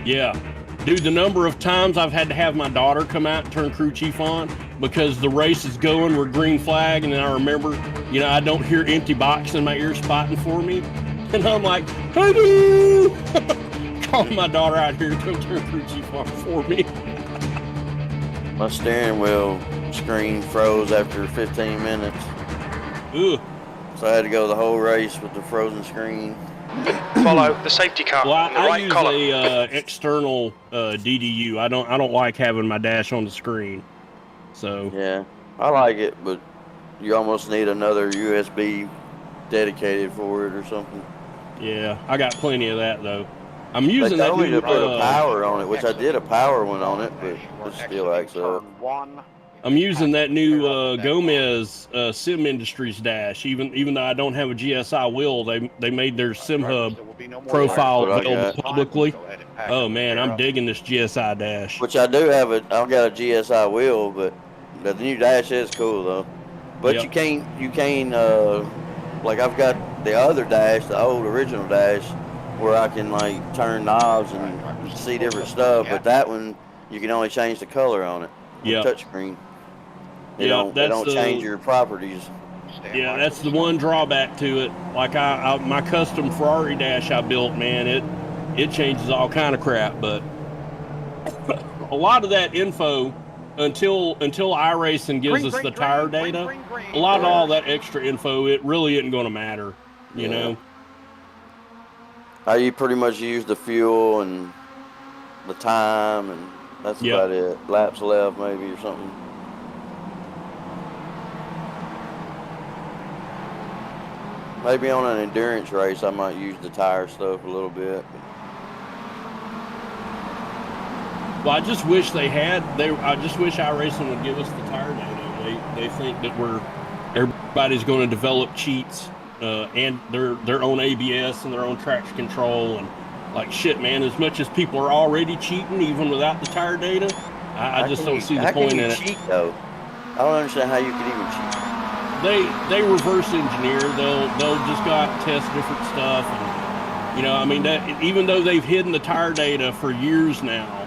Yeah. Dude, the number of times I've had to have my daughter come out and turn crew chief on because the race is going, we're green flag, and then I remember, I don't hear empty box in my ear spotting for me. And I'm like, hello! called my daughter out here to come turn crew chief on for me. My steering wheel screen froze after 15 minutes. Ugh. So I had to go the whole race with the frozen screen. Follow the safety car Well, in the I right use column. a external DDU. I don't like having my dash on the screen. So yeah, I like it, but you almost need another USB dedicated for it or something. Yeah, I got plenty of that though. I'm using they that told me new. to put a power on it, which I did a power one on it, but it still acts up. I'm using that new Gomez Sim Industries dash. Even though I don't have a GSI wheel, they made their Sim Hub profile available publicly. Oh man, I'm digging this GSI dash. Which I do have I've got a GSI wheel, but the new dash is cool though. But Yep. you can't like I've got the other dash, the old original dash, where I can like turn knobs and see different stuff. But that one you can only change the color on it. Yeah. Touchscreen. They Yep, don't change your properties. Yeah, that's the one drawback to it. Like my custom Ferrari dash I built, man, it changes all kind of crap. But a lot of that info, until iRacing gives us the tire data, a lot of all that extra info, it really isn't going to matter. You know. You pretty much use the fuel and the time, and that's about it. Laps left maybe or something. Maybe on an endurance race, I might use the tire stuff a little bit. Well, I just wish I just wish iRacing would give us the tire data. They think that everybody's going to develop cheats and their own ABS and their own traction control, and like shit, man. As much as people are already cheating, even without the tire data, I just don't see the point in it. Cheat though? I don't understand how you could even cheat. They reverse engineer. They'll just go out and test different stuff, and I mean that even though they've hidden the tire data for years now,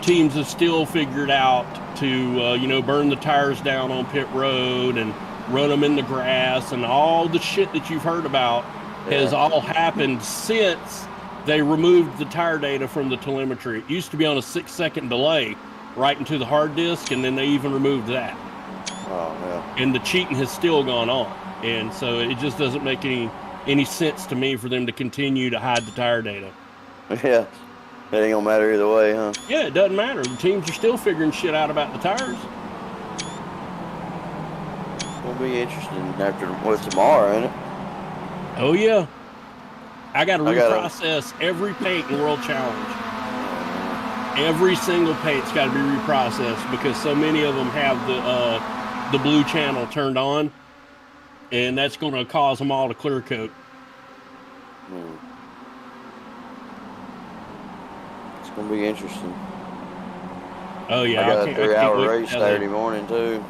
teams have still figured out to burn the tires down on pit road and run them in the grass, and all the shit that you've heard about has all happened since they removed the tire data from the telemetry. It used to be on a 6-second delay right into the hard disk, and then they even removed that. Oh, yeah. And the cheating has still gone on, and so it just doesn't make any sense to me for them to continue to hide the tire data. Yeah, it ain't gonna matter either way, huh? Yeah, it doesn't matter. The teams are still figuring shit out about the tires. It'll be interesting after tomorrow, ain't it? Oh yeah, I got to reprocess every paint in World Challenge. Every single paint's got to be reprocessed because so many of them have the blue channel turned on, and that's going to cause them all to clear coat. It's going to be interesting. Oh yeah, I got a 3-hour race Saturday morning too.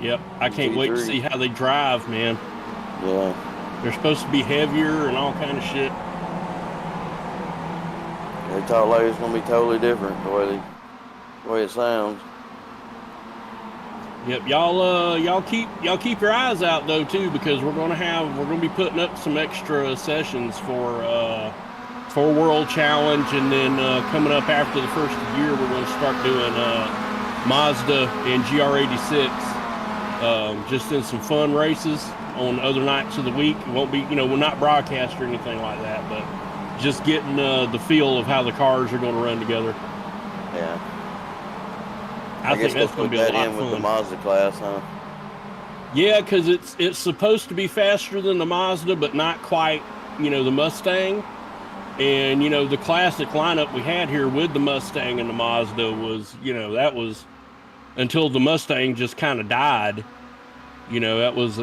Yep, I can't wait to see how they drive, man. Yeah, they're supposed to be heavier and all kind of shit. They thought like it's going to be totally different the way it sounds. Yep, y'all keep your eyes out though too, because we're gonna be putting up some extra sessions for World Challenge, and then coming up after the first of the year, we're gonna start doing Mazda and GR86, just in some fun races on other nights of the week. It won't be, we'll not broadcast or anything like that, but just getting the feel of how the cars are going to run together. Yeah. I think that's going to be a lot of fun. With the Mazda class, huh? Yeah, because it's supposed to be faster than the Mazda, but not quite, the Mustang. And, the classic lineup we had here with the Mustang and the Mazda was, that was until the Mustang just kind of died. It was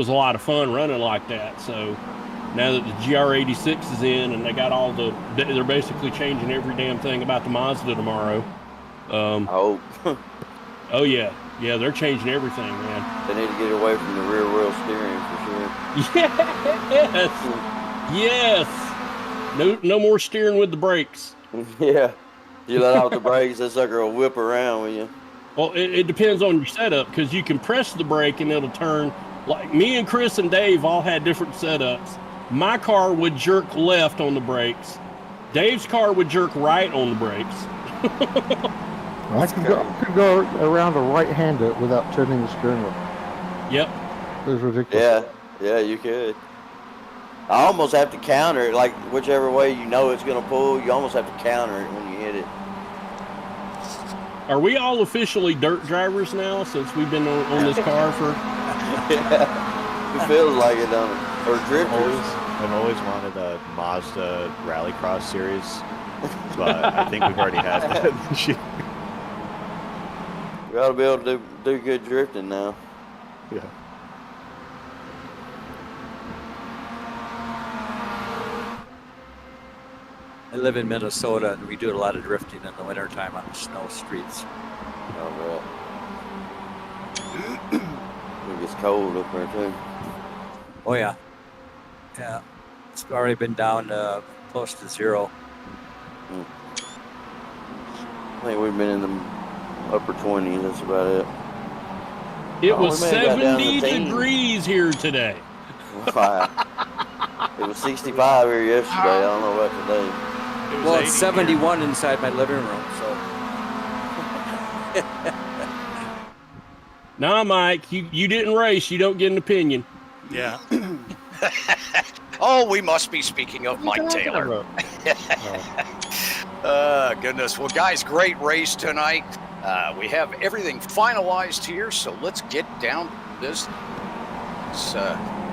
a lot of fun running like that. So now that the GR86 is in and they got they're basically changing every damn thing about the Mazda tomorrow. Oh yeah, they're changing everything, man. They need to get away from the rear wheel steering for sure. Yes. No more steering with the brakes. Yeah, you let out the brakes, that sucker will whip around with you. Well, it depends on your setup, because you can press the brake and it'll turn. Like me and Chris and Dave all had different setups. My car would jerk left on the brakes, Dave's car would jerk right on the brakes. I could go around a right-hander without turning the steering wheel. Yep. It was ridiculous. Yeah, you could. I almost have to counter it, like whichever way you know it's going to pull, you almost have to counter it when you hit it. Are we all officially dirt drivers now since we've been on this car for? Yeah, it feels like it, don't it? Or drifters. I've always wanted a Mazda Rallycross series, but I think we've already had that this year. We ought to be able to do good drifting now. Yeah. I live in Minnesota, and we do a lot of drifting in the wintertime on the snow streets. Oh, right. It gets cold up there, too. Oh, yeah. Yeah. It's already been down close to zero. I think we've been in the upper 20s. That's about it. It was 70 degrees here today. Wow. It was 65 here yesterday. I don't know about today. Well, it's 71 here inside my living room, so. Nah, Mike, you didn't race. You don't get an opinion. Yeah. Oh, we must be speaking of Mike Taylor. Goodness. Well, guys, great race tonight. We have everything finalized here, so let's get down to this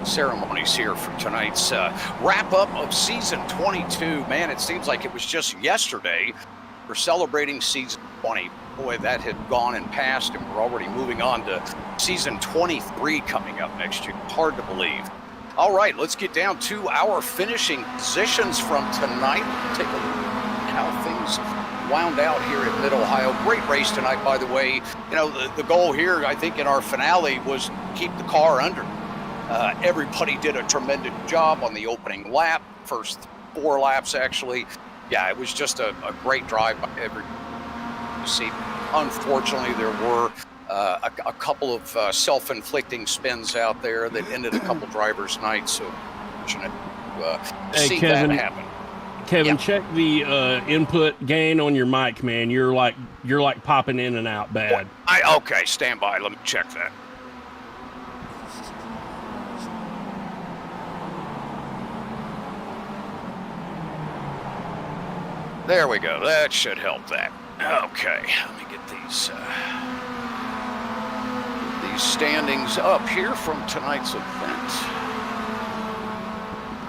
ceremonies here for tonight's wrap-up of Season 22. Man, it seems like it was just yesterday we're celebrating Season 20. Boy, that had gone and passed, and we're already moving on to Season 23 coming up next year. Hard to believe. All right, let's get down to our finishing positions from tonight. Take a look at how things wound out here at Mid-Ohio. Great race tonight, by the way. You know, the goal here, I think, in our finale was keep the car under. Everybody did a tremendous job on the opening lap, first 4 laps, actually. Yeah, it was just a great drive by everybody. You see, unfortunately, there were a couple of self-inflicting spins out there that ended a couple drivers' nights. So, fortunate to see Kevin, that happen. Kevin, check the input gain on your mic, man. You're like popping in and out bad. Okay, stand by. Let me check that. There we go. That should help that. Okay, let me get these standings up here from tonight's event.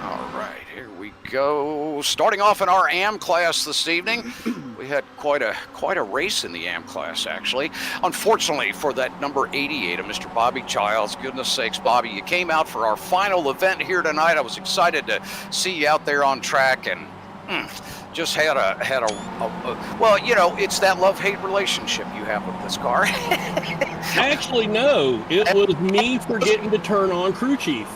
All right, here we go. Starting off in our AM class this evening, we had quite a race in the AM class, actually. Unfortunately for that number 88 of Mr. Bobby Childs. Goodness sakes, Bobby, you came out for our final event here tonight. I was excited to see you out there on track, and just had a well, you know, it's that love-hate relationship you have with this car. Actually, no. It was me forgetting to turn on crew chief.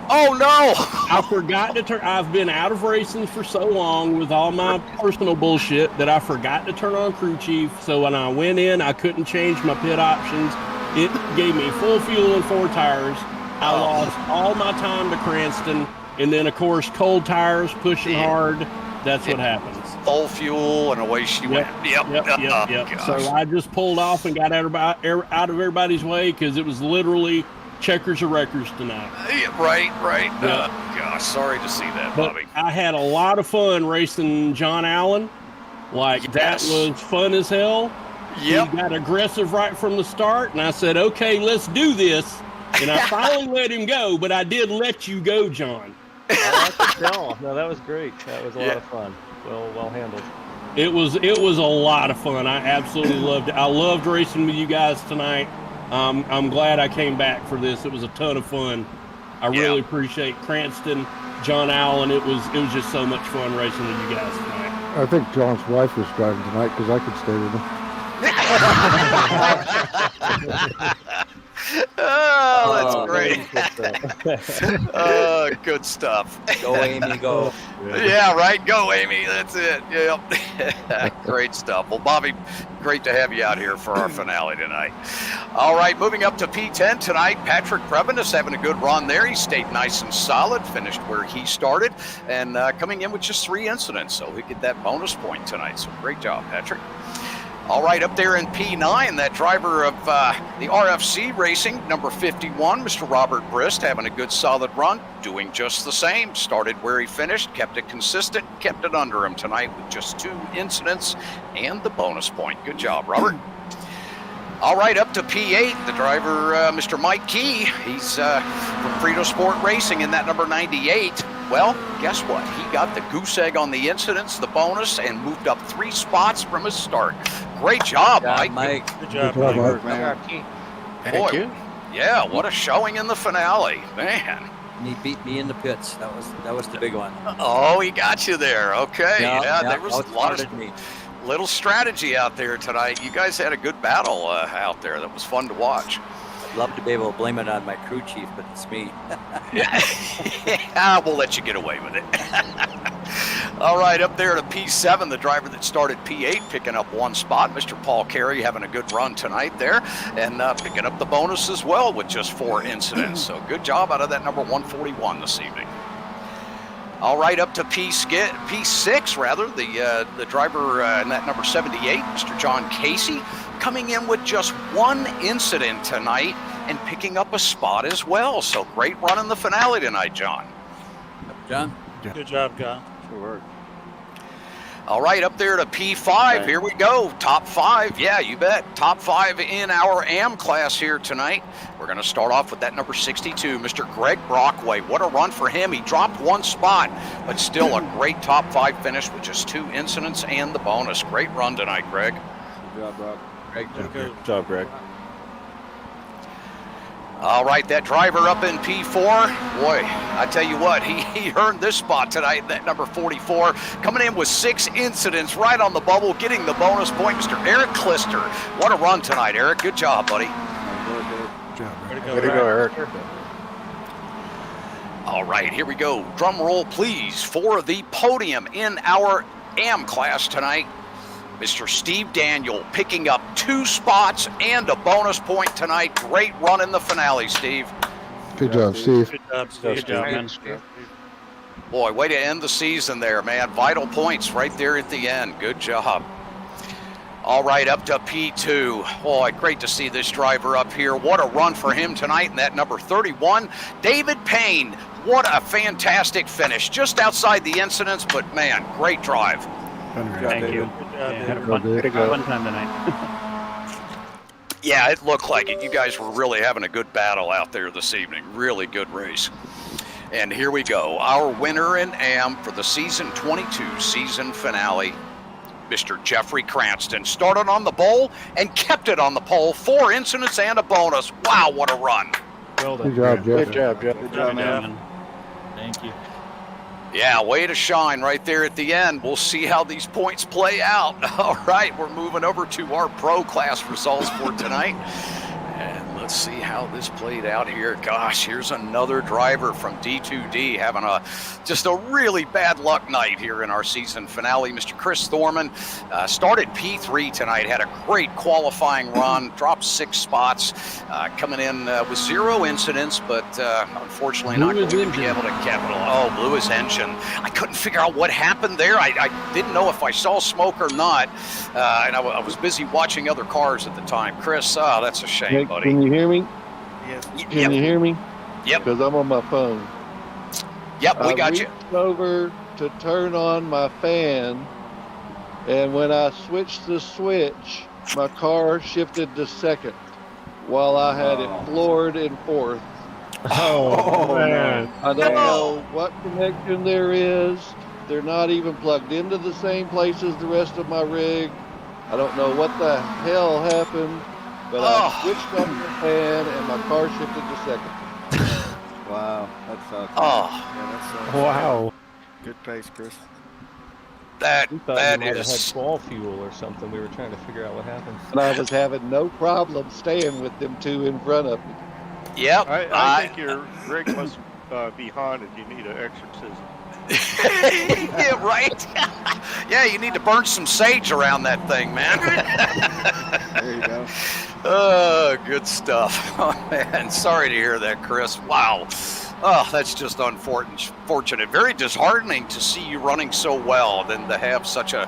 Oh, no. I forgot to turn. I've been out of racing for so long with all my personal bullshit that I forgot to turn on crew chief. So when I went in, I couldn't change my pit options. It gave me full fuel and 4 tires. I lost all my time to Cranston. And then, of course, cold tires, pushing hard. That's what happens. Full fuel, and away she went. Yep. So I just pulled off and got out of everybody's way because it was literally checkers or wreckers tonight. Right. Yep. Gosh, sorry to see that, Bobby. But I had a lot of fun racing John Allen. That was fun as hell. Yep. He got aggressive right from the start, and I said, okay, let's do this. And I finally let him go, but I did let you go, John. No, that was great. That was a lot of fun. Well handled. It was a lot of fun. I absolutely loved it. I loved racing with you guys tonight. I'm glad I came back for this. It was a ton of fun. I really appreciate Cranston, John Allen. It was just so much fun racing with you guys tonight. I think John's wife was driving tonight because I could stay with him. Oh, that's great. Good stuff. Go, Amy, go. Yeah, right. Go, Amy. That's it. Yep. Great stuff. Well, Bobby, great to have you out here for our finale tonight. All right, moving up to P10 tonight, Patrick Previn is having a good run there. He stayed nice and solid, finished where he started, and coming in with just 3 incidents, so he get that bonus point tonight. So great job, Patrick. All right, up there in P9, that driver of the RFC Racing, number 51, Mr. Robert Brist, having a good solid run, doing just the same. Started where he finished, kept it consistent, kept it under him tonight with just 2 incidents and the bonus point. Good job, Robert. All right, up to P8, the driver, Mr. Mike Key. He's from Fritosport Racing in that number 98. Well, guess what? He got the goose egg on the incidents, the bonus, and moved up 3 spots from his start. Great job, Mike. Good job, Mike. Thank you. Yeah, what a showing in the finale, man. And he beat me in the pits. That was the big one. Oh, he got you there. Okay, there was a lot of me. little strategy out there tonight. You guys had a good battle out there. That was fun to watch. I'd love to be able to blame it on my crew chief, but it's me. Yeah, we'll let you get away with it. All right, up there to P7, the driver that started P8, picking up 1 spot. Mr. Paul Carey having a good run tonight there, and picking up the bonus as well with just 4 incidents. So good job out of that number 141 this evening. All right, up to P6, rather, the driver in that number 78, Mr. John Casey, coming in with just 1 incident tonight and picking up a spot as well. So great run in the finale tonight, John. John? Good job, John. Good work. All right, up there to P5. Here we go. Top 5. Yeah, you bet. Top 5 in our AM class here tonight. We're going to start off with that number 62, Mr. Greg Brockway. What a run for him. He dropped 1 spot, but still a great top 5 finish with just 2 incidents and the bonus. Great run tonight, Greg. Good job, Brock. Good job, Greg. All right, that driver up in P4, boy, I tell you what, he earned this spot tonight, that number 44, coming in with 6 incidents right on the bubble, getting the bonus point, Mr. Eric Klister. What a run tonight, Eric. Good job, buddy. Good job. Way to go, Eric. All right, here we go. Drum roll, please, for the podium in our AM class tonight. Mr. Steve Daniel picking up 2 spots and a bonus point tonight. Great run in the finale, Steve. Good job, Steve. Good job, Steve. Good job, man. Boy, way to end the season there, man. Vital points right there at the end. Good job. All right, up to P2. Boy, great to see this driver up here. What a run for him tonight in that number 31. David Payne, what a fantastic finish. Just outside the incidents, but man, great drive. Thank you. Had a fun time tonight. Yeah, it looked like it. You guys were really having a good battle out there this evening. Really good race. And here we go. Our winner in AM for the season 22 season finale, Mr. Jeffrey Cranston. Started on the pole and kept it on the pole. 4 incidents and a bonus. Wow, what a run. Well done. Good job, Jeff. Good job, Jeff. Good job, man. Thank you. Yeah, way to shine right there at the end. We'll see how these points play out. All right, we're moving over to our pro class results for tonight. And let's see how this played out here. Gosh, here's another driver from D2D having just a really bad luck night here in our season finale. Mr. Chris Thorman started P3 tonight, had a great qualifying run, dropped 6 spots, coming in with 0 incidents, but unfortunately not going to be able to capitalize. Oh, blew his engine. I couldn't figure out what happened there. I didn't know if I saw smoke or not, and I was busy watching other cars at the time. Chris, that's a shame, buddy. Can you hear me? Yes. Can you hear me? Yep. Because I'm on my phone. Yep, we got you. I reached over to turn on my fan, and when I switched the switch, my car shifted to second while I had it floored in fourth. Oh, man. I don't know what connection there is. They're not even plugged into the same place as the rest of my rig. I don't know what the hell happened, but I switched on the fan and my car shifted to second. Wow, that sucks. Oh. Yeah, that sucks. Wow. Good pace, Chris. That We thought you might have had ball fuel or something. We were trying to figure out what happened. And I was having no problem staying with them 2 in front of me. Yep. I think your rig must be haunted. You need an exorcism. Yeah, right. Yeah, you need to burn some sage around that thing, man. There you go. Good stuff. Oh, man, sorry to hear that, Chris. Wow. Oh, that's just unfortunate. Very disheartening to see you running so well, then to have such a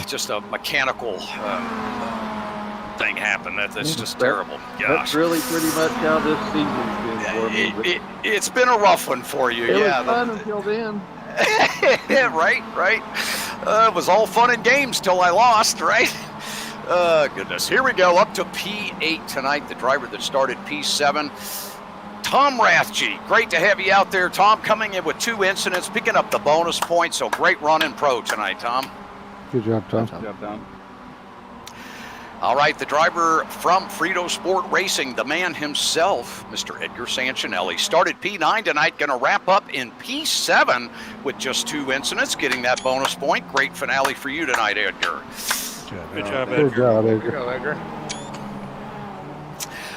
just a mechanical thing happen. That's just terrible. Gosh. That's really pretty much how this season's been for me. It's been a rough one for you. It Yeah. was fun until then. Yeah, right. It was all fun and games till I lost, right? Goodness. Here we go, up to P8 tonight, the driver that started P7. Tom Rathje, great to have you out there, Tom, coming in with 2 incidents, picking up the bonus points, so great run in pro tonight, Tom. Good job, Tom. Good job, Tom. All right, the driver from Fritosport Racing, the man himself, Mr. Edgar Sancinelli, started P9 tonight, going to wrap up in P7 with just 2 incidents, getting that bonus point. Great finale for you tonight, Edgar. Good job, Edgar. Good job, Edgar. Go, Edgar.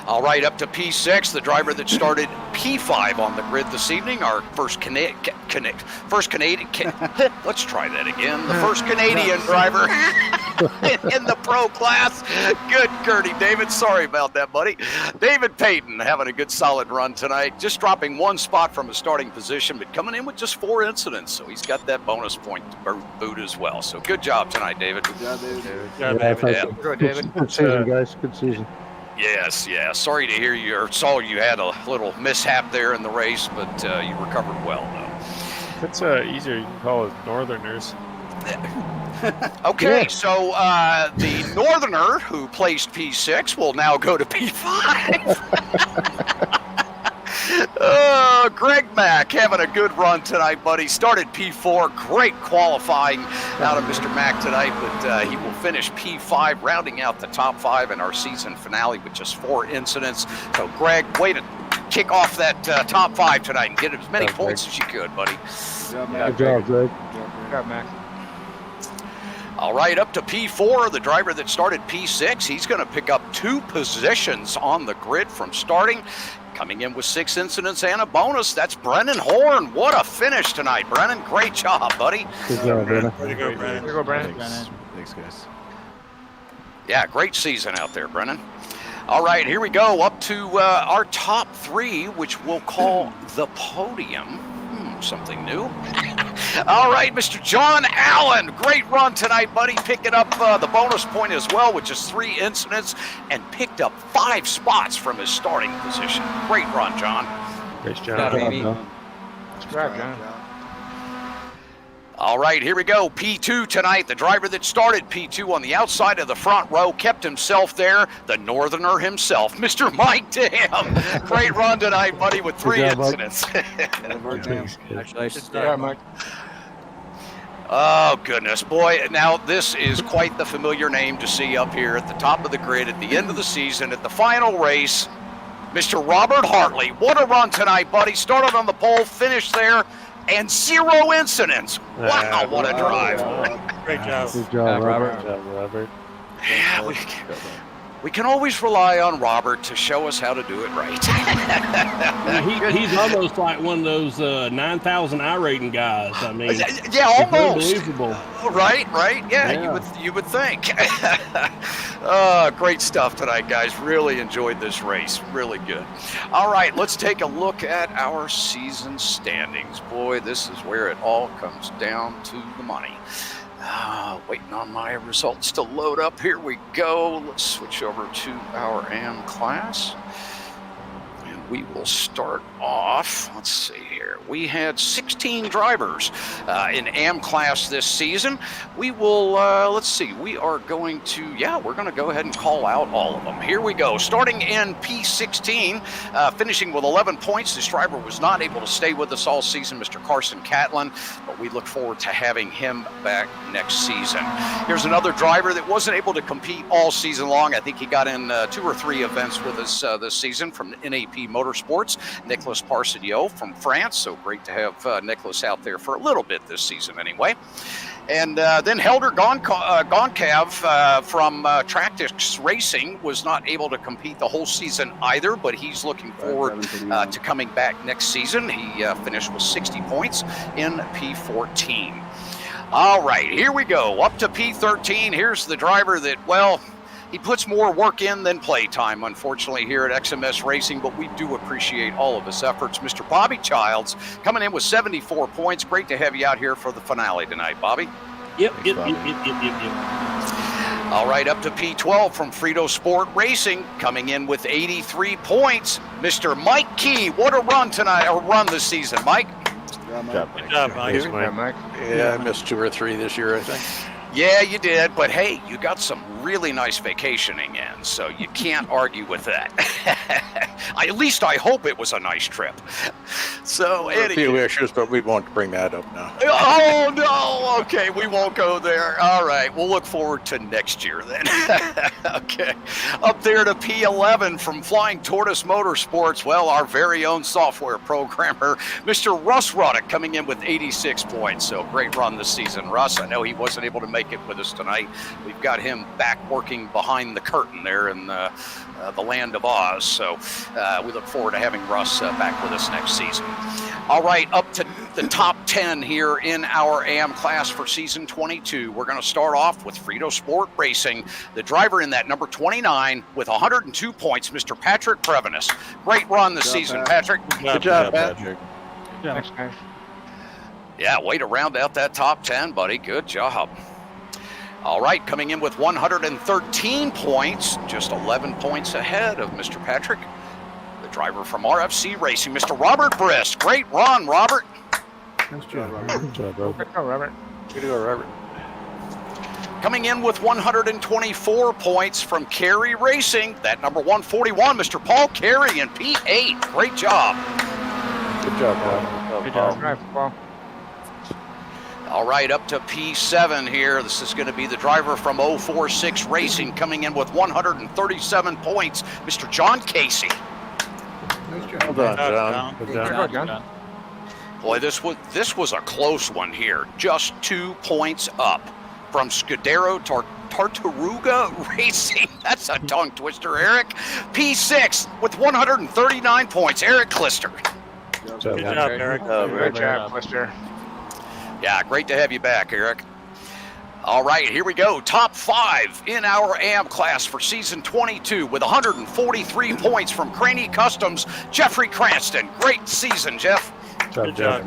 All right, up to P6, the driver that started P5 on the grid this evening, our first Canadian, let's try that again, the first Canadian driver in the pro class. Good, Gertie, David, sorry about that, buddy. David Payton having a good solid run tonight, just dropping 1 spot from his starting position, but coming in with just 4 incidents, so he's got that bonus point to boot as well. So good job tonight, David. Good job, David. Good, David. Good season, guys. Good season. Yes, yeah. Sorry to hear you, or saw you had a little mishap there in the race, but you recovered well, though. That's easier. You can call it Northerners. Okay, so the Northerner who placed P6 will now go to P5. Greg Mack having a good run tonight, buddy. Started P4. Great qualifying out of Mr. Mack tonight, but he will finish P5, rounding out the top 5 in our season finale with just 4 incidents. So, Greg, way to kick off that top 5 tonight and get as many points as you could, buddy. Good job, Greg. Good job, Mac. All right, up to P4, the driver that started P6. He's going to pick up 2 positions on the grid from starting. Coming in with 6 incidents and a bonus, that's Brennan Horn. What a finish tonight, Brennan. Great job, buddy. Good job, Brennan. Way to go, Brennan. Way to go, Brennan. Thanks, guys. Yeah, great season out there, Brennan. All right, here we go, up to our top 3, which we'll call the podium. Something new. All right, Mr. John Allen, great run tonight, buddy. Picking up the bonus point as well with just 3 incidents and picked up 5 spots from his starting position. Great run, John. Great job, baby. John. Good job, John. All right, here we go. P2 tonight. The driver that started P2 on the outside of the front row kept himself there. The Northerner himself, Mr. Mike Dam. Great run tonight, buddy, with 3 Good job, incidents. Congratulations. Good job, Mike. Oh, goodness. Boy, now this is quite the familiar name to see up here at the top of the grid at the end of the season at the final race. Mr. Robert Hartley. What a run tonight, buddy. Started on the pole, finished there, and 0 incidents. Wow, what a drive. Great job. Good job, Robert. Good job, Robert. Yeah, we can always rely on Robert to show us how to do it right. He's almost like one of those 9,000 iRating guys. I mean, yeah, almost. Unbelievable. Right. Yeah, you would think. Great stuff tonight, guys. Really enjoyed this race. Really good. All right, let's take a look at our season standings. Boy, this is where it all comes down to the money. Waiting on my results to load up. Here we go. Let's switch over to our AM class. And we will start off. Let's see here. We had 16 drivers in AM class this season. We will, let's see, we are going to, we're going to go ahead and call out all of them. Here we go. Starting in P16, finishing with 11 points. This driver was not able to stay with us all season, Mr. Carson Catlin, but we look forward to having him back next season. Here's another driver that wasn't able to compete all season long. I think he got in 2 or 3 events with us this season from NAP Motorsports, Nicholas Parcediot from France. So great to have Nicholas out there for a little bit this season anyway. And then Helder Goncav from Tractix Racing was not able to compete the whole season either, but he's looking forward to coming back next season. He finished with 60 points in P14. All right, here we go. Up to P13. Here's the driver that, well, he puts more work in than playtime, unfortunately, here at XMS Racing, but we do appreciate all of his efforts. Mr. Bobby Childs coming in with 74 points. Great to have you out here for the finale tonight, Bobby. Yep. All right, up to P12 from Fritosport Racing, coming in with 83 points. Mr. Mike Key, what a run tonight, or run this season, Mike. Good job, Mike. Yeah, I missed 2 or 3 this year, I think. Yeah, you did, but hey, you got some really nice vacationing in, so you can't argue with that. At least I hope it was a nice trip. So, A few issues, but we won't bring that up now. Oh, no. Okay, we won't go there. All right, we'll look forward to next year then. Okay. Up there to P11 from Flying Tortoise Motorsports, well, our very own software programmer, Mr. Russ Ruddock, coming in with 86 points. So, great run this season, Russ. I know he wasn't able to make it with us tonight. We've got him back working behind the curtain there in the land of Oz. So we look forward to having Russ back with us next season. All right, up to the top 10 here in our AM class for season 22. We're going to start off with Fritosport Racing. The driver in that number 29 with 102 points, Mr. Patrick Prevenis. Great run this season, Patrick. Good job, Patrick. Thanks, guys. Yeah, way to round out that top 10, buddy. Good job. All right, coming in with 113 points, just 11 points ahead of Mr. Patrick. The driver from RFC Racing, Mr. Robert Brist. Great run, Robert. Nice job, Robert. Good job, Robert. Good job, Robert. Good to go, Robert. Coming in with 124 points from Carey Racing, that number 141, Mr. Paul Carey in P8. Great job. Good job, Paul. Good job, Paul. All right, up to P7 here. This is going to be the driver from 046 Racing coming in with 137 points, Mr. John Casey. Nice job. Well done, John. Good job. Boy, this was a close one here. Just 2 points up from Scudero Tartaruga Racing. That's a tongue twister, Eric. P6 with 139 points, Eric Klister. Good job, Eric. Good job, Klister. Yeah, great to have you back, Eric. All right, here we go. Top 5 in our AM class for season 22 with 143 points from Craney Customs, Jeffrey Cranston. Great season, Jeff. Good job,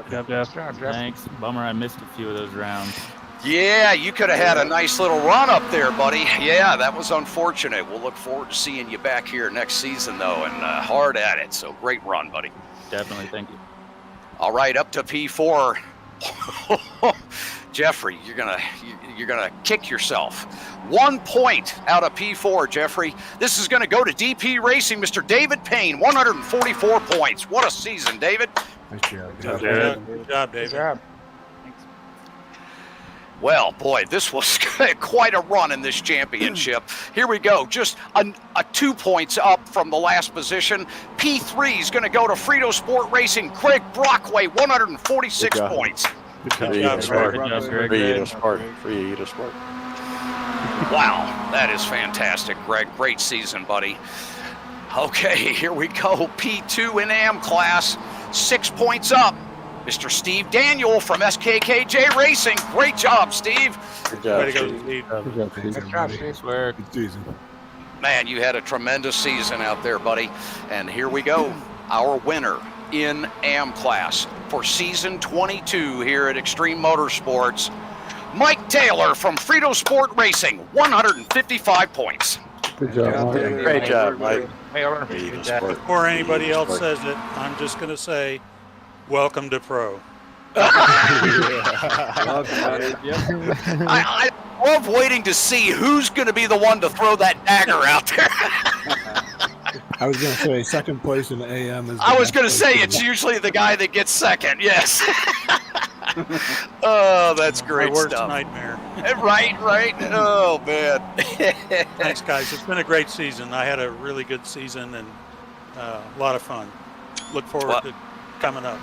Jeff. Thanks. Bummer I missed a few of those rounds. Yeah, you could have had a nice little run up there, buddy. Yeah, that was unfortunate. We'll look forward to seeing you back here next season, though, and hard at it. So great run, buddy. Definitely, thank you. All right, up to P4. Jeffrey, you're gonna kick yourself. 1 point out of P4, Jeffrey. This is gonna go to DP Racing, Mr. David Payne, 144 points. What a season, David. Nice job. Good job, David. Good job, David. Good job. Well, boy, this was quite a run in this championship. Here we go, just a 2 points up from the last position. P3 is going to go to Fritosport Racing. Craig Brockway, 146 points. Good job, Fritosport. Wow, that is fantastic, Greg. Great season, buddy. Okay, here we go. P2 in AM class, 6 points up. Mr. Steve Daniel from SKKJ Racing. Great job, Steve. Good job, Way to go, Steve. Steve. Good job, Steve. Good job, Steve. Swear. Good season. Man, you had a tremendous season out there, buddy. And here we go. Our winner in AM class for season 22 here at Extreme Motorsports, Mike Taylor from Fritosport Racing, 155 points. Good job, Mike. Great job, Mike. Before anybody else says it, I'm just going to say, welcome to pro. I love waiting to see who's going to be the one to throw that dagger out there. I was going to say second place in the AM is. I was going to say it's usually the guy that gets second. Yes. Oh, that's great My worst stuff. nightmare. Right. Oh man. Thanks, guys. It's been a great season. I had a really good season and a lot of fun. Look forward to coming up.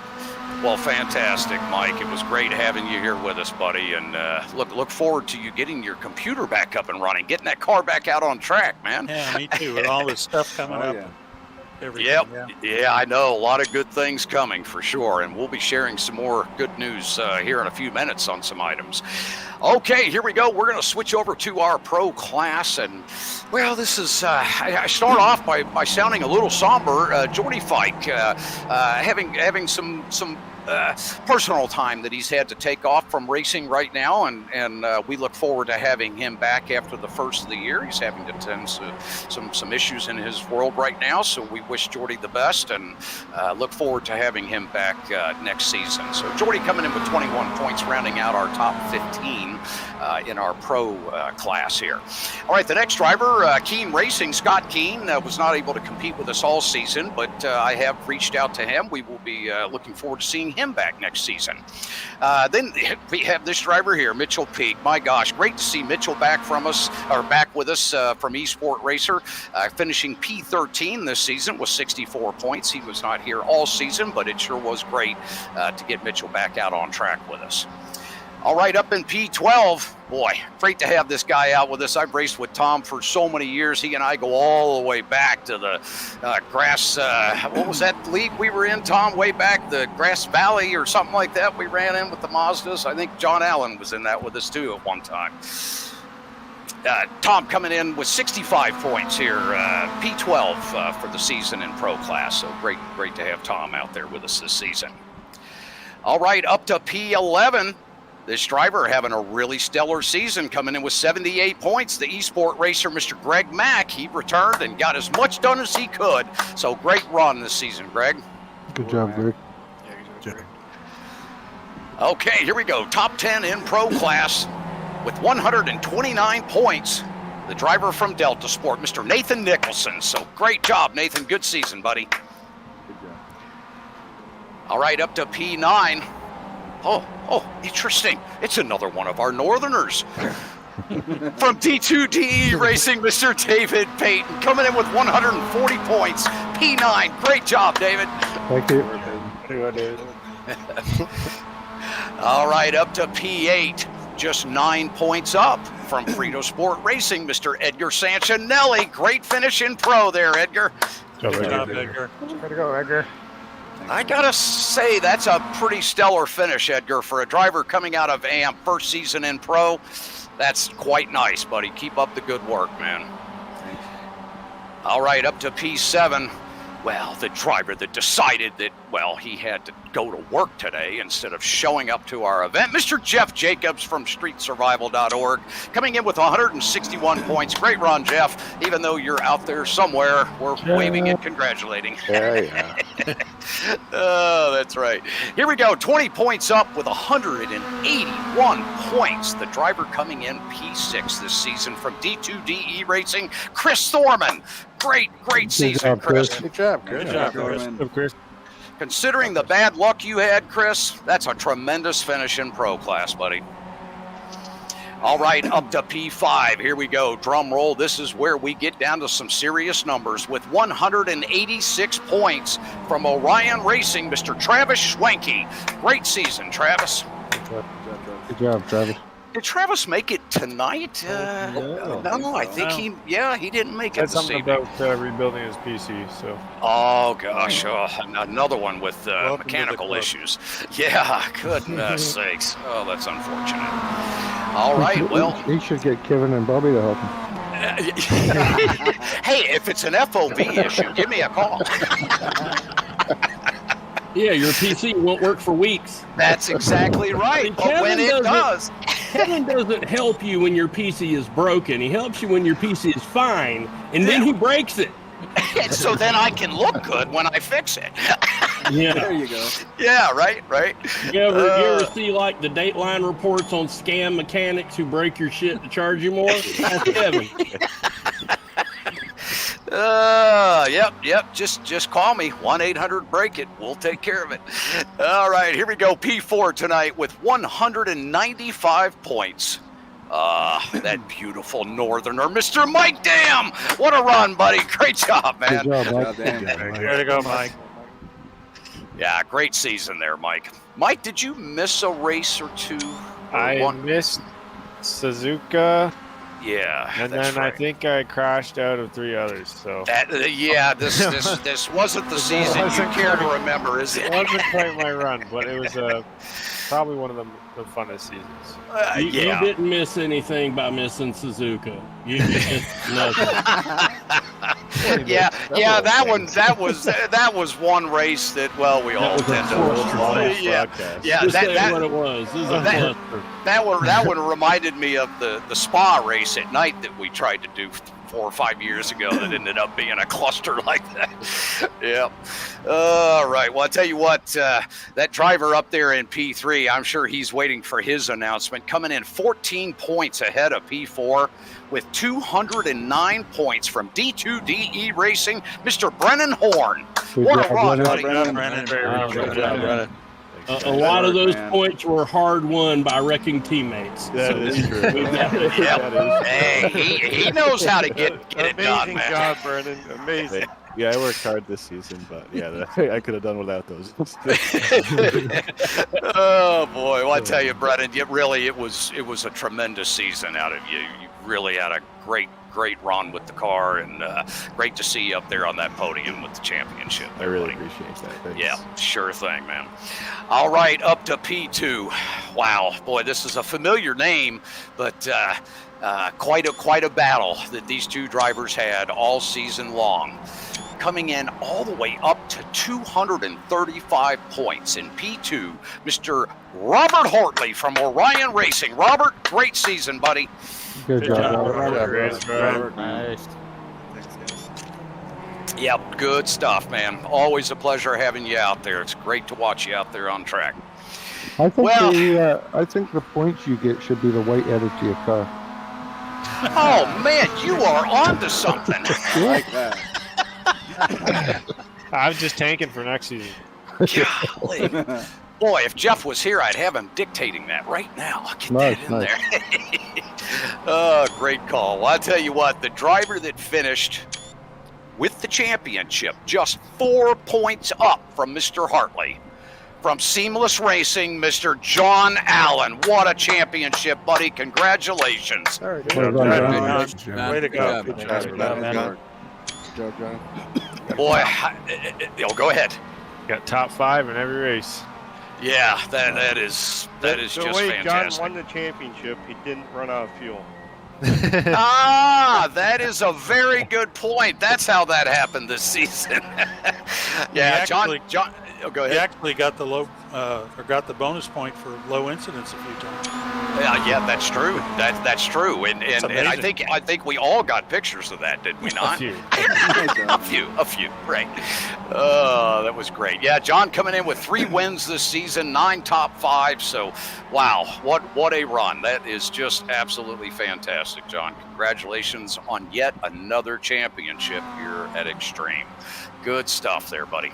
Well, fantastic, Mike. It was great having you here with us, buddy. And look forward to you getting your computer back up and running, getting that car back out on track, man. Yeah, me too. With all this stuff coming up. Yeah. Everything, Yep. Yeah, I know. A lot of good things coming for sure. And we'll be sharing some more good news here in a few minutes on some items. Okay, here we go. We're going to switch over to our pro class. And, well, this is, I start off by sounding a little somber. Jordy Fike having some personal time that he's had to take off from racing right now, and we look forward to having him back after the first of the year. He's having to tend to some issues in his world right now, so we wish Jordy the best and look forward to having him back next season. So Jordy coming in with 21 points, rounding out our top 15 in our pro class here. All right, the next driver, Keene Racing, Scott Keene, was not able to compete with us all season, but I have reached out to him. We will be looking forward to seeing him back next season. Then we have this driver here, Mitchell Peak. My gosh, great to see Mitchell back with us from eSport Racer, finishing P13 this season with 64 points. He was not here all season, but it sure was great to get Mitchell back out on track with us. All right, up in P12, boy, great to have this guy out with us. I've raced with Tom for so many years. He and I go all the way back to the Grass, what was that league we were in, Tom, way back, the Grass Valley or something like that. We ran in with the Mazdas. I think John Allen was in that with us too at one time. Tom coming in with 65 points here, P12 for the season in pro class. So great to have Tom out there with us this season. All right, up to P11. This driver having a really stellar season, coming in with 78 points. The eSport racer, Mr. Greg Mack, he returned and got as much done as he could. So great run this season, Greg. Good job, Greg. Okay, here we go. Top 10 in pro class with 129 points. The driver from Delta Sport, Mr. Nathan Nicholson. So great job, Nathan. Good season, buddy. Good job. All right, up to P9. Oh, interesting. It's another one of our Northerners. From D2DE Racing, Mr. David Payton, coming in with 140 points. P9, great job, David. Thank you. All right, up to P8, just 9 points up. From Fritosport Racing, Mr. Edgar Sanchinelli. Great finish in pro there, Edgar. Good job, Edgar. Way to go, Edgar. I gotta say, that's a pretty stellar finish, Edgar, for a driver coming out of AMP, first season in pro. That's quite nice, buddy. Keep up the good work, man. Thanks. All right, up to P7. Well, the driver that decided that, well, he had to go to work today instead of showing up to our event, Mr. Jeff Jacobs from StreetSurvival.org, coming in with 161 points. Great run, Jeff. Even though you're out there somewhere, we're waving and congratulating. Yeah. Oh, that's right. Here we go. 20 points up with 181 points. The driver coming in P6 this season from D2DE Racing, Chris Thorman. Great season, Chris. Good job, Chris. Considering the bad luck you had, Chris, that's a tremendous finish in pro class, buddy. All right, up to P5. Here we go. Drum roll. This is where we get down to some serious numbers with 186 points from Orion Racing, Mr. Travis Schwenke. Great season, Travis. Good job, Travis. Did Travis make it tonight? No, I think he didn't make it That's this something evening. about rebuilding his PC, so. Oh, gosh. Another one with mechanical issues. Yeah, goodness sakes. Oh, that's unfortunate. All right, well. He should get Kevin and Bobby to help him. Hey, if it's an FOV issue, give me a call. Yeah, your PC won't work for weeks. That's exactly right. But when it does. Kevin doesn't help you when your PC is broken. He helps you when your PC is fine, and then he breaks it. So then I can look good when I fix it. Yeah. There you go. Yeah, right. You ever see like the Dateline reports on scam mechanics who break your shit to charge you more? That's Kevin. Yep. Just call me 1-800-BREAK-IT. We'll take care of it. All right, here we go. P4 tonight with 195 points. That beautiful Northerner, Mr. Mike Dam. What a run, buddy. Great job, man. Good job, Mike. Way to go, Mike. Yeah, great season there, Mike. Mike, did you miss a race or two? I missed Suzuka. Yeah, and that's then right. I think I crashed out of 3 others. So Yeah, this wasn't the season you care to remember, is it? It wasn't quite my run, but it was probably one of the funnest seasons. You didn't miss anything by missing Suzuka. You missed nothing. Yeah, that was one race that we all tend to. Just say what it was. This is a cluster. That one reminded me of the spa race at night that we tried to do 4 or 5 years ago that ended up being a cluster like that. Yep. All right. Well, I'll tell you what, that driver up there in P3, I'm sure he's waiting for his announcement, coming in 14 points ahead of P4 with 209 points from D2DE Racing, Mr. Brennan Horn. What a run, buddy. Brennan. A lot of those points were hard won by wrecking teammates. That is true. Hey, he knows how to get it done, Amazing man. job, Brennan. Amazing. Yeah, I worked hard this season, but yeah, I could have done without those. Oh boy! Well, I tell you, Brennan, it was a tremendous season out of you. You really had a great run with the car, and great to see you up there on that podium with the championship. I really appreciate that. Thanks. Yeah, sure thing, man. All right, up to P2. Wow, boy, this is a familiar name, but quite a battle that these two drivers had all season long. Coming in all the way up to 235 points in P2, Mr. Robert Hortley from Orion Racing. Robert, great season, buddy. Good job, Robert. Nice. Yep, good stuff, man. Always a pleasure having you out there. It's great to watch you out there on track. I think I think the points you get should be the weight added to your car. Oh man, you are on to something. I like that. I'm just tanking for next season. Golly. Boy, if Jeff was here, I'd have him dictating that right now. Get that in there. Oh, great call. Well, I'll tell you what, the driver that finished with the championship, just 4 points up from Mr. Hartley. From Seamless Racing, Mr. John Allen. What a championship, buddy. Congratulations. Way to go. Good job. Boy, go ahead. Got top 5 in every race. Yeah, that is The just way fantastic. John won the championship, he didn't run out of fuel. That is a very good point. That's how that happened this season. Yeah, John. Oh, go ahead. He actually got the got the bonus point for low incidents a few times. Yeah, that's true. That's true. And I think we all got pictures of that, did we not? A few. a few. Right. Oh, that was great. Yeah, John coming in with 3 wins this season, 9 top 5. So, wow, what a run. That is just absolutely fantastic, John. Congratulations on yet another championship here at Extreme. Good stuff there, buddy.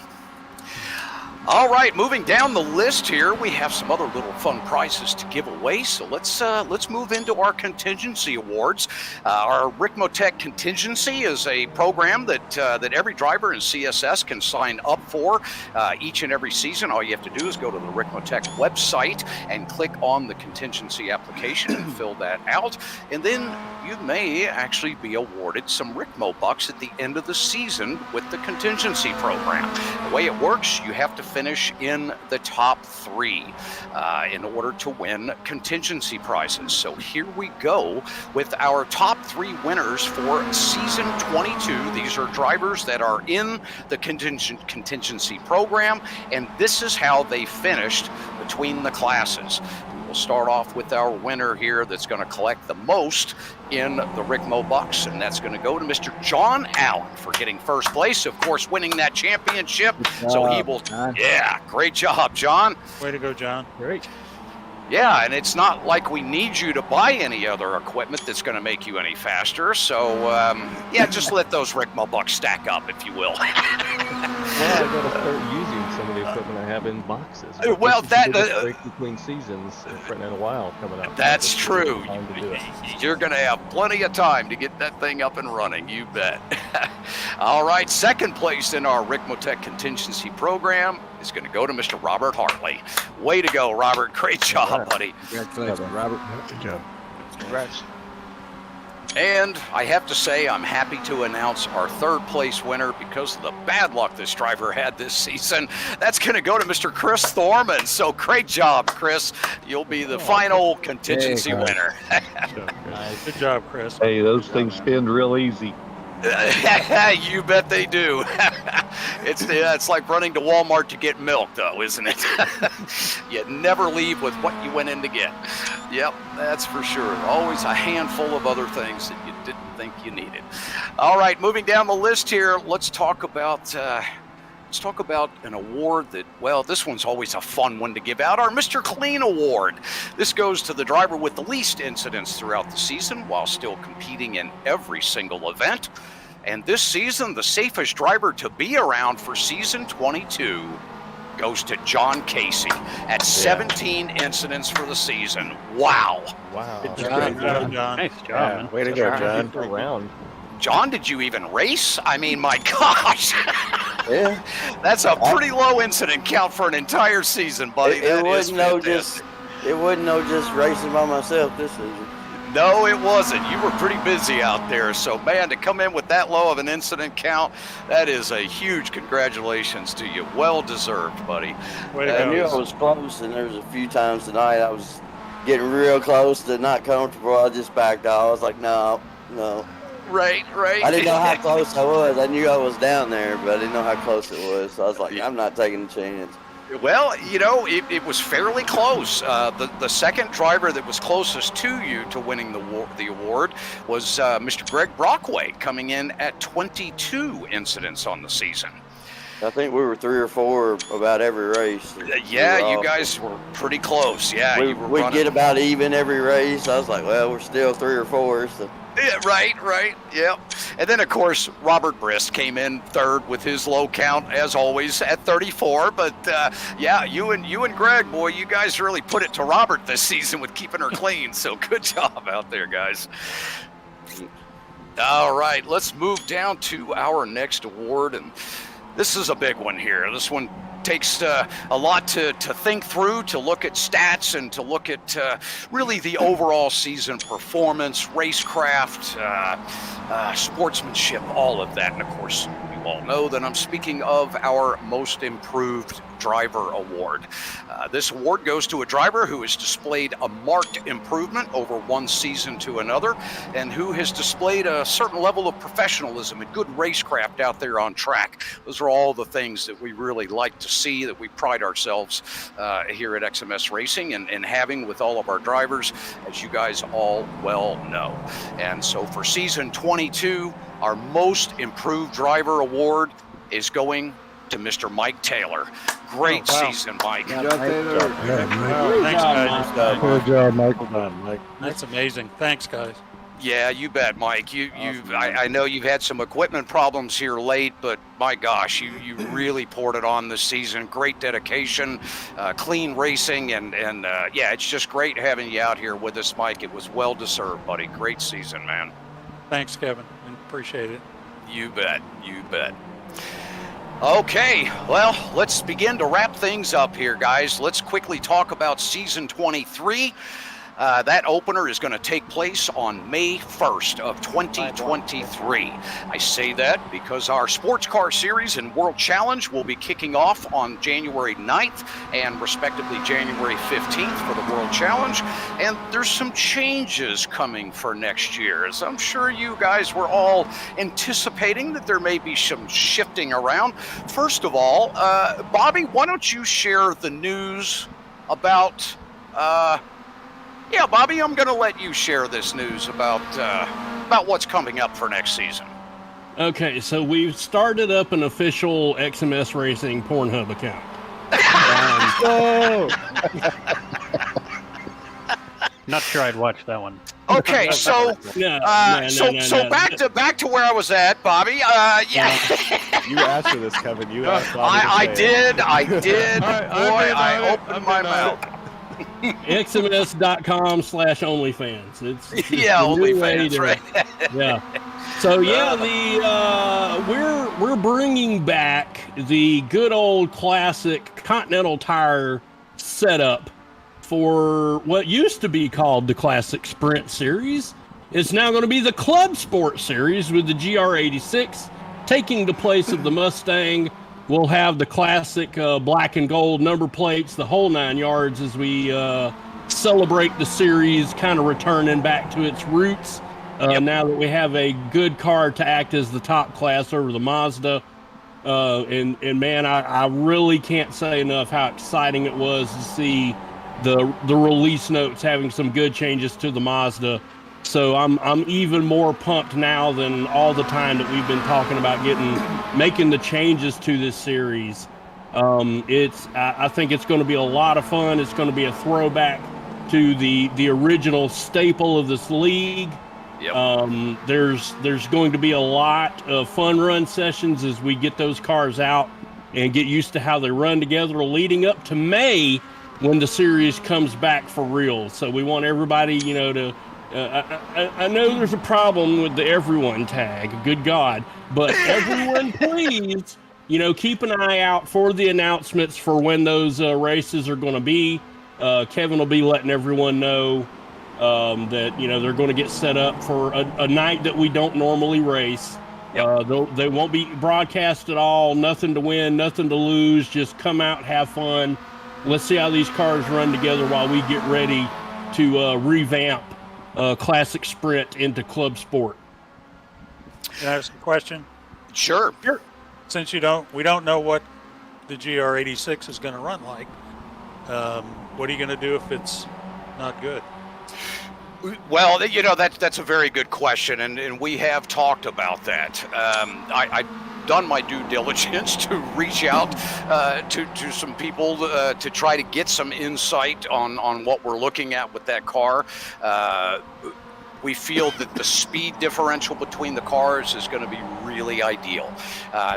All right, moving down the list here, we have some other little fun prizes to give away. So let's move into our contingency awards. Our Ricmotech contingency is a program that every driver in CSS can sign up for each and every season. All you have to do is go to the Ricmotech website and click on the contingency application and fill that out, and then you may actually be awarded some Ricmo bucks at the end of the season with the contingency program. The way it works, you have to finish in the top 3 in order to win contingency prizes. So here we go with our top 3 winners for season 22. These are drivers that are in the contingency program, and this is how they finished between the classes. We'll start off with our winner here that's going to collect the most in the Ricmo bucks, and that's going to go to Mr. John Allen for getting first place, of course, winning that championship. So he will, yeah, great job, John. Way to go, John. Great. Yeah, and it's not like we need you to buy any other equipment that's going to make you any faster. So, yeah, just let those Ricmo bucks stack up, if you will. Well, I got to start using some of the equipment I have in boxes. Well, This is that- the biggest break between seasons in a while coming up. That's This is true. the time to do it. You're going to have plenty of time to get that thing up and running, you bet. All right, second place in our Ricmotech contingency program is going to go to Mr. Robert Hartley. Way to go, Robert. Great job, buddy. Congratulations, Robert. Good job. Congrats. And I have to say, I'm happy to announce our third place winner because of the bad luck this driver had this season. That's going to go to Mr. Chris Thorman. So great job, Chris. You'll be the final contingency winner. Good job, Chris. Hey, those things spin real easy. You bet they do. It's like running to Walmart to get milk, though, isn't it? You never leave with what you went in to get. Yep, that's for sure. Always a handful of other things that you didn't think you needed. All right, moving down the list here, let's talk about an award that, well, this one's always a fun one to give out, our Mr. Clean Award. This goes to the driver with the least incidents throughout the season while still competing in every single event. And this season, the safest driver to be around for season 22 goes to John Casey at 17 incidents for the season. Wow. Wow. Good job, John. Nice job, man. Way to go, John. Around. John, did you even race? I mean, my gosh. Yeah. That's a pretty low incident count for an entire season, buddy. It That is wasn't no fantastic. it wasn't no just racing by myself this season. No, it wasn't. You were pretty busy out there. So, man, to come in with that low of an incident count, that is a huge congratulations to you. Well deserved, buddy. Way to I go. knew I was close, and there was a few times tonight I was getting real close to not comfortable. I just backed out. I was like, no. Right. I didn't know how close I was. I knew I was down there, but I didn't know how close it was. So I was like, I'm not taking a chance. Well, you know, it was fairly close. The second driver that was closest to you to winning the award was Mr. Greg Brockway, coming in at 22 incidents on the season. I think we were 3 or 4 about every race. Yeah, you guys were pretty close. Yeah, you were we'd running. get about even every race. I was like, well, we're still 3 or 4. So. Yeah, right, yep. And then, of course, Robert Brist came in third with his low count, as always, at 34. But, yeah, you and Greg, boy, you guys really put it to Robert this season with keeping her clean. So good job out there, guys. All right, let's move down to our next award. And this is a big one here. This one takes a lot to think through, to look at stats and to look at really the overall season performance, racecraft, sportsmanship, all of that. And of course, you all know that I'm speaking of our Most Improved Driver Award. This award goes to a driver who has displayed a marked improvement over one season to another, and who has displayed a certain level of professionalism and good racecraft out there on track. Those are all the things that we really like to see, that we pride ourselves here at XMS Racing and having with all of our drivers, as you guys all well know. And so for season 22, our Most Improved Driver Award is going to Mr. Mike Taylor. Great season, Mike. Good job, Taylor. Thanks, guys. Good job, Mike. Well done, Mike. That's amazing. Thanks, guys. Yeah, you bet, Mike. I know you've had some equipment problems here late, but my gosh, you really poured it on this season. Great dedication, clean racing, and yeah, it's just great having you out here with us, Mike. It was well deserved, buddy. Great season, man. Thanks, Kevin. Appreciate it. You bet. Okay, well, let's begin to wrap things up here, guys. Let's quickly talk about season 23. That opener is going to take place on May 1st of 2023. I say that because our Sports Car Series and World Challenge will be kicking off on January 9th and respectively January 15th for the World Challenge. And there's some changes coming for next year, as I'm sure you guys were all anticipating that there may be some shifting around. First of all, Bobby, why don't you share the news about... Yeah, Bobby, I'm going to let you share this news about what's coming up for next season. Okay, so we've started up an official XMS Racing Pornhub account. Not sure I'd watch that one. Okay, so back to where I was at, Bobby. You asked for this, Kevin. You asked Bobby I to say it. did. Boy, I opened my mouth. xms.com/OnlyFans. It's yeah, the new OnlyFans, way right? Yeah. So yeah, we're bringing back the good old classic Continental Tire setup for what used to be called the Classic Sprint Series. It's now going to be the Club Sport Series with the GR86 taking the place of the Mustang. We'll have the classic black and gold number plates, the whole 9 yards, as we celebrate the series, kind of returning back to its roots. Now that we have a good car to act as the top class over the Mazda. And man, I really can't say enough how exciting it was to see the release notes having some good changes to the Mazda. So I'm even more pumped now than all the time that we've been talking about making the changes to this series. I think it's going to be a lot of fun. It's going to be a throwback to the original staple of this league. Yep. There's going to be a lot of fun run sessions as we get those cars out and get used to how they run together leading up to May when the series comes back for real. So we want everybody, to I know there's a problem with the everyone tag, good God, but everyone please, keep an eye out for the announcements for when those races are going to be. Kevin will be letting everyone know that, they're going to get set up for a night that we don't normally race. They won't be broadcast at all, nothing to win, nothing to lose, just come out, have fun. Let's see how these cars run together while we get ready to revamp Classic Sprint into Club Sport. Can I ask a question? Sure. Since we don't know what the GR86 is going to run like, what are you going to do if it's not good? Well, that's a very good question, and we have talked about that. I've done my due diligence to reach out to some people to try to get some insight on what we're looking at with that car. We feel that the speed differential between the cars is going to be really ideal.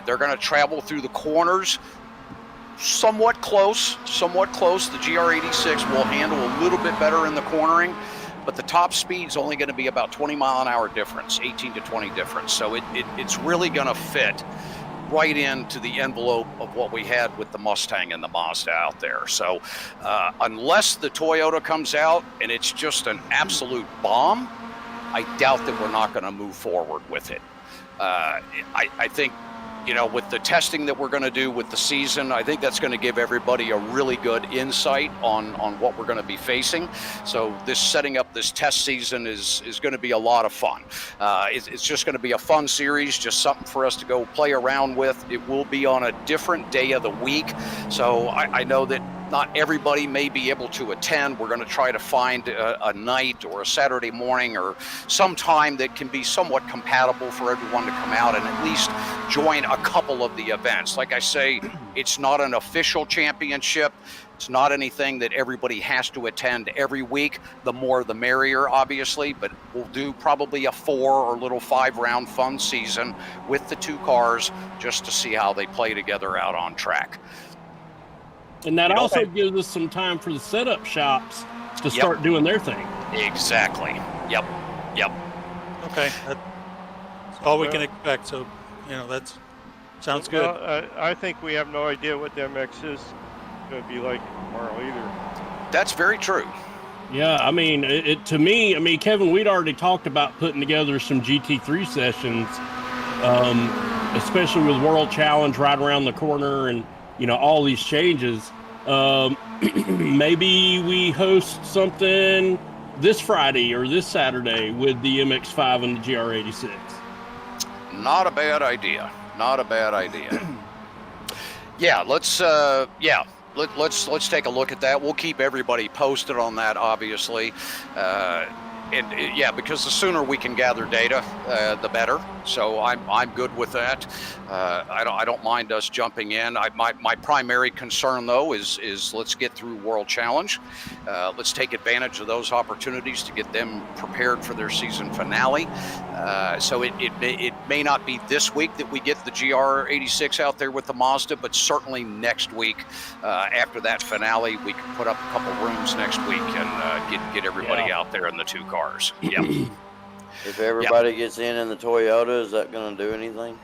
They're going to travel through the corners somewhat close. The GR86 will handle a little bit better in the cornering, but the top speed's only going to be about 20 mile an hour difference, 18 to 20 difference. So it's really going to fit right into the envelope of what we had with the Mustang and the Mazda out there. So unless the Toyota comes out and it's just an absolute bomb, I doubt that we're not going to move forward with it. I think, with the testing that we're going to do with the season, I think that's going to give everybody a really good insight on what we're going to be facing. So setting up this test season is going to be a lot of fun. It's just going to be a fun series, just something for us to go play around with. It will be on a different day of the week. So I know that not everybody may be able to attend. We're going to try to find a night or a Saturday morning or some time that can be somewhat compatible for everyone to come out and at least join a couple of the events. Like I say, it's not an official championship. It's not anything that everybody has to attend every week. The more the merrier, obviously, but we'll do probably a 4 or little 5-round fun season with the two cars just to see how they play together out on track. And that also gives us some time for the setup shops to start doing their thing. Exactly. Yep. Okay. That's all we can expect. So, that sounds good. I think we have no idea what the MX is going to be like tomorrow either. That's very true. Yeah, to me, Kevin, we'd already talked about putting together some GT3 sessions, especially with World Challenge right around the corner and, all these changes. Maybe we host something this Friday or this Saturday with the MX-5 and the GR86. Not a bad idea. Yeah, let's take a look at that. We'll keep everybody posted on that, obviously. yeah, because the sooner we can gather data, the better. So I'm good with that. I don't mind us jumping in. My primary concern though is let's get through World Challenge. Let's take advantage of those opportunities to get them prepared for their season finale. So it may not be this week that we get the GR86 out there with the Mazda, but certainly next week after that finale, we can put up a couple rooms next week and get everybody out there in the two cars. Yeah. If everybody gets in the Toyota, is that going to do anything?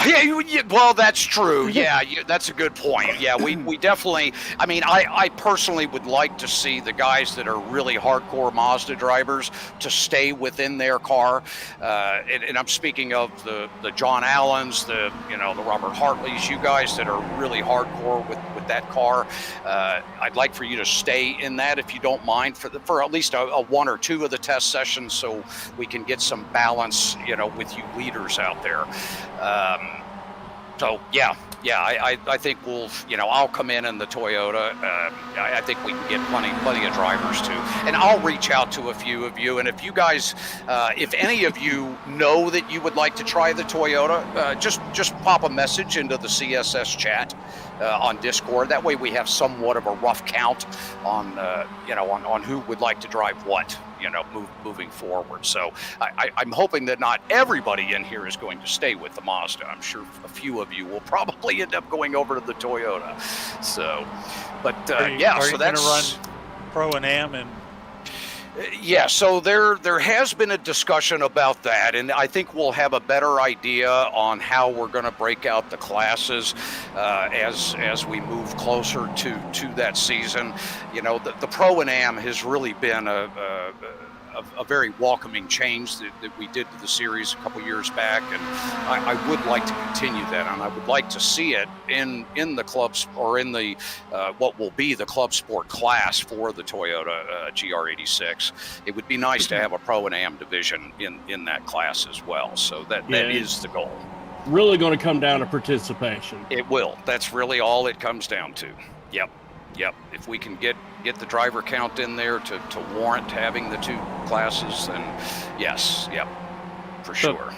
Yeah, well, that's true. Yeah, that's a good point. Yeah, we definitely, I mean, I personally would like to see the guys that are really hardcore Mazda drivers to stay within their car. And I'm speaking of the John Allens, the Robert Hartleys, you guys that are really hardcore with that car. I'd like for you to stay in that if you don't mind for at least a one or two of the test sessions so we can get some balance, with you leaders out there. So yeah, I think we'll, I'll come in the Toyota. I think we can get plenty of drivers too, and I'll reach out to a few of you. And if you guys, if any of you know that you would like to try the Toyota, just pop a message into the CSS chat on Discord. That way we have somewhat of a rough count on, on who would like to drive what. Moving forward. So I'm hoping that not everybody in here is going to stay with the Mazda. I'm sure a few of you will probably end up going over to the Toyota. So, but are you so going that's to run Pro-Am and. Yeah, so there has been a discussion about that, and I think we'll have a better idea on how we're going to break out the classes as we move closer to that season. The Pro-Am has really been a very welcoming change that we did to the series a couple years back, and I would like to continue that, and I would like to see it in the clubs or in the what will be the Club Sport class for the Toyota GR86. It would be nice to have a Pro-Am division in that class as well. So that is the goal. Really going to come down to participation. It will. That's really all it comes down to. Yep. If we can get the driver count in there to warrant having the two classes, then yes, for sure.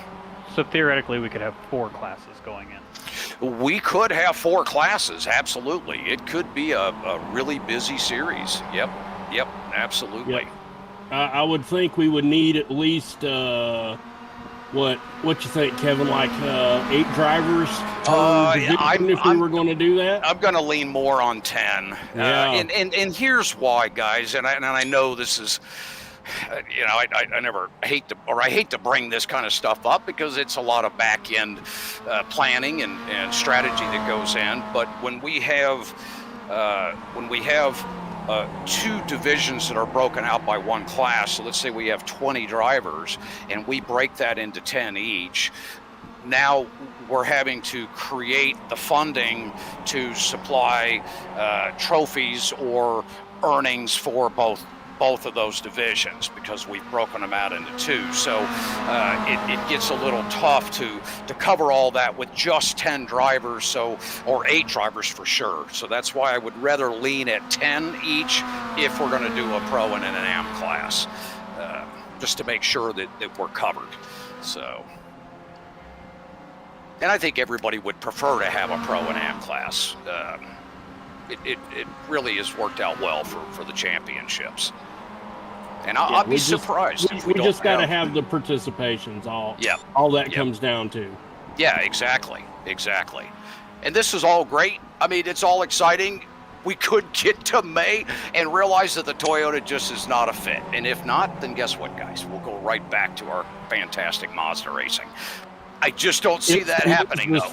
So theoretically, we could have 4 classes going in. We could have 4 classes, absolutely. It could be a really busy series. Yep, absolutely. Yep. I would think we would need at least what you think, Kevin? Like 8 drivers if we were going to do that? I'm going to lean more on 10. Yeah. And here's why, guys. And I know this is, I hate to bring this kind of stuff up because it's a lot of back end planning and strategy that goes in. But when we have 2 divisions that are broken out by one class, so let's say we have 20 drivers and we break that into 10 each, now we're having to create the funding to supply trophies or earnings for both of those divisions because we've broken them out into 2. So it gets a little tough to cover all that with just 10 drivers, or 8 drivers for sure. So that's why I would rather lean at 10 each if we're going to do a Pro and an Am class, just to make sure that we're covered. So, and I think everybody would prefer to have a Pro and Am class. It really has worked out well for the championships. And I'll be surprised if we don't. We just got to have the participations. All that comes down to. Yeah, exactly. And this is all great. I mean, it's all exciting. We could get to May and realize that the Toyota just is not a fit. And if not, then guess what, guys? We'll go right back to our fantastic Mazda racing. I just don't see that happening, though.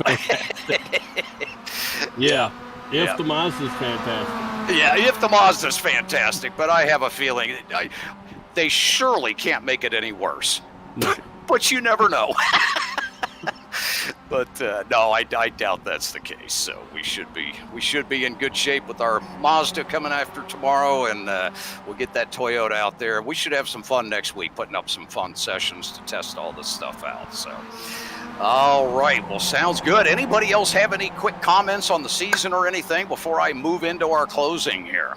If the Mazda's fantastic. Yeah, if the Mazda's fantastic, but I have a feeling they surely can't make it any worse. No. But you never know. But no, I doubt that's the case. So we should be in good shape with our Mazda coming after tomorrow, and we'll get that Toyota out there. We should have some fun next week, putting up some fun sessions to test all this stuff out. So. All right, well, sounds good. Anybody else have any quick comments on the season or anything before I move into our closing here?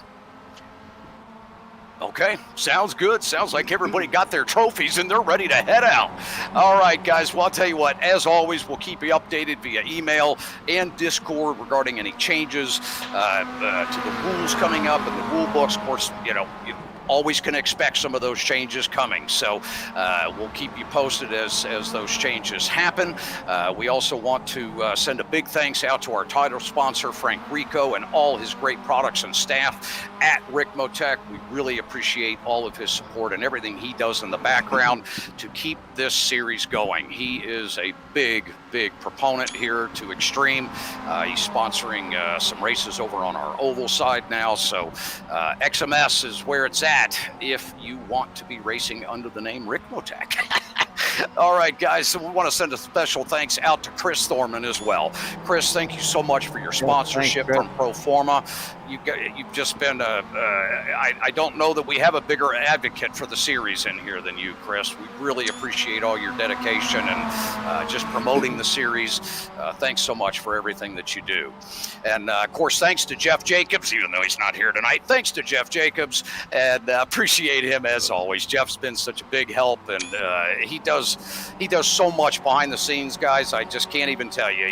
Okay, sounds good. Sounds like everybody got their trophies and they're ready to head out. All right, guys. Well, I'll tell you what, as always, we'll keep you updated via email and Discord regarding any changes to the rules coming up and the rule books. Of course, you always can expect some of those changes coming. So we'll keep you posted as those changes happen. We also want to send a big thanks out to our title sponsor, Frank Rico, and all his great products and staff at Ricmotech. We really appreciate all of his support and everything he does in the background to keep this series going. He is a big proponent here to Extreme. He's sponsoring some races over on our oval side now. So XMS is where it's at if you want to be racing under the name Ricmotech. All right, guys, so we want to send a special thanks out to Chris Thorman as well. Chris, thank you so much for your sponsorship from Proforma. You've just been I don't know that we have a bigger advocate for the series in here than you, Chris. We really appreciate all your dedication and just promoting the series. Thanks so much for everything that you do. And, of course, thanks to Jeff Jacobs, even though he's not here tonight. Thanks to Jeff Jacobs, and appreciate him as always. Jeff's been such a big help, and he does so much behind the scenes, guys. I just can't even tell you.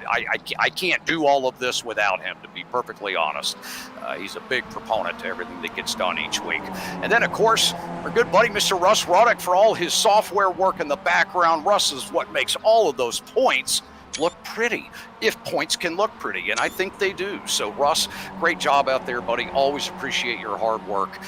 I can't do all of this without him, to be perfectly honest. He's a big proponent to everything that gets done each week. And then, of course, our good buddy, Mr. Russ Roddick, for all his software work in the background. Russ is what makes all of those points look pretty, if points can look pretty, and I think they do. So, Russ, great job out there, buddy. Always appreciate your hard work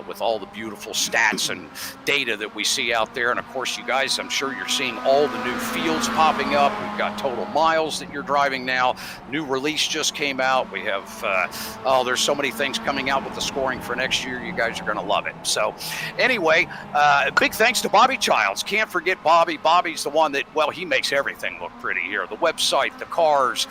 with all the beautiful stats and data that we see out there. And, of course, you guys, I'm sure you're seeing all the new fields popping up. We've got total miles that you're driving now. New release just came out. We have, there's so many things coming out with the scoring for next year. You guys are going to love it. So, anyway, big thanks to Bobby Childs. Can't forget Bobby. Bobby's the one that, well, he makes everything look pretty here. The website, the cars,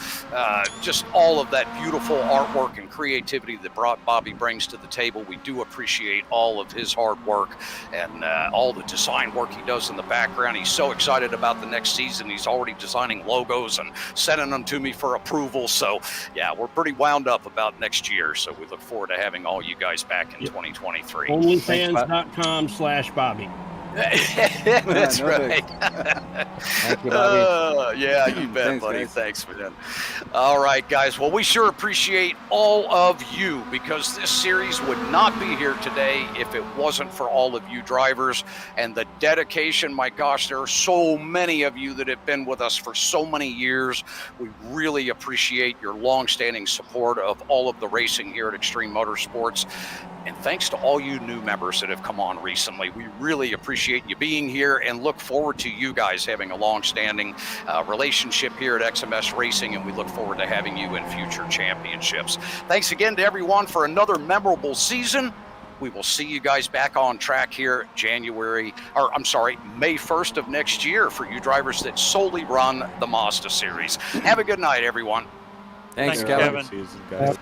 just all of that beautiful artwork and creativity that Bobby brings to the table. We do appreciate all of his hard work and all the design work he does in the background. He's so excited about the next season. He's already designing logos and sending them to me for approval. So, yeah, we're pretty wound up about next year. So we look forward to having all you guys back in 2023. Onlyfans.com/Bobby. That's right. Thank you, Bobby. Yeah, you bet, Thanks, buddy. guys. Thanks, man. All right, guys. Well, we sure appreciate all of you, because this series would not be here today if it wasn't for all of you drivers and the dedication. My gosh, there are so many of you that have been with us for so many years. We really appreciate your longstanding support of all of the racing here at Extreme Motorsports. And thanks to all you new members that have come on recently. We really appreciate you being here and look forward to you guys having a long-standing relationship here at XMS Racing, and we look forward to having you in future championships. Thanks again to everyone for another memorable season. We will see you guys back on track here May 1st of next year for you drivers that solely run the Mazda series. Have a good night, everyone. Thanks, Kevin. Guys.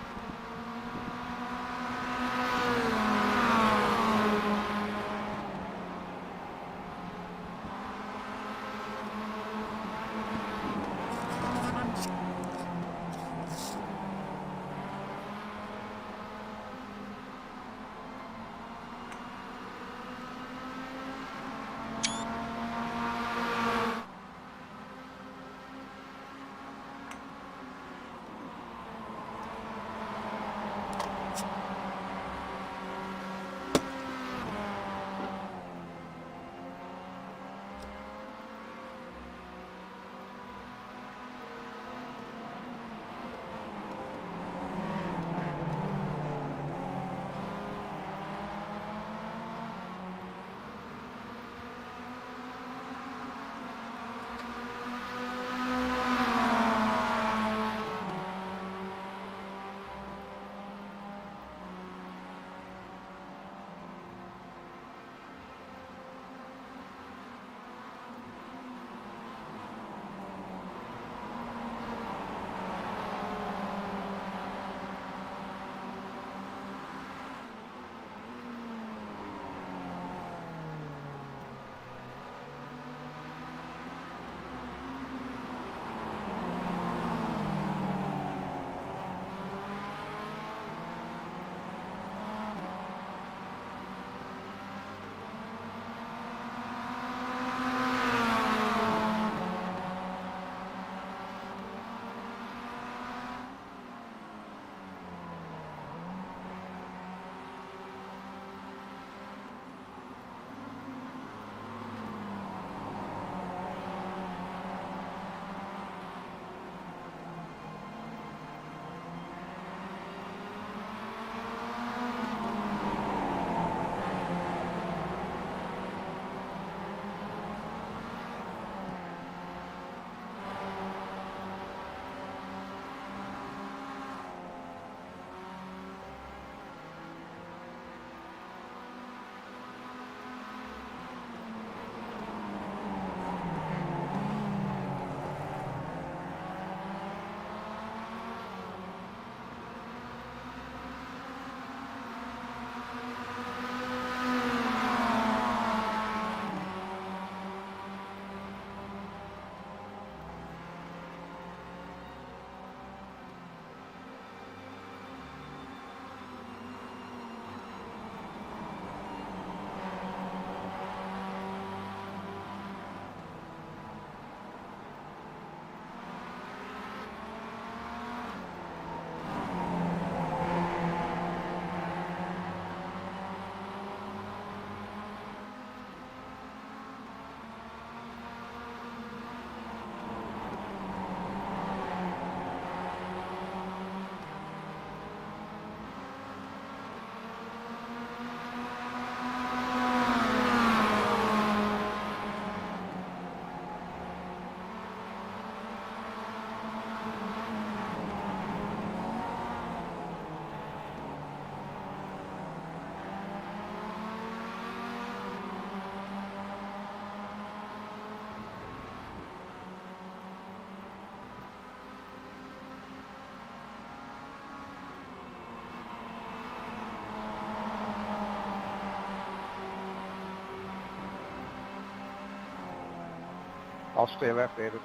I'll stay left-handed.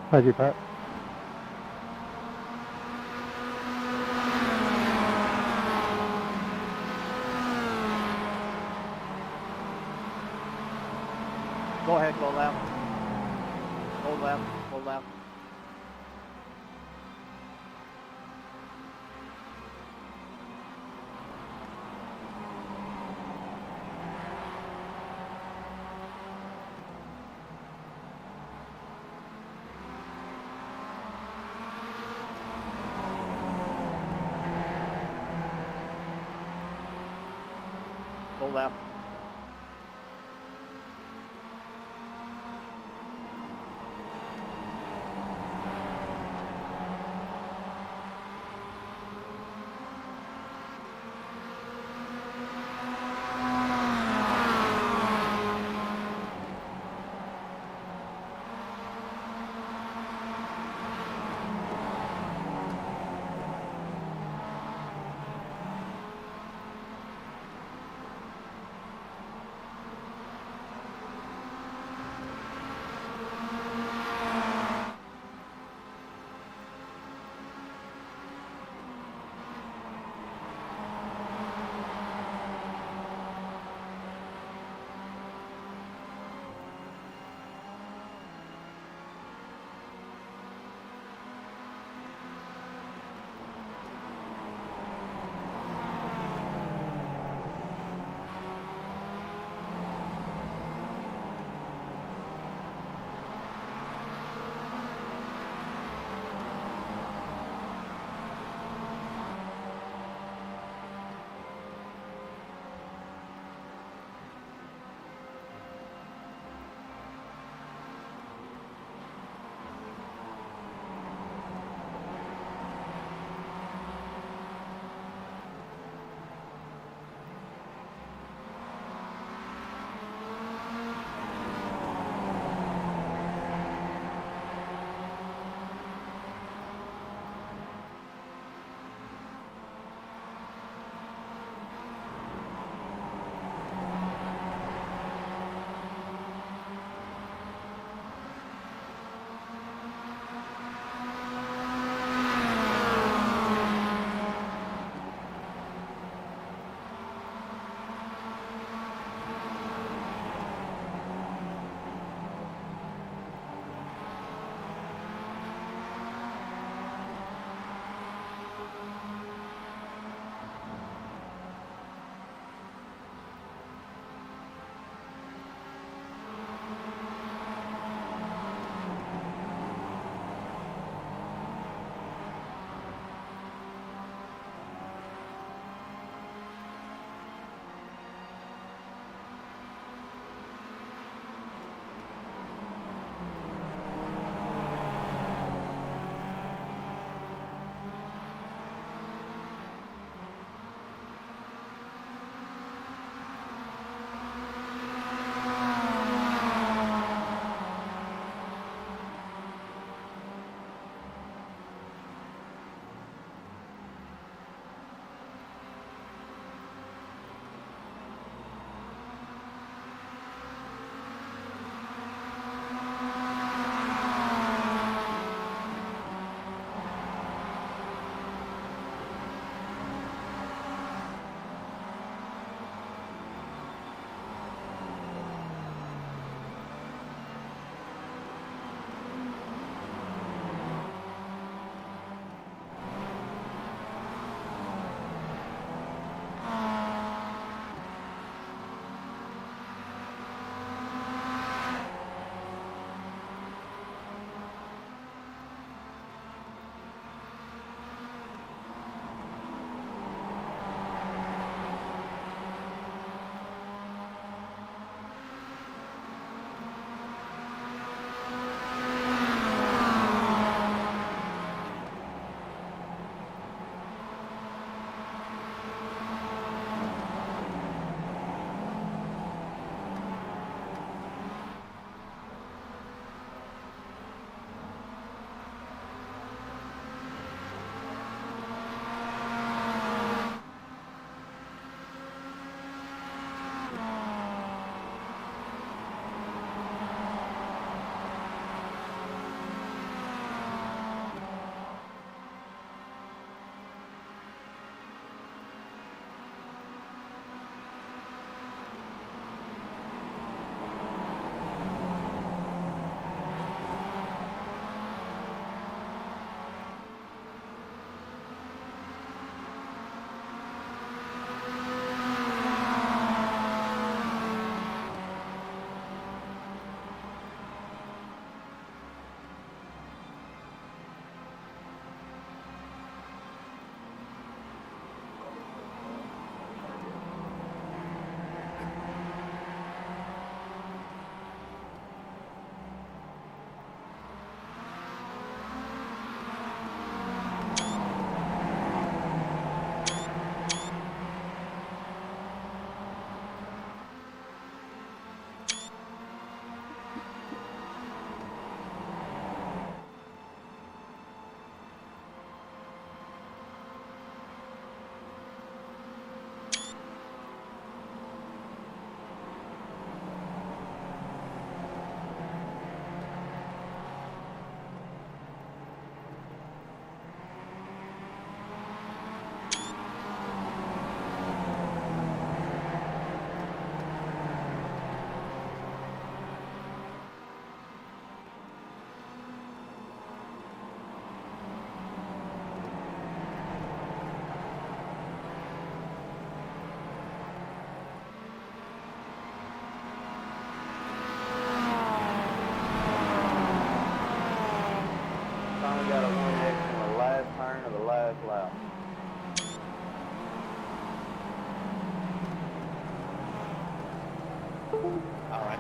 Thank you, Pat. Go ahead, go left. Go left, go left. Go left.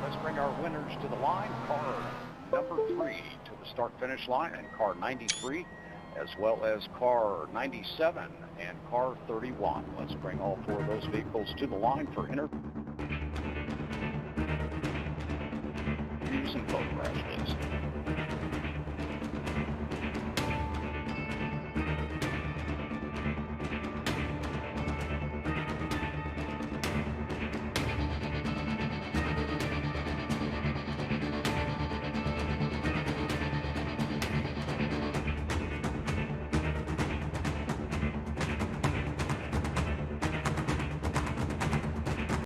let's bring our winners to the line. Car number 3 to the start-finish line, and car 93, as well as car 97 and car 31. Let's bring all 4 of those vehicles to the line for interviews and photographs, please.